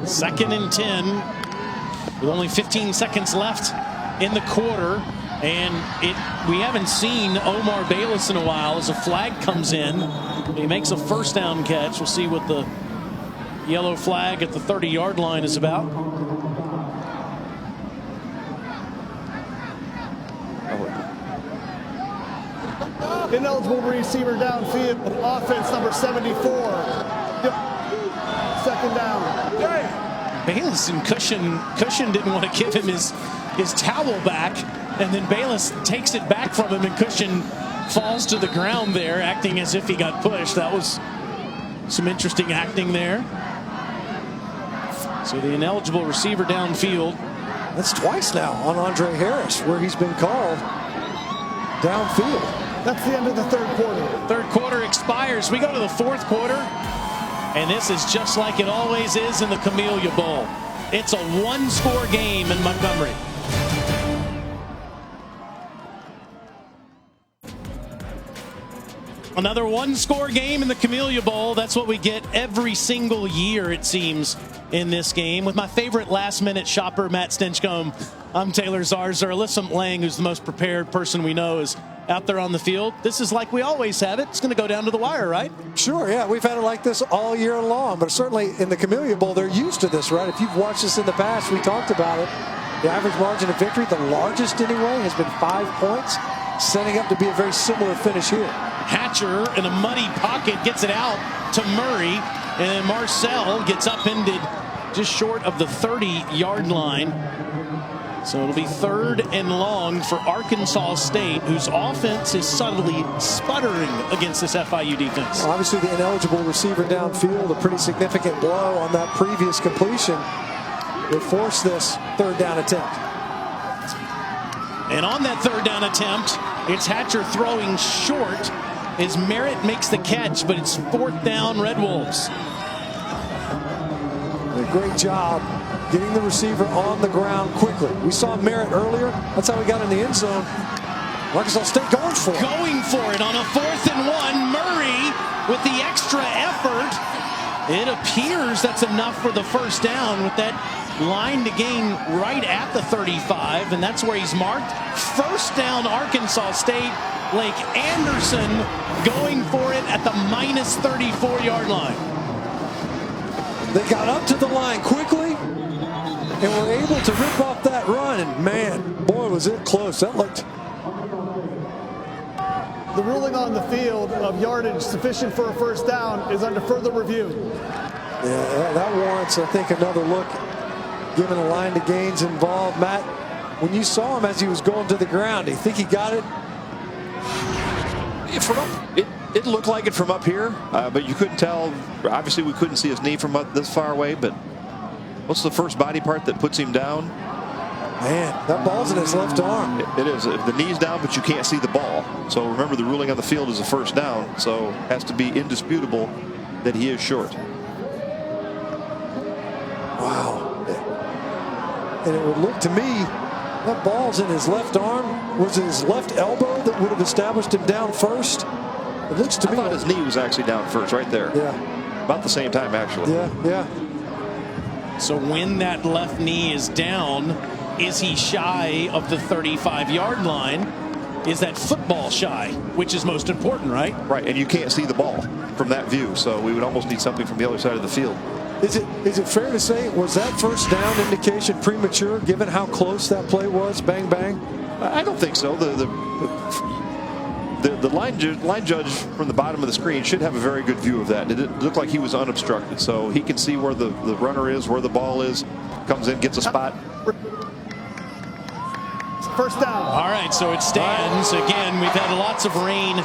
2nd and 10 with only 15 seconds left in the quarter. And we haven't seen Omar Bayless in a while as a flag comes in. He makes a first down catch. We'll see what the yellow flag at the 30-yard line is about. Ineligible receiver downfield. Offense number 74. Second down. Bayless and Cushion didn't want to give him his towel back. And then Bayless takes it back from him, and Cushion falls to the ground there, acting as if he got pushed. That was some interesting acting there. So the ineligible receiver downfield. That's twice now on Andre Harris, where he's been called downfield. That's the end of the third quarter. Third quarter expires. We go to the fourth quarter, and this is just like it always is in the Camellia Bowl. It's a one-score game in Montgomery. Another one-score game in the Camellia Bowl. That's what we get every single year, it seems, in this game. With my favorite last-minute shopper, Matt Stinchcomb, I'm Taylor Zarza. Alyssa Lang, who's the most prepared person we know, is out there on the field. This is like we always have it. It's going to go down to the wire, right? Sure, yeah. We've had it like this all year long, but certainly in the Camellia Bowl, they're used to this, right? If you've watched this in the past, we talked about it. The average margin of victory, the largest anyway, has been 5 points, setting up to be a very similar finish here. Hatcher in a muddy pocket gets it out to Murray, and Marcel gets upended just short of the 30-yard line. So it'll be 3rd and long for Arkansas State, whose offense is subtly sputtering against this FIU defense. Well, obviously the ineligible receiver downfield, a pretty significant blow on that previous completion. They forced this 3rd down attempt. And on that 3rd down attempt, it's Hatcher throwing short as Merritt makes the catch, but it's 4th down Red Wolves. A great job getting the receiver on the ground quickly. We saw Merritt earlier. That's how he got in the end zone. Arkansas State going for it. Going for it on a 4th and 1. Murray with the extra effort. It appears that's enough for the first down with that line to gain right at the 35, and that's where he's marked. First down Arkansas State. Blake Anderson going for it at the minus 34-yard line. They got up to the line quickly and were able to rip off that run, and man, boy, was it close. That looked... The ruling on the field of yardage sufficient for a first down is under further review. Yeah, that warrants, I think, another look, given a line to gains involved. Matt, when you saw him as he was going to the ground, do you think he got it? It looked like it from up here, but you couldn't tell. Obviously, we couldn't see his knee from this far away, but what's the first body part that puts him down? Man, that ball's in his left arm. It is. The knee's down, but you can't see the ball. So remember, the ruling on the field is a first down, so it has to be indisputable that he is short. Wow. And it would look to me, that ball's in his left arm. Was it his left elbow that would have established him down first? It looks to me. I thought his knee was actually down first, right there. Yeah. About the same time, actually. Yeah. So when that left knee is down, is he shy of the 35-yard line? Is that football shy, which is most important, right? Right, and you can't see the ball from that view, so we would almost need something from the other side of the field. Is it fair to say, was that first down indication premature, given how close that play was? Bang, bang? I don't think so. The line judge from the bottom of the screen should have a very good view of that. It looked like he was unobstructed, so he can see where the runner is, where the ball is, comes in, gets a spot. First down. All right, so it stands. Again, we've had lots of rain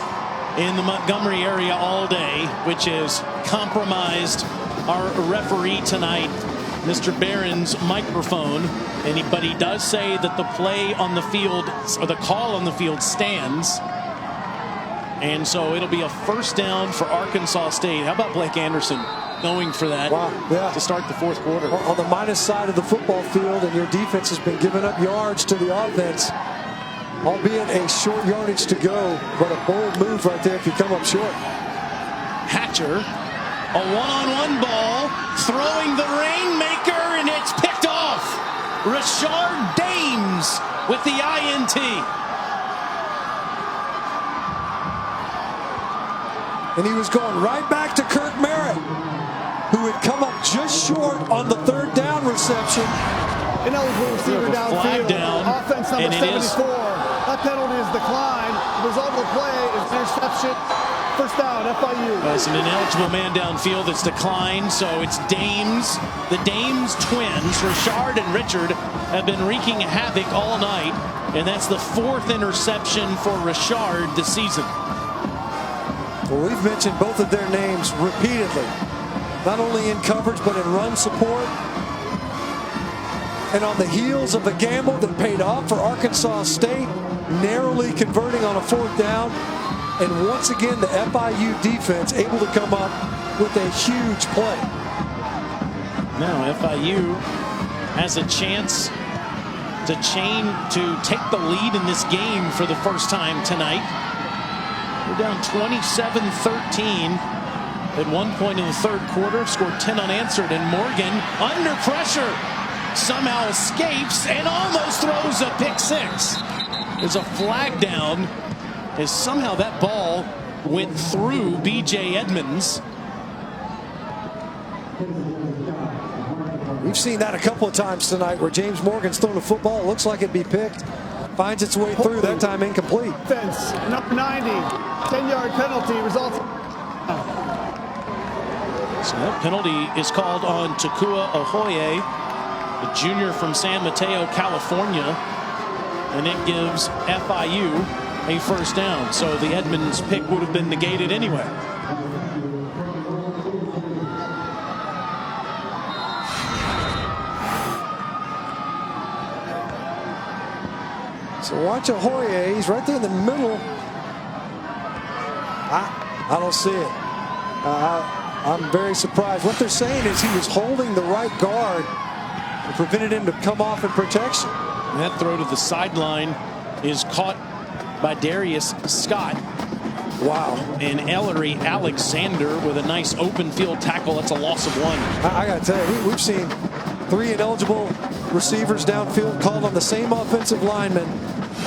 in the Montgomery area all day, which has compromised our referee tonight, Mr. Barron's microphone. But he does say that the play on the field, or the call on the field, stands. And so it'll be a first down for Arkansas State. How about Blake Anderson going for that to start the fourth quarter? On the minus side of the football field, and your defense has been giving up yards to the offense, albeit a short yardage to go, but a bold move right there if you come up short. Hatcher, a one-on-one ball, throwing the rainmaker, and it's picked off. Rashard Dames with the INT. And he was going right back to Kirk Merritt, who had come up just short on the third down reception. Ineligible receiver downfield. Offense number 74. That penalty is declined. The result of the play is interception. First down, FIU. It's an ineligible man downfield that's declined, so it's Dames. The Dames twins, Rashard and Richard, have been wreaking havoc all night, and that's the fourth interception for Rashard this season. Well, we've mentioned both of their names repeatedly, not only in coverage, but in run support. And on the heels of a gamble that paid off for Arkansas State, narrowly converting on a fourth down. And once again, the FIU defense able to come up with a huge play. Now FIU has a chance to take the lead in this game for the first time tonight. We're down 27-13 at one point in the third quarter, scored 10 unanswered, and Morgan under pressure somehow escapes and almost throws a pick six. There's a flag down as somehow that ball went through B.J. Edmonds. We've seen that a couple of times tonight where James Morgan's thrown a football. It looks like it'd be picked. Finds its way through, that time incomplete. Defense, number 90, 10-yard penalty results. So that penalty is called on Takua Ohoye, a junior from San Mateo, California. And it gives FIU a first down. So the Edmonds pick would have been negated anyway. So watch Ohoye. He's right there in the middle. I don't see it. I'm very surprised. What they're saying is he was holding the right guard and prevented him to come off in protection. And that throw to the sideline is caught by Darius Scott. Wow. And Ellery Alexander with a nice open field tackle. That's a loss of one. I got to tell you, we've seen three ineligible receivers downfield called on the same offensive lineman.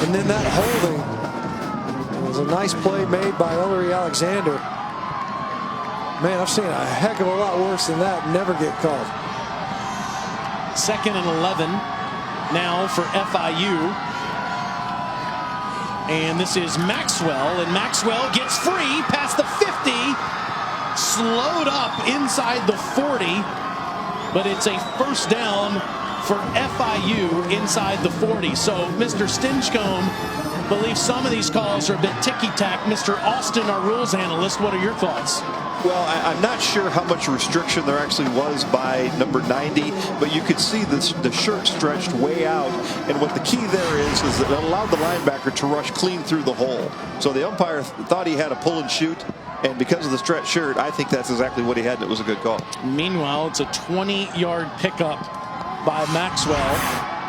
And then that holding was a nice play made by Ellery Alexander. Man, I've seen a heck of a lot worse than that never get called. 2nd and 11 now for FIU. And this is Maxwell, and Maxwell gets free past the 50, slowed up inside the 40, but it's a first down for FIU inside the 40. So Mr. Stinchcomb believes some of these calls are a bit ticky-tack. Mr. Austin, our rules analyst, what are your thoughts? Well, I'm not sure how much restriction there actually was by number 90, but you could see the shirt stretched way out. And what the key there is that it allowed the linebacker to rush clean through the hole. So the umpire thought he had a pull and shoot. And because of the stretched shirt, I think that's exactly what he had, and it was a good call. Meanwhile, it's a 20-yard pickup by Maxwell.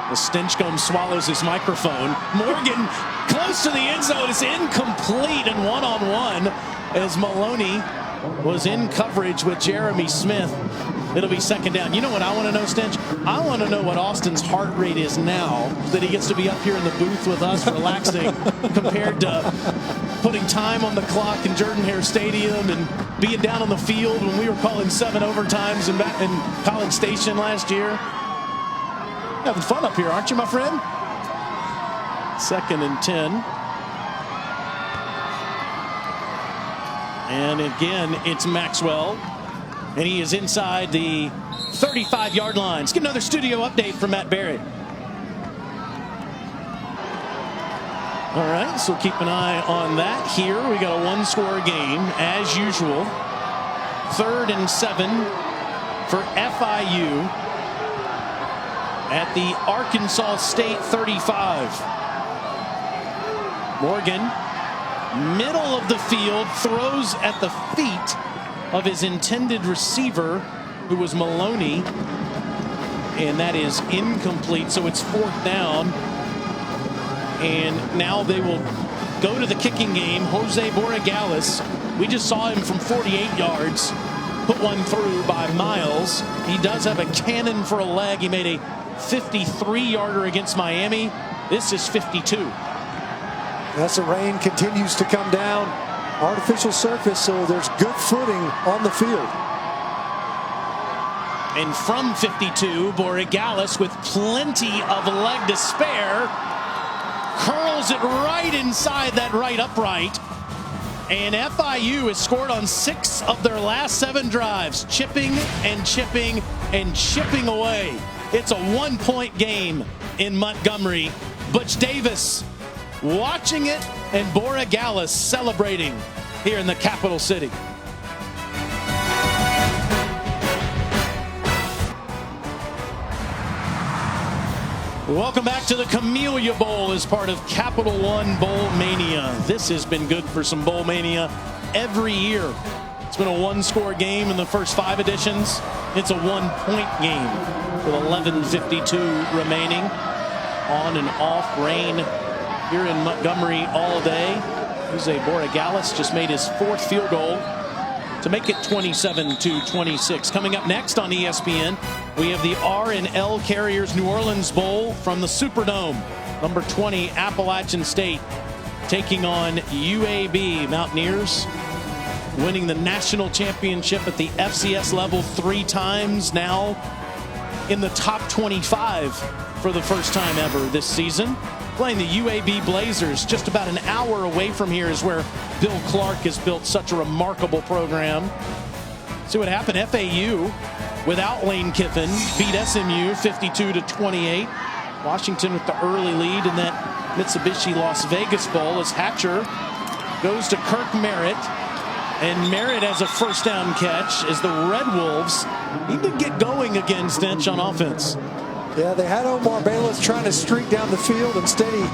The Stinchcomb swallows his microphone. Morgan close to the end zone. It's incomplete and one-on-one as Maloney was in coverage with Jeremy Smith. It'll be second down. You know what I want to know, Stinch? I want to know what Austin's heart rate is now that he gets to be up here in the booth with us relaxing compared to putting time on the clock in Jordan-Hare Stadium and being down on the field when we were calling 7 overtimes in College Station last year. Having fun up here, aren't you, my friend? 2nd and 10. And again, it's Maxwell. And he is inside the 35-yard line. Let's get another studio update from Matt Barry. All right, so keep an eye on that. Here we got a one-score game as usual. 3rd and 7 for FIU at the Arkansas State 35. Morgan, middle of the field, throws at the feet of his intended receiver, who was Maloney, and that is incomplete. So it's 4th down. And now they will go to the kicking game. Jose Borregales, we just saw him from 48 yards, put one through by Miles. He does have a cannon for a leg. He made a 53-yarder against Miami. This is 52. As the rain continues to come down, artificial surface, so there's good footing on the field. And from 52, Borregales, with plenty of leg to spare, curls it right inside that right upright. And FIU has scored on 6 of their last 7 drives, chipping and chipping and chipping away. It's a 1-point game in Montgomery. Butch Davis watching it, and Borregales celebrating here in the capital city. Welcome back to the Camellia Bowl as part of Capital One Bowl Mania. This has been good for some Bowl Mania every year. It's been a one-score game in the first 5 editions. It's a 1-point game with 11:52 remaining. On and off rain here in Montgomery all day. Jose Borregales just made his 4th field goal to make it 27-26. Coming up next on ESPN, we have the R&L Carriers New Orleans Bowl from the Superdome. Number 20, Appalachian State, taking on UAB. Mountaineers winning the national championship at the FCS level 3 times, now in the top 25 for the first time ever this season. Playing the UAB Blazers. Just about an hour away from here is where Bill Clark has built such a remarkable program. See what happened. FAU, without Lane Kiffin, beat SMU 52-28. Washington with the early lead in that Mitsubishi Las Vegas Bowl as Hatcher goes to Kirk Merritt. And Merritt has a first down catch as the Red Wolves need to get going again, Stench, on offense. Yeah, they had Omar Bayless trying to streak down the field. Instead, he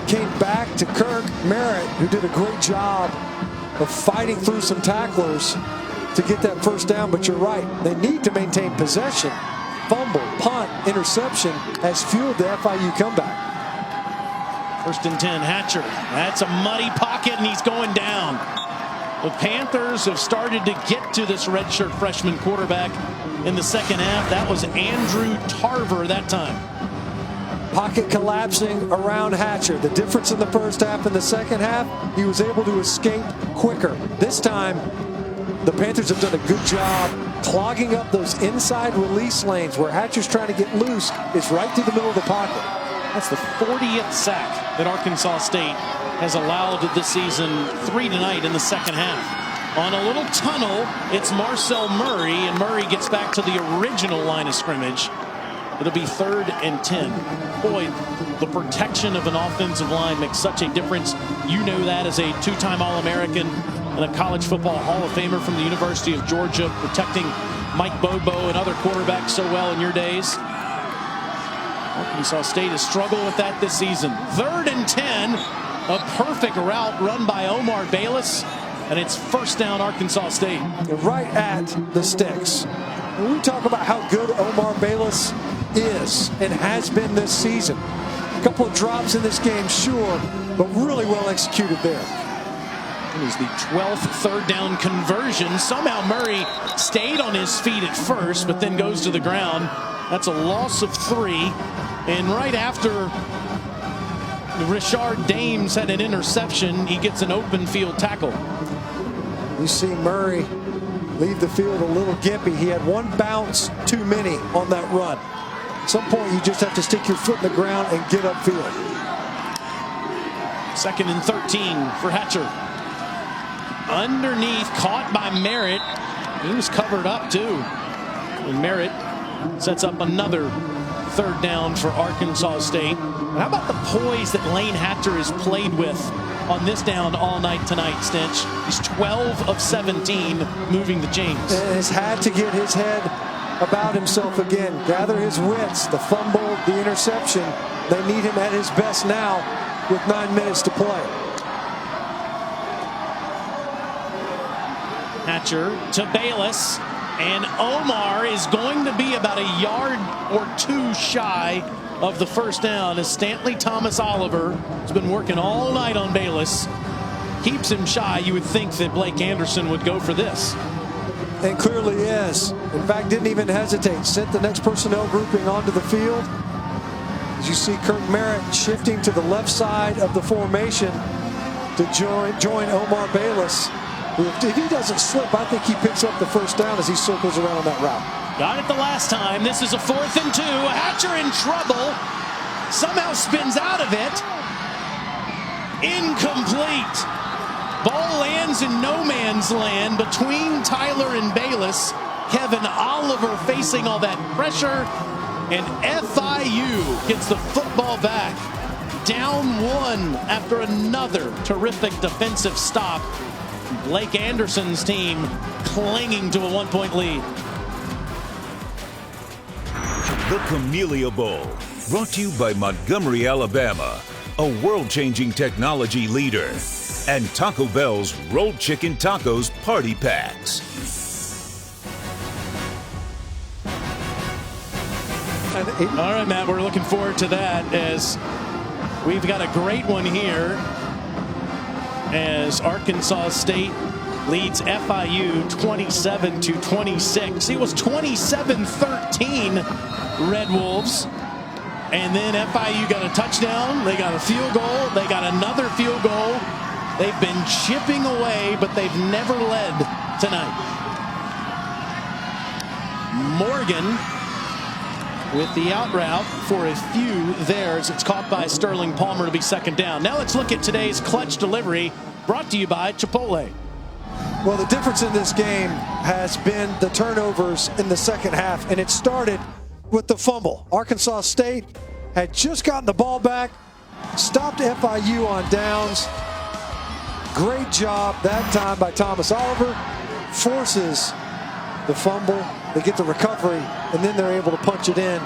came back to Kirk Merritt, who did a great job of fighting through some tacklers to get that first down. But you're right, they need to maintain possession. Fumble, punt, interception has fueled the FIU comeback. 1st and 10, Hatcher. That's a muddy pocket, and he's going down. The Panthers have started to get to this redshirt freshman quarterback in the second half. That was Andrew Tarver that time. Pocket collapsing around Hatcher. The difference in the first half and the second half, he was able to escape quicker. This time, the Panthers have done a good job clogging up those inside release lanes where Hatcher's trying to get loose. It's right through the middle of the pocket. That's the 40th sack that Arkansas State has allowed this season, 3 tonight in the second half. On a little tunnel, it's Marcel Murray, and Murray gets back to the original line of scrimmage. It'll be 3rd and 10. Boy, the protection of an offensive line makes such a difference. You know that as a 2-time All-American and a college football Hall of Famer from the University of Georgia, protecting Mike Bobo and other quarterbacks so well in your days. Arkansas State has struggled with that this season. 3rd and 10, a perfect route run by Omar Bayless, and it's 1st down Arkansas State. Right at the sticks. When we talk about how good Omar Bayless is and has been this season, a couple of drops in this game, sure, but really well executed there. It was the 12th 3rd down conversion. Somehow Murray stayed on his feet at first, but then goes to the ground. That's a loss of 3. And right after Richard Dames had an interception, he gets an open field tackle. You see Murray leave the field a little gimpy. He had one bounce too many on that run. At some point, you just have to stick your foot in the ground and get upfield. 2nd and 13 for Hatcher. Underneath, caught by Merritt. He was covered up too. And Merritt sets up another third down for Arkansas State. And how about the poise that Lane Hatcher has played with on this down all night tonight, Stinch? He's 12 of 17 moving the chains. And has had to get his head about himself again, gather his wits, the fumble, the interception. They need him at his best now with 9 minutes to play. Hatcher to Bayless, and Omar is going to be about a yard or two shy of the first down as Stanley Thomas Oliver has been working all night on Bayless. Keeps him shy. You would think that Blake Anderson would go for this. And clearly is. In fact, didn't even hesitate. Sent the next personnel grouping onto the field. As you see Kirk Merritt shifting to the left side of the formation to join Omar Bayless. If he doesn't slip, I think he picks up the first down as he circles around that route. Got it the last time. This is a 4th and 2. Hatcher in trouble. Somehow spins out of it. Incomplete. Ball lands in no man's land between Tyler and Bayless. Kevin Oliver facing all that pressure. And FIU gets the football back. Down 1 after another terrific defensive stop. Blake Anderson's team clinging to a 1-point lead. The Camellia Bowl, brought to you by Montgomery, Alabama, a world-changing technology leader, and Taco Bell's Rolled Chicken Tacos Party Packs. All right, Matt, we're looking forward to that as we've got a great one here as Arkansas State leads FIU 27-26. It was 27-13 Red Wolves. And then FIU got a touchdown. They got a field goal. They got another field goal. They've been chipping away, but they've never led tonight. Morgan with the out route for a few there as it's caught by Sterling Palmer to be second down. Now let's look at today's clutch delivery brought to you by Chipotle. Well, the difference in this game has been the turnovers in the second half, and it started with the fumble. Arkansas State had just gotten the ball back, stopped FIU on downs. Great job that time by Thomas Oliver. Forces the fumble. They get the recovery, and then they're able to punch it in.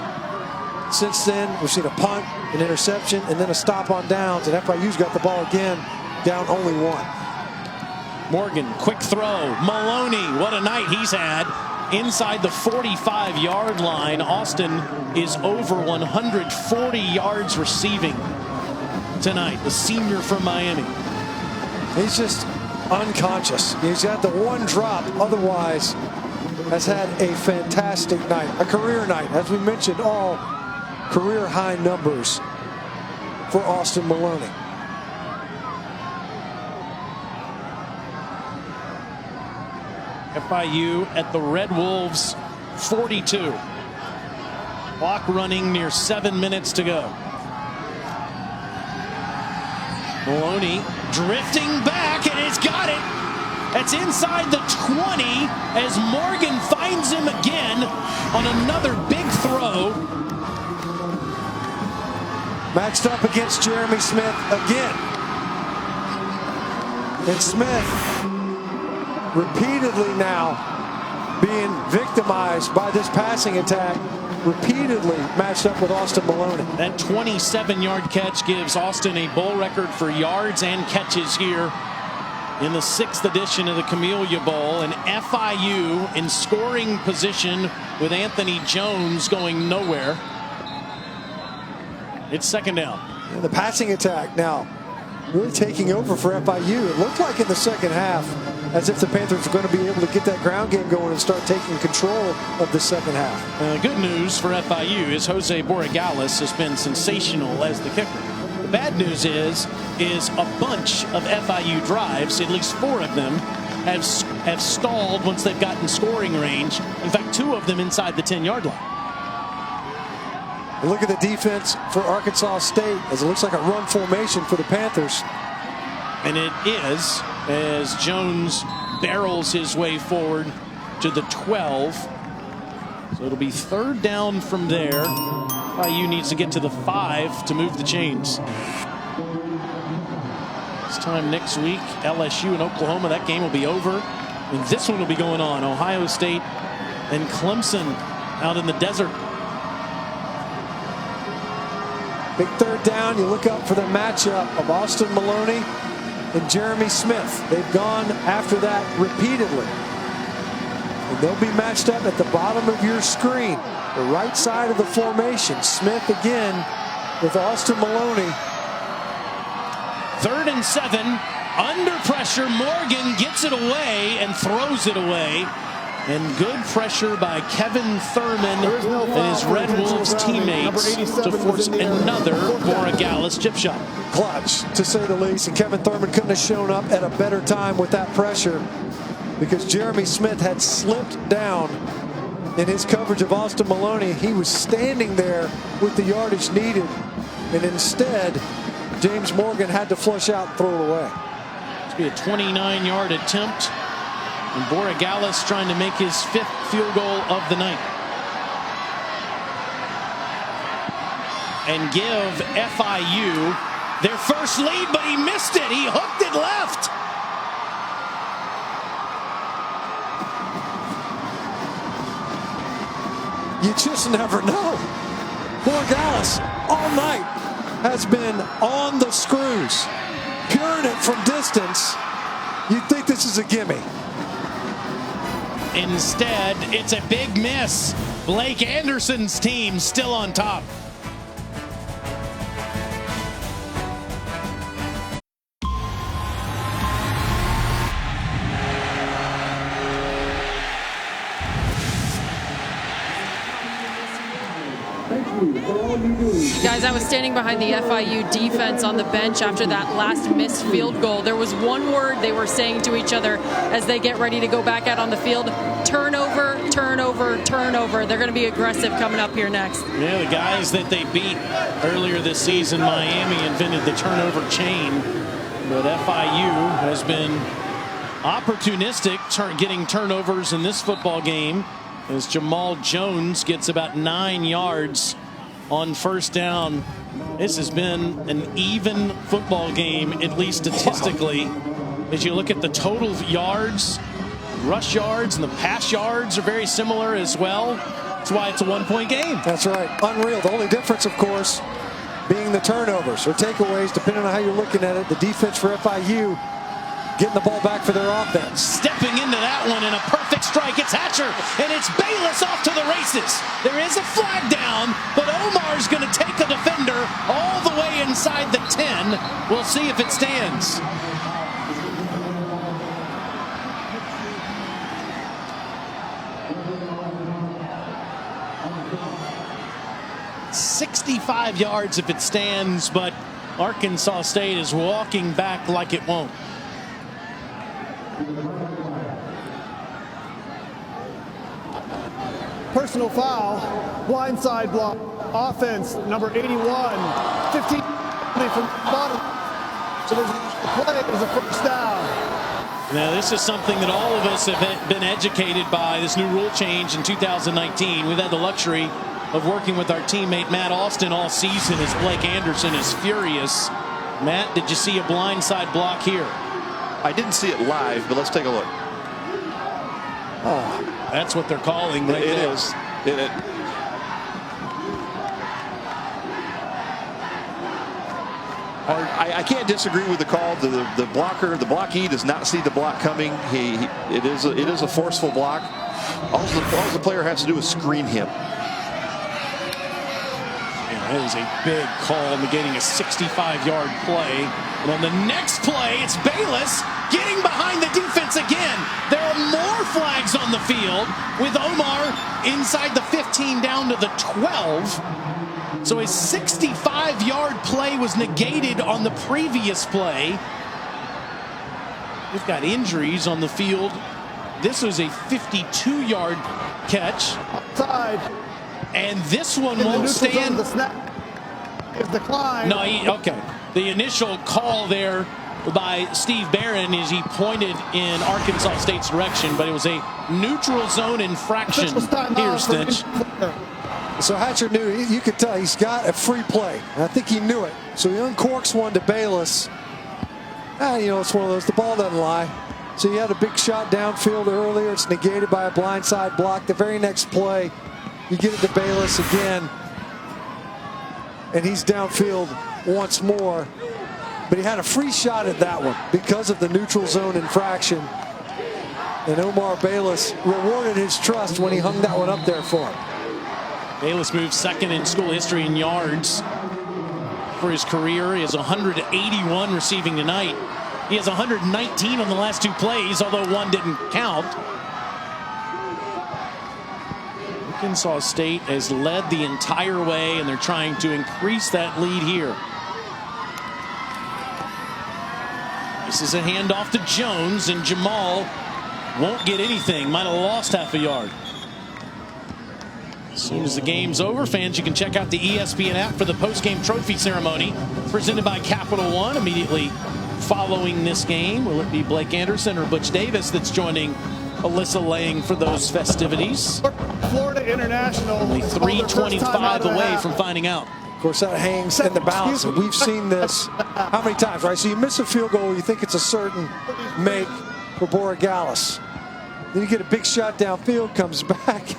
Since then, we've seen a punt, an interception, and then a stop on downs, and FIU's got the ball again, down only 1. Morgan, quick throw. Maloney, what a night he's had. Inside the 45-yard line, Austin is over 140 yards receiving tonight, the senior from Miami. He's just unconscious. He's had the one drop, otherwise has had a fantastic night, a career night. As we mentioned, all career high numbers for Austin Maloney. FIU at the Red Wolves 42. Clock running near 7 minutes to go. Maloney drifting back, and he's got it. That's inside the 20 as Morgan finds him again on another big throw. Matched up against Jeremy Smith again. And Smith repeatedly now being victimized by this passing attack, repeatedly matched up with Austin Maloney. That 27-yard catch gives Austin a bowl record for yards and catches here in the 6th edition of the Camellia Bowl. And FIU in scoring position with Anthony Jones going nowhere. It's second down. And the passing attack now really taking over for FIU. It looked like in the second half as if the Panthers were going to be able to get that ground game going and start taking control of the second half. Good news for FIU is Jose Borregales has been sensational as the kicker. The bad news is a bunch of FIU drives, at least 4 of them, have stalled once they've gotten scoring range. In fact, 2 of them inside the 10-yard line. And look at the defense for Arkansas State as it looks like a run formation for the Panthers. And it is as Jones barrels his way forward to the 12. So it'll be third down from there. FIU needs to get to the 5 to move the chains. This time next week, LSU and Oklahoma, that game will be over. And this one will be going on. Ohio State and Clemson out in the desert. Big third down. You look up for the matchup of Austin Maloney and Jeremy Smith. They've gone after that repeatedly. And they'll be matched up at the bottom of your screen, the right side of the formation. Smith again with Austin Maloney. 3rd and 7, under pressure. Morgan gets it away and throws it away. And good pressure by Kevin Thurman and his Red Wolves teammates to force another Borregales chip shot. Clutch, to say the least. And Kevin Thurman couldn't have shown up at a better time with that pressure, because Jeremy Smith had slipped down in his coverage of Austin Maloney. He was standing there with the yardage needed, and instead James Morgan had to flush out and throw it away. It's going to be a 29-yard attempt, and Borregales trying to make his 5th field goal of the night. And give FIU their first lead, but he missed it. He hooked it left. You just never know. Borregales all night has been on the screws, curing it from distance. You'd think this is a gimme. Instead, it's a big miss. Blake Anderson's team still on top. Guys, I was standing behind the FIU defense on the bench after that last missed field goal. There was one word they were saying to each other as they get ready to go back out on the field: turnover, turnover, turnover. They're going to be aggressive coming up here next. Yeah, the guys that they beat earlier this season, Miami, invented the turnover chain. But FIU has been opportunistic, getting turnovers in this football game, as Jamal Jones gets about 9 yards on first down. This has been an even football game, at least statistically. As you look at the total yards, rush yards and the pass yards are very similar as well. That's why it's a 1-point game. That's right. Unreal. The only difference, of course, being the turnovers or takeaways, depending on how you're looking at it. The defense for FIU getting the ball back for their offense. Stepping into that one, and a perfect strike. It's Hatcher, and it's Bayless off to the races. There is a flag down, but Omar's going to take a defender all the way inside the 10. We'll see if it stands. "65 yards if it stands," but Arkansas State is walking back like it won't. Personal foul, blindside block, offense, number 81, 15 from bottom. So there's a play, there's a first down. Now, this is something that all of us have been educated by, this new rule change in 2019. We've had the luxury of working with our teammate Matt Austin all season as Blake Anderson is furious. Matt, did you see a blindside block here? I didn't see it live, but let's take a look. Oh, that's what they're calling right It there. is. I can't disagree with the call. The blocker, the blockee, does not see the block coming. It is a forceful block. All the player has to do is screen him. That is a big call, negating a 65-yard play. And on the next play, it's Bayless getting behind the defense again. There are more flags on the field, with Omar inside the 15 down to the 12. So a 65-yard play was negated on the previous play. We've got injuries on the field. This was a 52-yard catch. Side. And this one won't stand. The snap is declined. No, okay. The initial call there by Steve Barron is he pointed in Arkansas State's direction, but it was a neutral zone infraction here, Stitch. So Hatcher knew, you could tell he's got a free play. And I think he knew it. So he uncorks one to Bayless. You know, it's one of those, the ball doesn't lie. So he had a big shot downfield earlier. It's negated by a blindside block. The very next play, you get it to Bayless again. And he's downfield once more. But he had a free shot at that one because of the neutral zone infraction. And Omar Bayless rewarded his trust when he hung that one up there for him. Bayless moves second in school history in yards for his career. He has 181 receiving tonight. He has 119 on the last two plays, although one didn't count. Arkansas State has led the entire way, and they're trying to increase that lead here. This is a handoff to Jones, and Jamal won't get anything. Might have lost half a yard. As soon as the game's over, fans, you can check out the ESPN app for the post-game trophy ceremony presented by Capital One. Immediately following this game, will it be Blake Anderson or Butch Davis that's joining Alyssa Lang for those festivities? Florida International. Only 3:25 away from finding out. Of course, that hangs in the balance. We've seen this how many times, right? So you miss a field goal, you think it's a certain make for Borogalis. Then you get a big shot downfield, comes back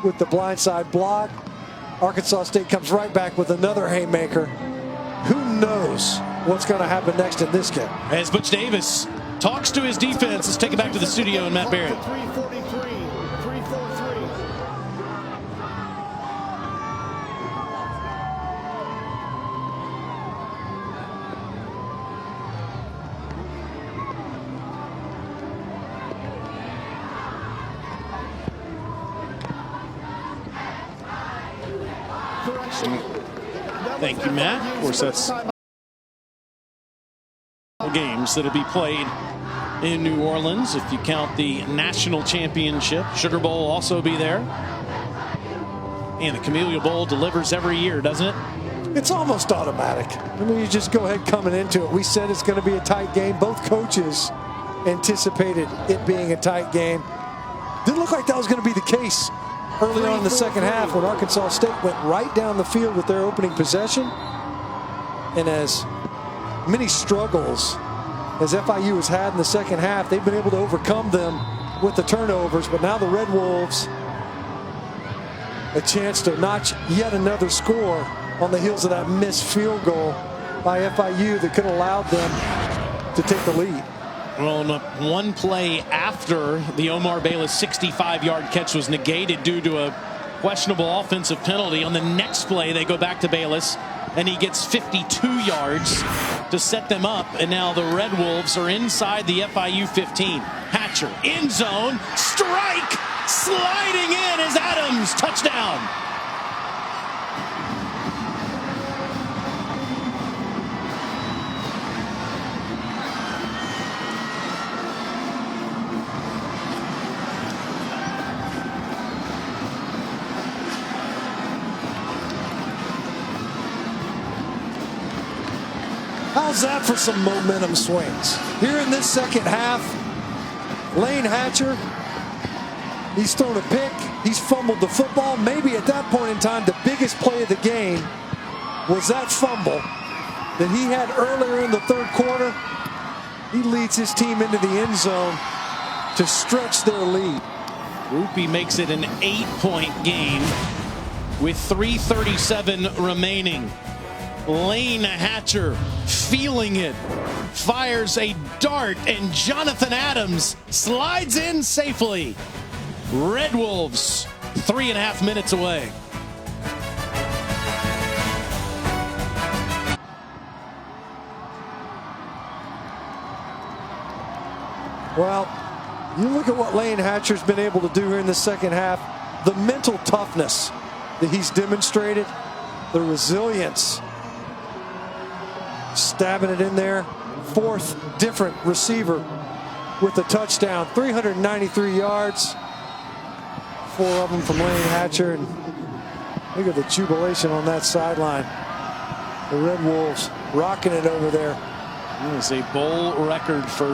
with the blindside block. Arkansas State comes right back with another haymaker. Who knows what's going to happen next in this game? As Butch Davis talks to his defense, let's take it back to the studio and Matt Barrett. 343, 343. Thank you, Matt. Of course, that's games that'll be played in New Orleans if you count the national championship. Sugar Bowl will also be there. And the Camellia Bowl delivers every year, doesn't it? It's almost automatic. I mean, you just go ahead coming into it. We said it's going to be a tight game. Both coaches anticipated it being a tight game. Didn't look like that was going to be the case early on in the second half when Arkansas State went right down the field with their opening possession. And as many struggles as FIU has had in the second half, they've been able to overcome them with the turnovers. But now the Red Wolves, a chance to notch yet another score on the heels of that missed field goal by FIU that could have allowed them to take the lead. Well, one play after the Omar Bayless 65-yard catch was negated due to a questionable offensive penalty. On the next play, they go back to Bayless, and he gets 52 yards to set them up. And now the Red Wolves are inside the FIU 15. Hatcher, end zone, strike, sliding in is Adams, touchdown. How's that for some momentum swings? Here in this second half, Lane Hatcher, he's thrown a pick, he's fumbled the football. Maybe at that point in time, the biggest play of the game was that fumble that he had earlier in the third quarter. He leads his team into the end zone to stretch their lead. Rupi makes it an 8-point game with 3:37 remaining. Lane Hatcher feeling it, fires a dart, and Jonathan Adams slides in safely. Red Wolves 3.5 minutes away. Well, you look at what Lane Hatcher's been able to do here in the second half, the mental toughness that he's demonstrated, the resilience, stabbing it in there. Fourth different receiver with a touchdown. 393 yards. 4 of them from Lane Hatcher. And look at the jubilation on that sideline. The Red Wolves rocking it over there. It is a bowl record for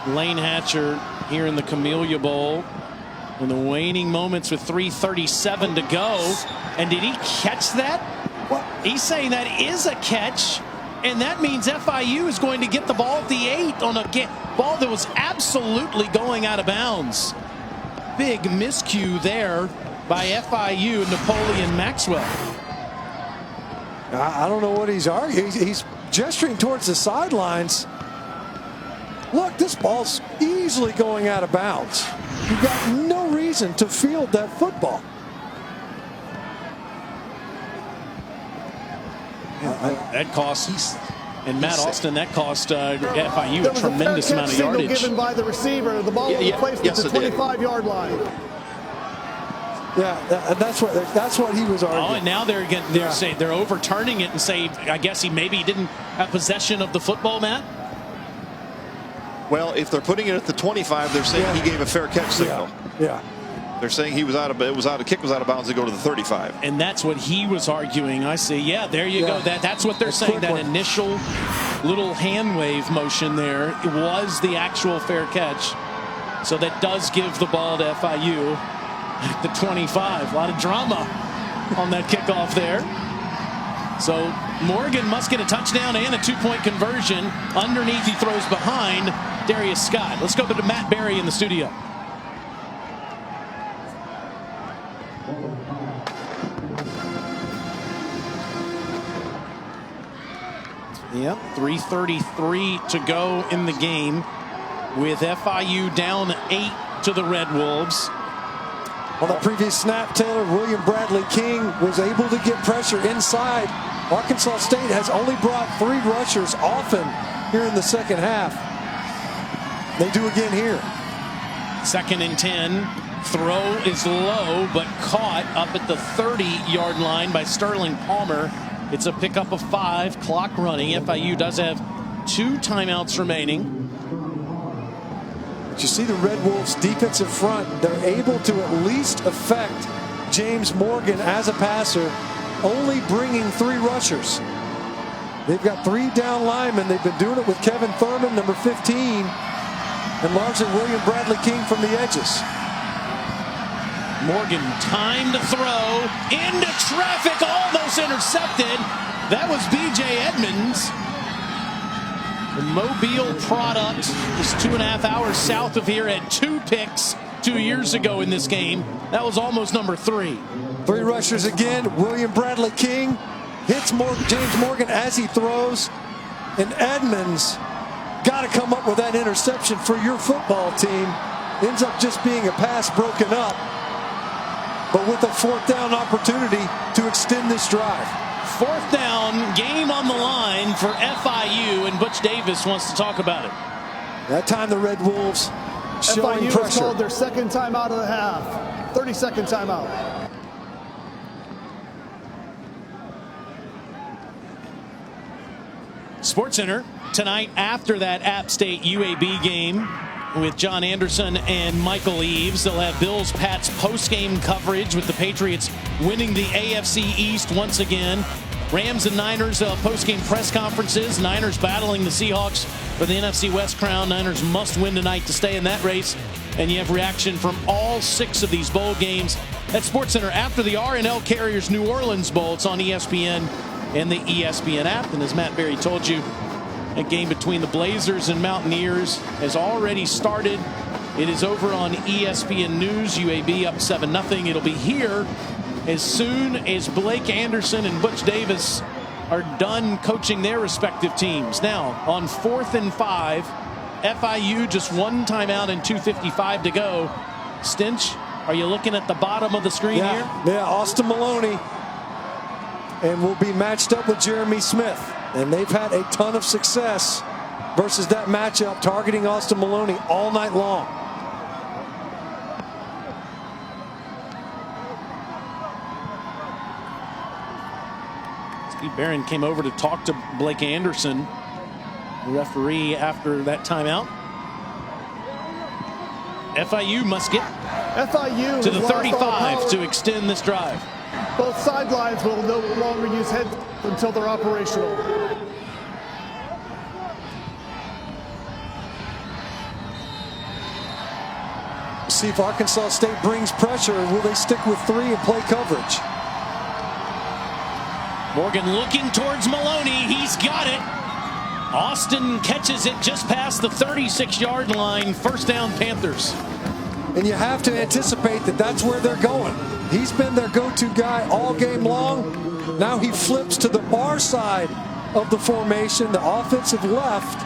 Lane Hatcher here in the Camellia Bowl. In the waning moments with 3:37 to go. And did he catch that? Well, he's saying that is a catch. And that means FIU is going to get the ball at the 8 on a ball that was absolutely going out of bounds. Big miscue there by FIU and Napoleon Maxwell. I don't know what he's arguing. He's gesturing towards the sidelines. Look, this ball's easily going out of bounds. You've got no reason to field that football. That cost, and Matt Austin, that cost FIU a tremendous amount of yardage. Given by the receiver, the ball was placed at the 25-yard line. Yeah, that's what he was arguing. Oh, and now they're saying they're overturning it and say, I guess maybe he didn't have possession of the football, Matt. Well, if they're putting it at the 25, they're saying he gave a fair catch signal. Yeah. They're saying kick was out of bounds to go to the 35. And that's what he was arguing. I see. Yeah, there you go. That's what they're saying. That initial little hand wave motion there, it was the actual fair catch. So that does give the ball to FIU at the 25. A lot of drama on that kickoff there. So Morgan must get a touchdown and a 2-point conversion. Underneath, he throws behind Darius Scott. Let's go to Matt Berry in the studio. Yep, 3:33 to go in the game with FIU down 8 to the Red Wolves. On the previous snap, Taylor, William Bradley King was able to get pressure inside. Arkansas State has only brought 3 rushers often here in the second half. They do again here. 2nd and 10. Throw is low, but caught up at the 30-yard line by Sterling Palmer. It's a pickup of 5, clock running. FIU does have 2 timeouts remaining. But you see the Red Wolves defensive front, they're able to at least affect James Morgan as a passer, only bringing 3 rushers. They've got 3 down linemen. They've been doing it with Kevin Thurman, number 15, and largely William Bradley King from the edges. Morgan, time to throw into traffic, almost intercepted. That was B.J. Edmonds. The Mobile product is 2.5 hours south of here, had 2 picks 2 years ago in this game. That was almost number 3. 3 rushers again. William Bradley King hits James Morgan as he throws. And Edmonds got to come up with that interception for your football team. Ends up just being a pass broken up, but with a 4th down opportunity to extend this drive. 4th down, game on the line for FIU, and Butch Davis wants to talk about it. That time the Red Wolves showing FIU pressure. has called their 2nd timeout of the half. 30-second timeout. SportsCenter tonight after that App State UAB game with John Anderson and Michael Eaves. They'll have Bills Pats post-game coverage with the Patriots winning the AFC East once again. Rams and Niners post-game press conferences. Niners battling the Seahawks for the NFC West crown. Niners must win tonight to stay in that race. And you have reaction from all 6 of these bowl games at SportsCenter after the R+L Carriers New Orleans Bowl. It's on ESPN and the ESPN app. And as Matt Berry told you, a game between the Blazers and Mountaineers has already started. It is over on ESPN News. UAB up 7-0. It'll be here as soon as Blake Anderson and Butch Davis are done coaching their respective teams. Now, on 4th and 5, FIU just 1 timeout and 2:55 to go. Stinch, are you looking at the bottom of the screen here? Yeah, Austin Maloney. And will be matched up with Jeremy Smith. And they've had a ton of success versus that matchup, targeting Austin Maloney all night long. Steve Barron came over to talk to Blake Anderson, the referee, after that timeout. FIU must get to the 35 to extend this drive. Both sidelines will no longer use heads until they're operational. See if Arkansas State brings pressure. Will they stick with 3 and play coverage? Morgan looking towards Maloney. He's got it. Austin catches it just past the 36-yard line. First down, Panthers. And you have to anticipate that that's where they're going. He's been their go-to guy all game long. Now he flips to the far side of the formation, the offensive left.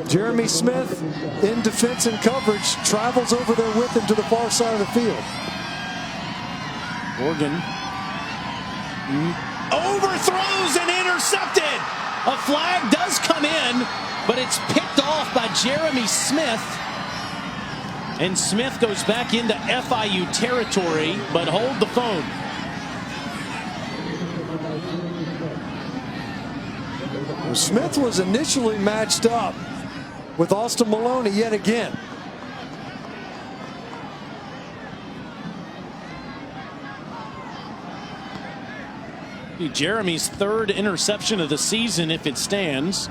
Jeremy Smith in defense and coverage travels over there with him to the far side of the field. Morgan overthrows and intercepted. A flag does come in, but it's picked off by Jeremy Smith. And Smith goes back into FIU territory, but hold the phone. Smith was initially matched up with Austin Maloney yet again. Jeremy's 3rd interception of the season if it stands.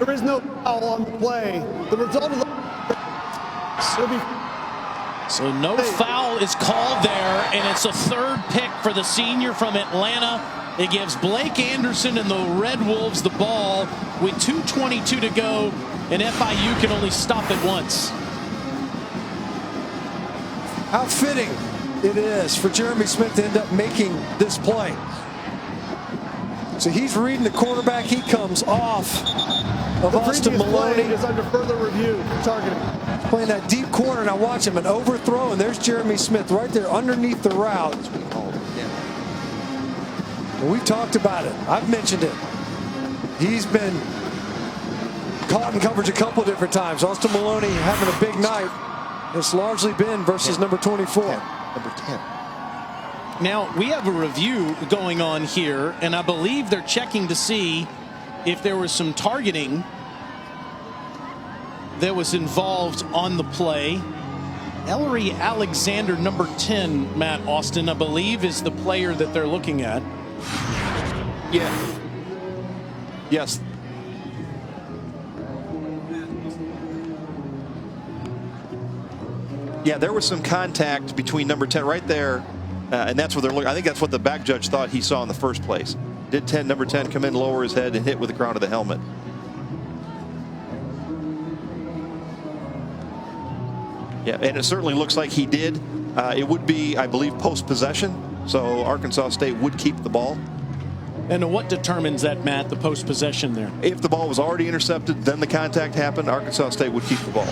There is no foul on the play. The result of the So no foul is called there, and it's a 3rd pick for the senior from Atlanta. It gives Blake Anderson and the Red Wolves the ball with 2:22 to go, and FIU can only stop it once. How fitting it is for Jeremy Smith to end up making this play. So he's reading the quarterback. He comes off of Austin Maloney. Is under further review. Targeting. Playing that deep corner. Now watch him, an overthrow, and there's Jeremy Smith right there underneath the route. And we've talked about it. I've mentioned it. He's been caught in coverage a couple different times. Austin Maloney having a big night. It's largely been versus number 24. Number 10. Now, we have a review going on here, and I believe they're checking to see if there was some targeting that was involved on the play. Ellery Alexander, number 10, Matt Austin, I believe, is the player that they're looking at. Yeah. Yes. Yeah, there was some contact between number 10 right there, and that's what they're looking. I think that's what the back judge thought he saw in the first place. Did number 10 come in, lower his head, and hit with the crown of the helmet? Yeah, and it certainly looks like he did. It would be, I believe, post-possession, so Arkansas State would keep the ball. And what determines that, Matt, the post-possession there? If the ball was already intercepted, then the contact happened, Arkansas State would keep the ball.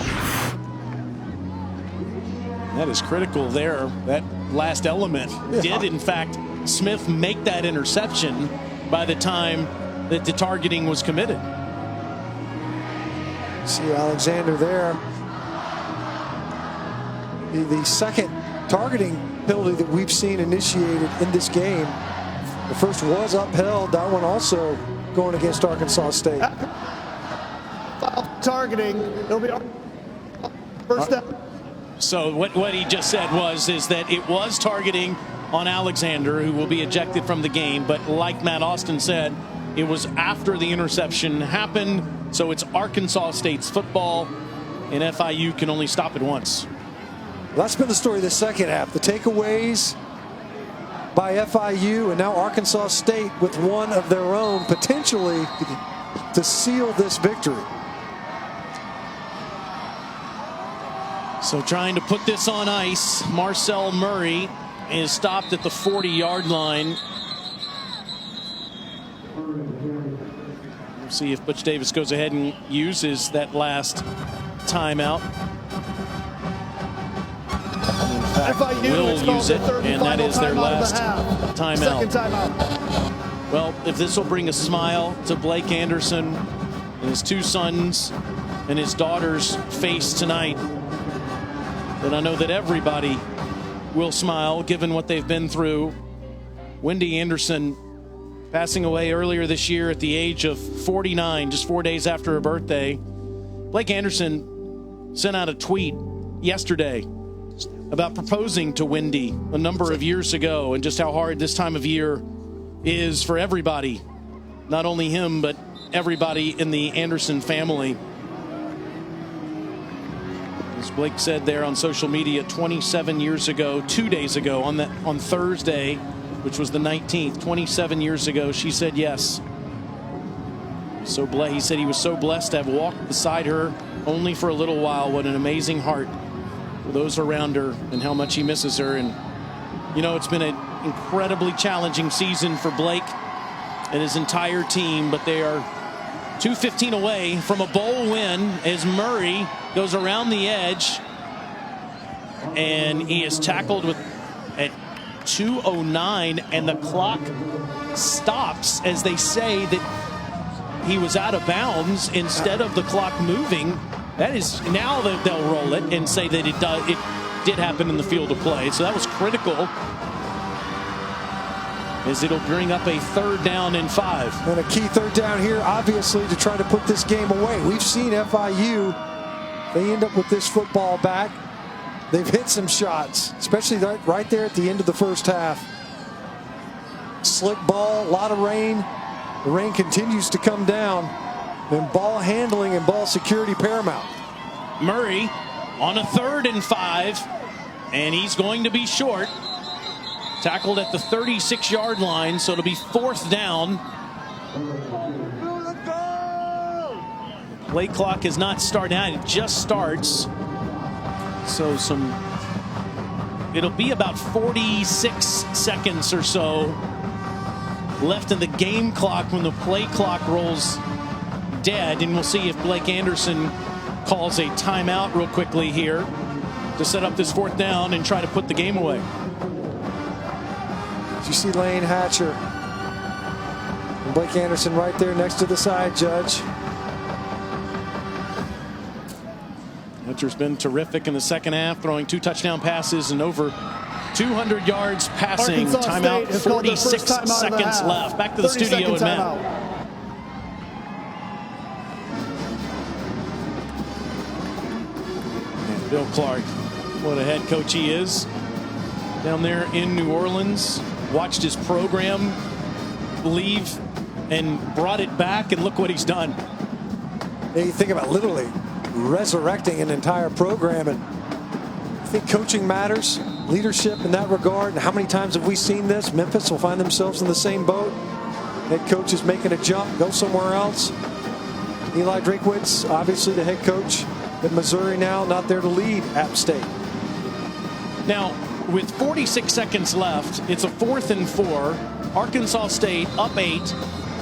That is critical there. That last element did, in fact, Smith make that interception by the time that the targeting was committed. See Alexander there. The second targeting penalty that we've seen initiated in this game. The first was upheld. That one also going against Arkansas State. Targeting. It'll be first down. So what he just said is that it was targeting on Alexander, who will be ejected from the game. But like Matt Austin said, it was after the interception happened. So it's Arkansas State's football, and FIU can only stop it once. That's been the story of the second half. The takeaways by FIU, and now Arkansas State with one of their own potentially to seal this victory. So trying to put this on ice, Marcel Murray is stopped at the 40-yard line. We'll see if Butch Davis goes ahead and uses that last timeout. In fact, will use it, and that is their last timeout. Second timeout. Well, if this will bring a smile to Blake Anderson and his two sons and his daughter's face tonight, then I know that everybody will smile given what they've been through. Wendy Anderson passing away earlier this year at the age of 49, just 4 days after her birthday. Blake Anderson sent out a tweet yesterday about proposing to Wendy a number of years ago and just how hard this time of year is for everybody, not only him, but everybody in the Anderson family. As Blake said there on social media, 27 years ago, 2 days ago, on Thursday, which was the 19th, 27 years ago, she said yes. He said he was so blessed to have walked beside her only for a little while. What an amazing heart for those around her, and how much he misses her. And you know, it's been an incredibly challenging season for Blake and his entire team, but they are 2:15 away from a bowl win as Murray goes around the edge, and he is tackled at 2:09, and the clock stops as they say that he was out of bounds instead of the clock moving. That is, now that they'll roll it and say that it did happen in the field of play. So that was critical, as it'll bring up a 3rd down and 5. And a key 3rd down here, obviously, to try to put this game away. We've seen FIU, they end up with this football back. They've hit some shots, especially right there at the end of the first half. Slick ball, a lot of rain. The rain continues to come down. And ball handling and ball security paramount. Murray on a 3rd and 5, and he's going to be short. Tackled at the 36-yard line, so it'll be 4th down. Play clock has not started out, it just starts. So it'll be about 46 seconds or so left in the game clock when the play clock rolls dead, and we'll see if Blake Anderson calls a timeout real quickly here to set up this 4th down and try to put the game away. You see Lane Hatcher and Blake Anderson right there next to the side judge. Hatcher's been terrific in the second half, throwing 2 touchdown passes and over 200 yards passing. Timeout, 46 seconds left. Back to the studio and Matt. And Bill Clark, what a head coach he is down there in New Orleans. Watched his program leave and brought it back, and look what he's done. Yeah, you think about literally resurrecting an entire program, and I think coaching matters, leadership in that regard. And how many times have we seen this? Memphis will find themselves in the same boat. Head coach is making a jump, go somewhere else. Eli Drakewitz, obviously the head coach at Missouri now, not there to lead App State. Now, with 46 seconds left, it's a 4th and 4. Arkansas State up 8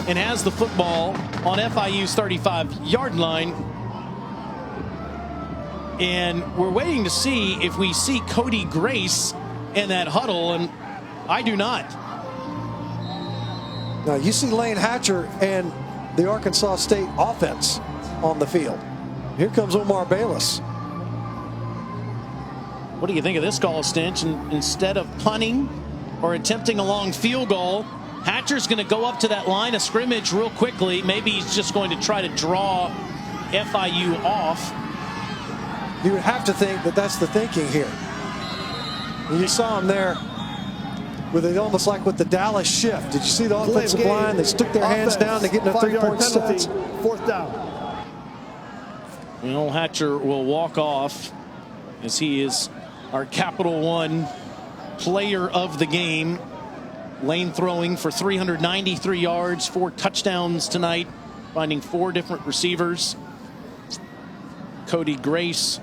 and has the football on FIU's 35-yard line. And we're waiting to see if we see Cody Grace in that huddle, and I do not. Now you see Lane Hatcher and the Arkansas State offense on the field. Here comes Omar Bayless. What do you think of this call, Stinch? And instead of punting or attempting a long field goal, Hatcher's going to go up to that line of scrimmage real quickly. Maybe he's just going to try to draw FIU off. You would have to think that that's the thinking here. And you saw him there with it, almost like with the Dallas shift. Did you see the offensive line? They stuck their hands down to get in a 3-point stance. 4th down. You know, Hatcher will walk off as he is our Capital One player of the game. Lane throwing for 393 yards, 4 touchdowns tonight, finding 4 different receivers. Cody Grace,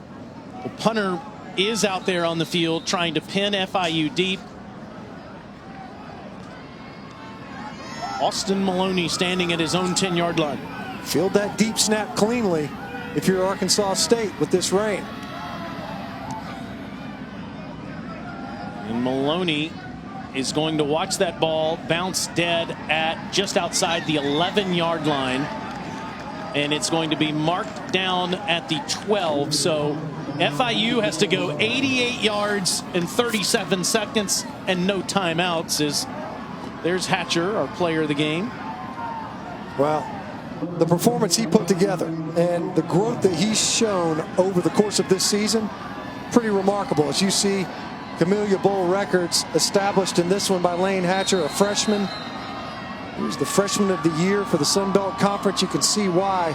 the punter, is out there on the field trying to pin FIU deep. Austin Maloney standing at his own 10-yard line. Field that deep snap cleanly if you're Arkansas State with this rain. And Maloney is going to watch that ball bounce dead at just outside the 11-yard line. And it's going to be marked down at the 12. So FIU has to go 88 yards in 37 seconds and no timeouts. As there's Hatcher, our player of the game. Well, the performance he put together and the growth that he's shown over the course of this season, pretty remarkable. As you see, Camellia Bowl records established in this one by Lane Hatcher, a freshman. He was the freshman of the year for the Sun Belt Conference. You can see why,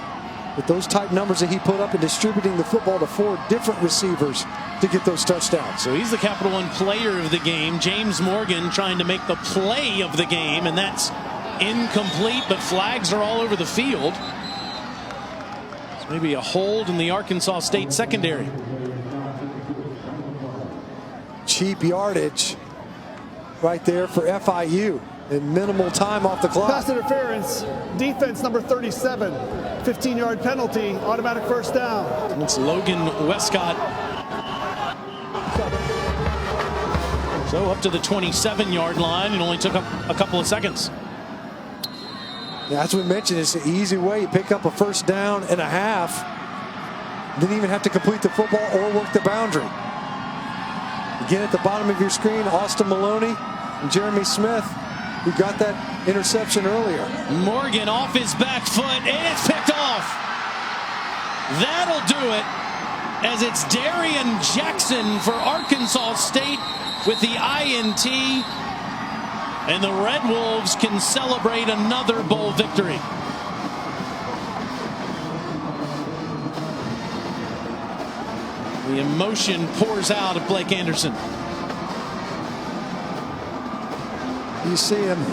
with those type numbers that he put up and distributing the football to 4 different receivers to get those touchdowns. So he's the Capital One player of the game. James Morgan trying to make the play of the game, and that's incomplete, but flags are all over the field. It's maybe a hold in the Arkansas State secondary. Cheap yardage right there for FIU. And minimal time off the clock. Pass interference, defense number 37, 15-yard penalty, automatic first down. It's Logan Westcott. So up to the 27-yard line. It only took up a couple of seconds. Yeah, as we mentioned, it's an easy way. You pick up a first down and a half. Didn't even have to complete the football or work the boundary. Again, at the bottom of your screen, Austin Maloney and Jeremy Smith, who got that interception earlier. Morgan off his back foot, and it's picked off. That'll do it, as it's Darian Jackson for Arkansas State with the INT. And the Red Wolves can celebrate another bowl victory. The emotion pours out of Blake Anderson. You see him.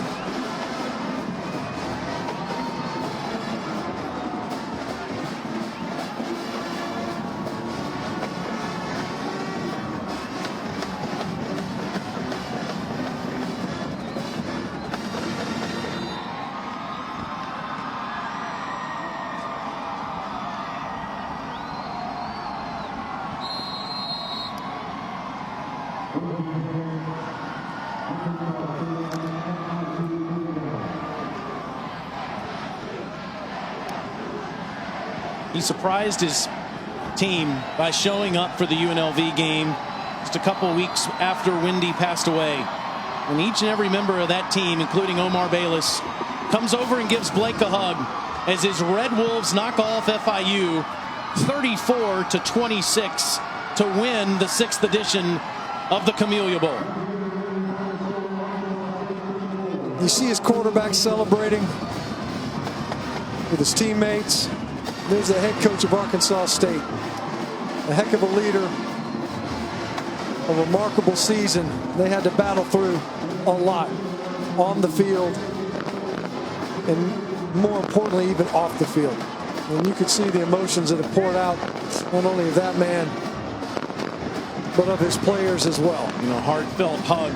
He surprised his team by showing up for the UNLV game just a couple weeks after Wendy passed away. And each and every member of that team, including Omar Bayless, comes over and gives Blake a hug as his Red Wolves knock off FIU 34-26 to win the 6th edition of the Camellia Bowl. You see his quarterback celebrating with his teammates. There's the head coach of Arkansas State. A heck of a leader. A remarkable season. They had to battle through a lot on the field, and more importantly, even off the field. And you could see the emotions that have poured out, not only of that man, but of his players as well. You know, heartfelt hug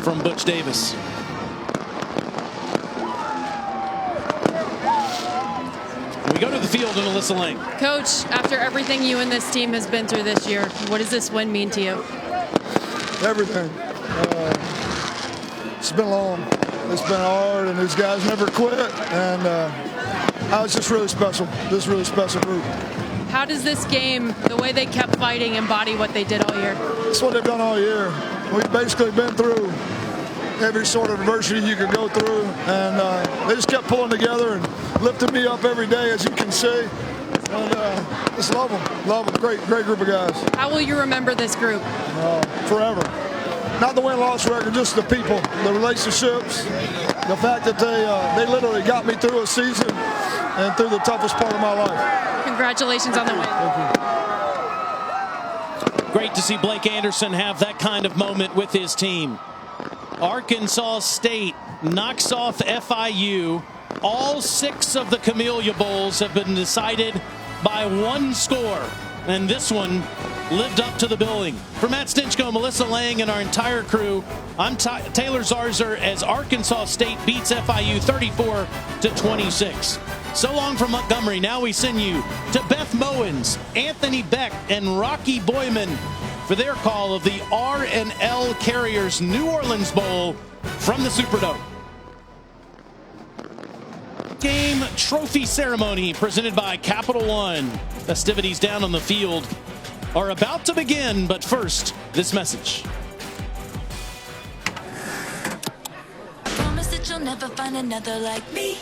from Butch Davis. We go to the field in Alyssa Lang. Coach, after everything you and this team has been through this year, what does this win mean to you? Everything. It's been long. It's been hard, and these guys never quit. And it's just really special. This really special group. How does this game, the way they kept fighting, embody what they did all year? It's what they've done all year. We've basically been through every sort of adversity you could go through, and they just kept pulling together and lifting me up every day, as you can see. And just love them. Great group of guys. How will you remember this group? Forever. Not the win-loss record, just the people, the relationships, the fact that they literally got me through a season and through the toughest part of my life. Congratulations on the win. Thank you. Great to see Blake Anderson have that kind of moment with his team. Arkansas State knocks off FIU. All 6 of the Camellia Bowls have been decided by 1 score, and this one lived up to the billing. For Matt Stinchko, Melissa Lang, and our entire crew, I'm Taylor Zarzer as Arkansas State beats FIU 34-26. So long from Montgomery. Now we send you to Beth Mowens, Anthony Beck, and Rocky Boyman for their call of the R&L Carriers New Orleans Bowl from the Superdome. Game trophy ceremony presented by Capital One. Festivities down on the field are about to begin, but first, this message. I promise that you'll never find another like me.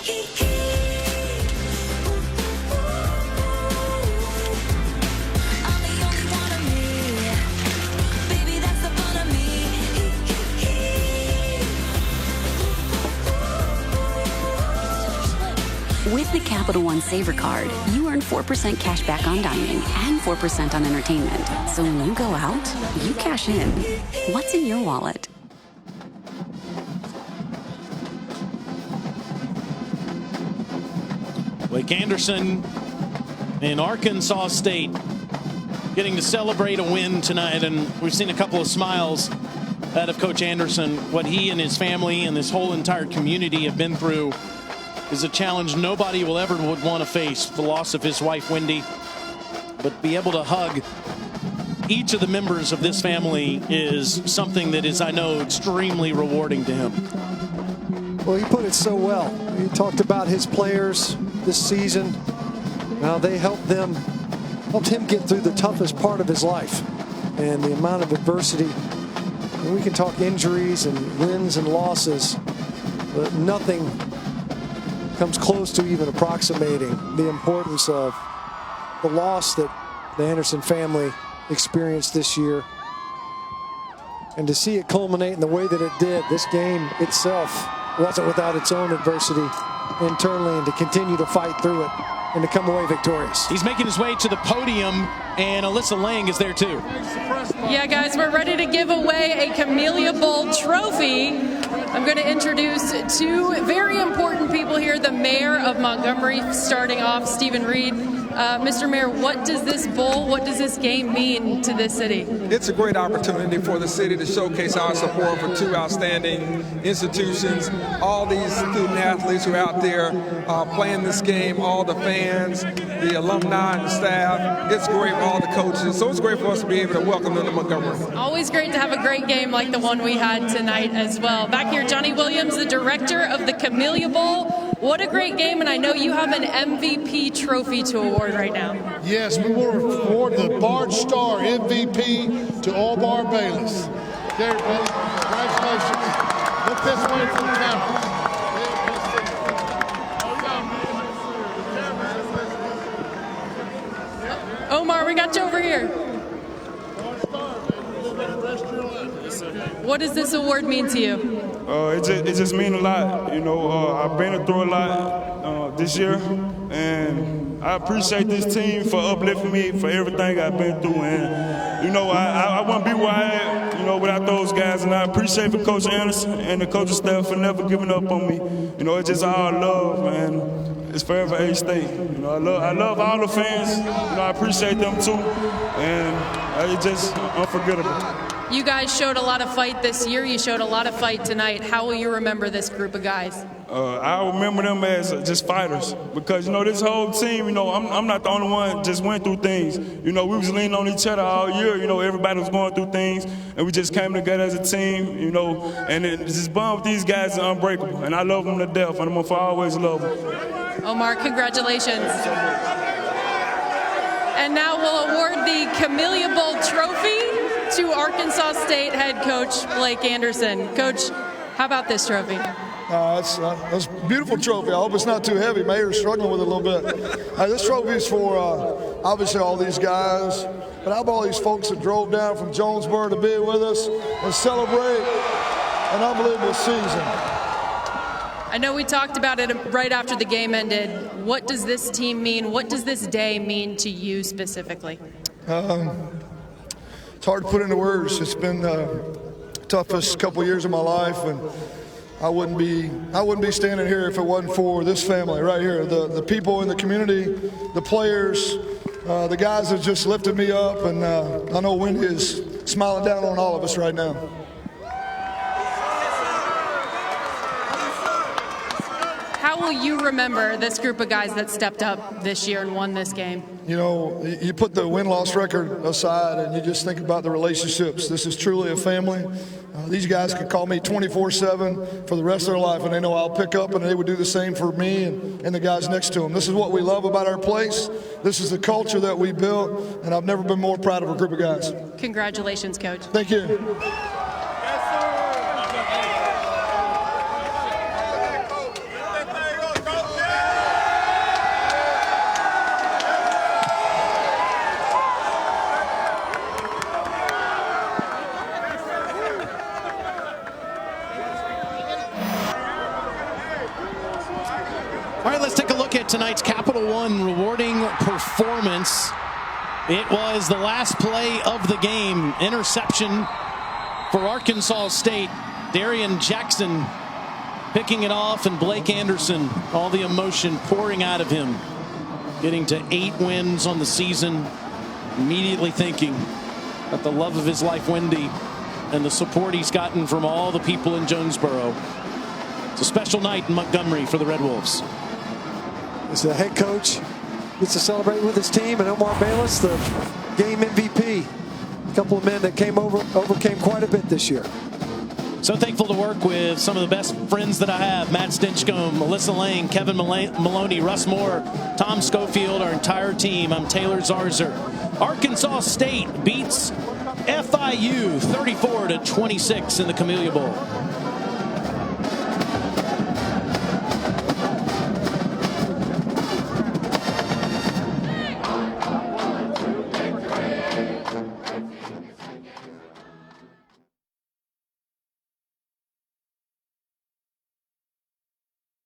I'm the only one of me. Baby, that's the fun of me. With the Capital One Saver Card, you earn 4% cash back on dining and 4% on entertainment. So when you go out, you cash in. What's in your wallet? Blake Anderson and Arkansas State getting to celebrate a win tonight, and we've seen a couple of smiles out of Coach Anderson. What he and his family and this whole entire community have been through is a challenge nobody will ever would want to face, the loss of his wife Wendy. But be able to hug each of the members of this family is something that is, I know, extremely rewarding to him. Well, he put it so well. He talked about his players this season, how they helped him get through the toughest part of his life, and the amount of adversity. And we can talk injuries and wins and losses, but nothing comes close to even approximating the importance of the loss that the Anderson family experienced this year. And to see it culminate in the way that it did, this game itself wasn't without its own adversity internally, and to continue to fight through it and to come away victorious. He's making his way to the podium, and Alyssa Lang is there too. Yeah, guys, we're ready to give away a Camellia Bowl trophy. I'm going to introduce two very important people here. The mayor of Montgomery, starting off, Stephen Reed. Mr. Mayor, what does this bowl, what does this game mean to this city? It's a great opportunity for the city to showcase our support for two outstanding institutions. All these student athletes who are out there playing this game, all the fans, the alumni and the staff. It's great for all the coaches. So it's great for us to be able to welcome them to Montgomery. Always great to have a great game like the one we had tonight as well. Back here, Johnny Williams, the director of the Camellia Bowl. What a great game, and I know you have an MVP trophy to award right now. Yes, we will award the Bard Star MVP to Albar Bayless. There, buddy. Congratulations. Look this way for the camera. Omar, we got you over here. What does this award mean to you? It just means a lot. You know, I've been through a lot this year, and I appreciate this team for uplifting me for everything I've been through. And, you know, I wouldn't be where I am, you know, without those guys. And I appreciate for Coach Anderson and the coaching staff for never giving up on me. You know, it's just all love, and it's forever A-State. You know, I love all the fans. You know, I appreciate them too, and it's just unforgettable. You guys showed a lot of fight this year. You showed a lot of fight tonight. How will you remember this group of guys? I remember them as just fighters, because, you know, this whole team, you know, I'm not the only one just went through things. You know, we was leaning on each other all year. You know, everybody was going through things, and we just came together as a team, you know, and it just bond with these guys is unbreakable, and I love them to death, and I'm going to always love them. Omar, congratulations. And now we'll award the Camellia Bowl trophy to Arkansas State head coach Blake Anderson. Coach, how about this trophy? That's a beautiful trophy. I hope it's not too heavy. Mayor's struggling with it a little bit. This trophy is for obviously all these guys, but how about all these folks that drove down from Jonesboro to be with us and celebrate an unbelievable season. I know we talked about it right after the game ended. What does this team mean? What does this day mean to you specifically? It's hard to put into words. It's been the toughest couple years of my life, and I wouldn't be standing here if it wasn't for this family right here, the people in the community, the players, the guys that just lifted me up, and I know Wendy is smiling down on all of us right now. How will you remember this group of guys that stepped up this year and won this game? You know, you put the win-loss record aside and you just think about the relationships. This is truly a family. These guys could call me 24/7 for the rest of their life, and they know I'll pick up, and they would do the same for me and the guys next to them. This is what we love about our place. This is the culture that we built, and I've never been more proud of a group of guys. Congratulations, Coach. Thank you. All right, let's take a look at tonight's Capital One rewarding performance. It was the last play of the game. Interception for Arkansas State. Darian Jackson picking it off, and Blake Anderson, all the emotion pouring out of him. Getting to 8 wins on the season. Immediately thinking about the love of his life, Wendy, and the support he's gotten from all the people in Jonesboro. It's a special night in Montgomery for the Red Wolves. As the head coach gets to celebrate with his team, and Omar Bayless, the game MVP. A couple of men that overcame quite a bit this year. So thankful to work with some of the best friends that I have. Matt Stinchcomb, Melissa Lane, Kevin Maloney, Russ Moore, Tom Schofield, our entire team. I'm Taylor Zarzer. Arkansas State beats FIU 34-26 in the Camellia Bowl.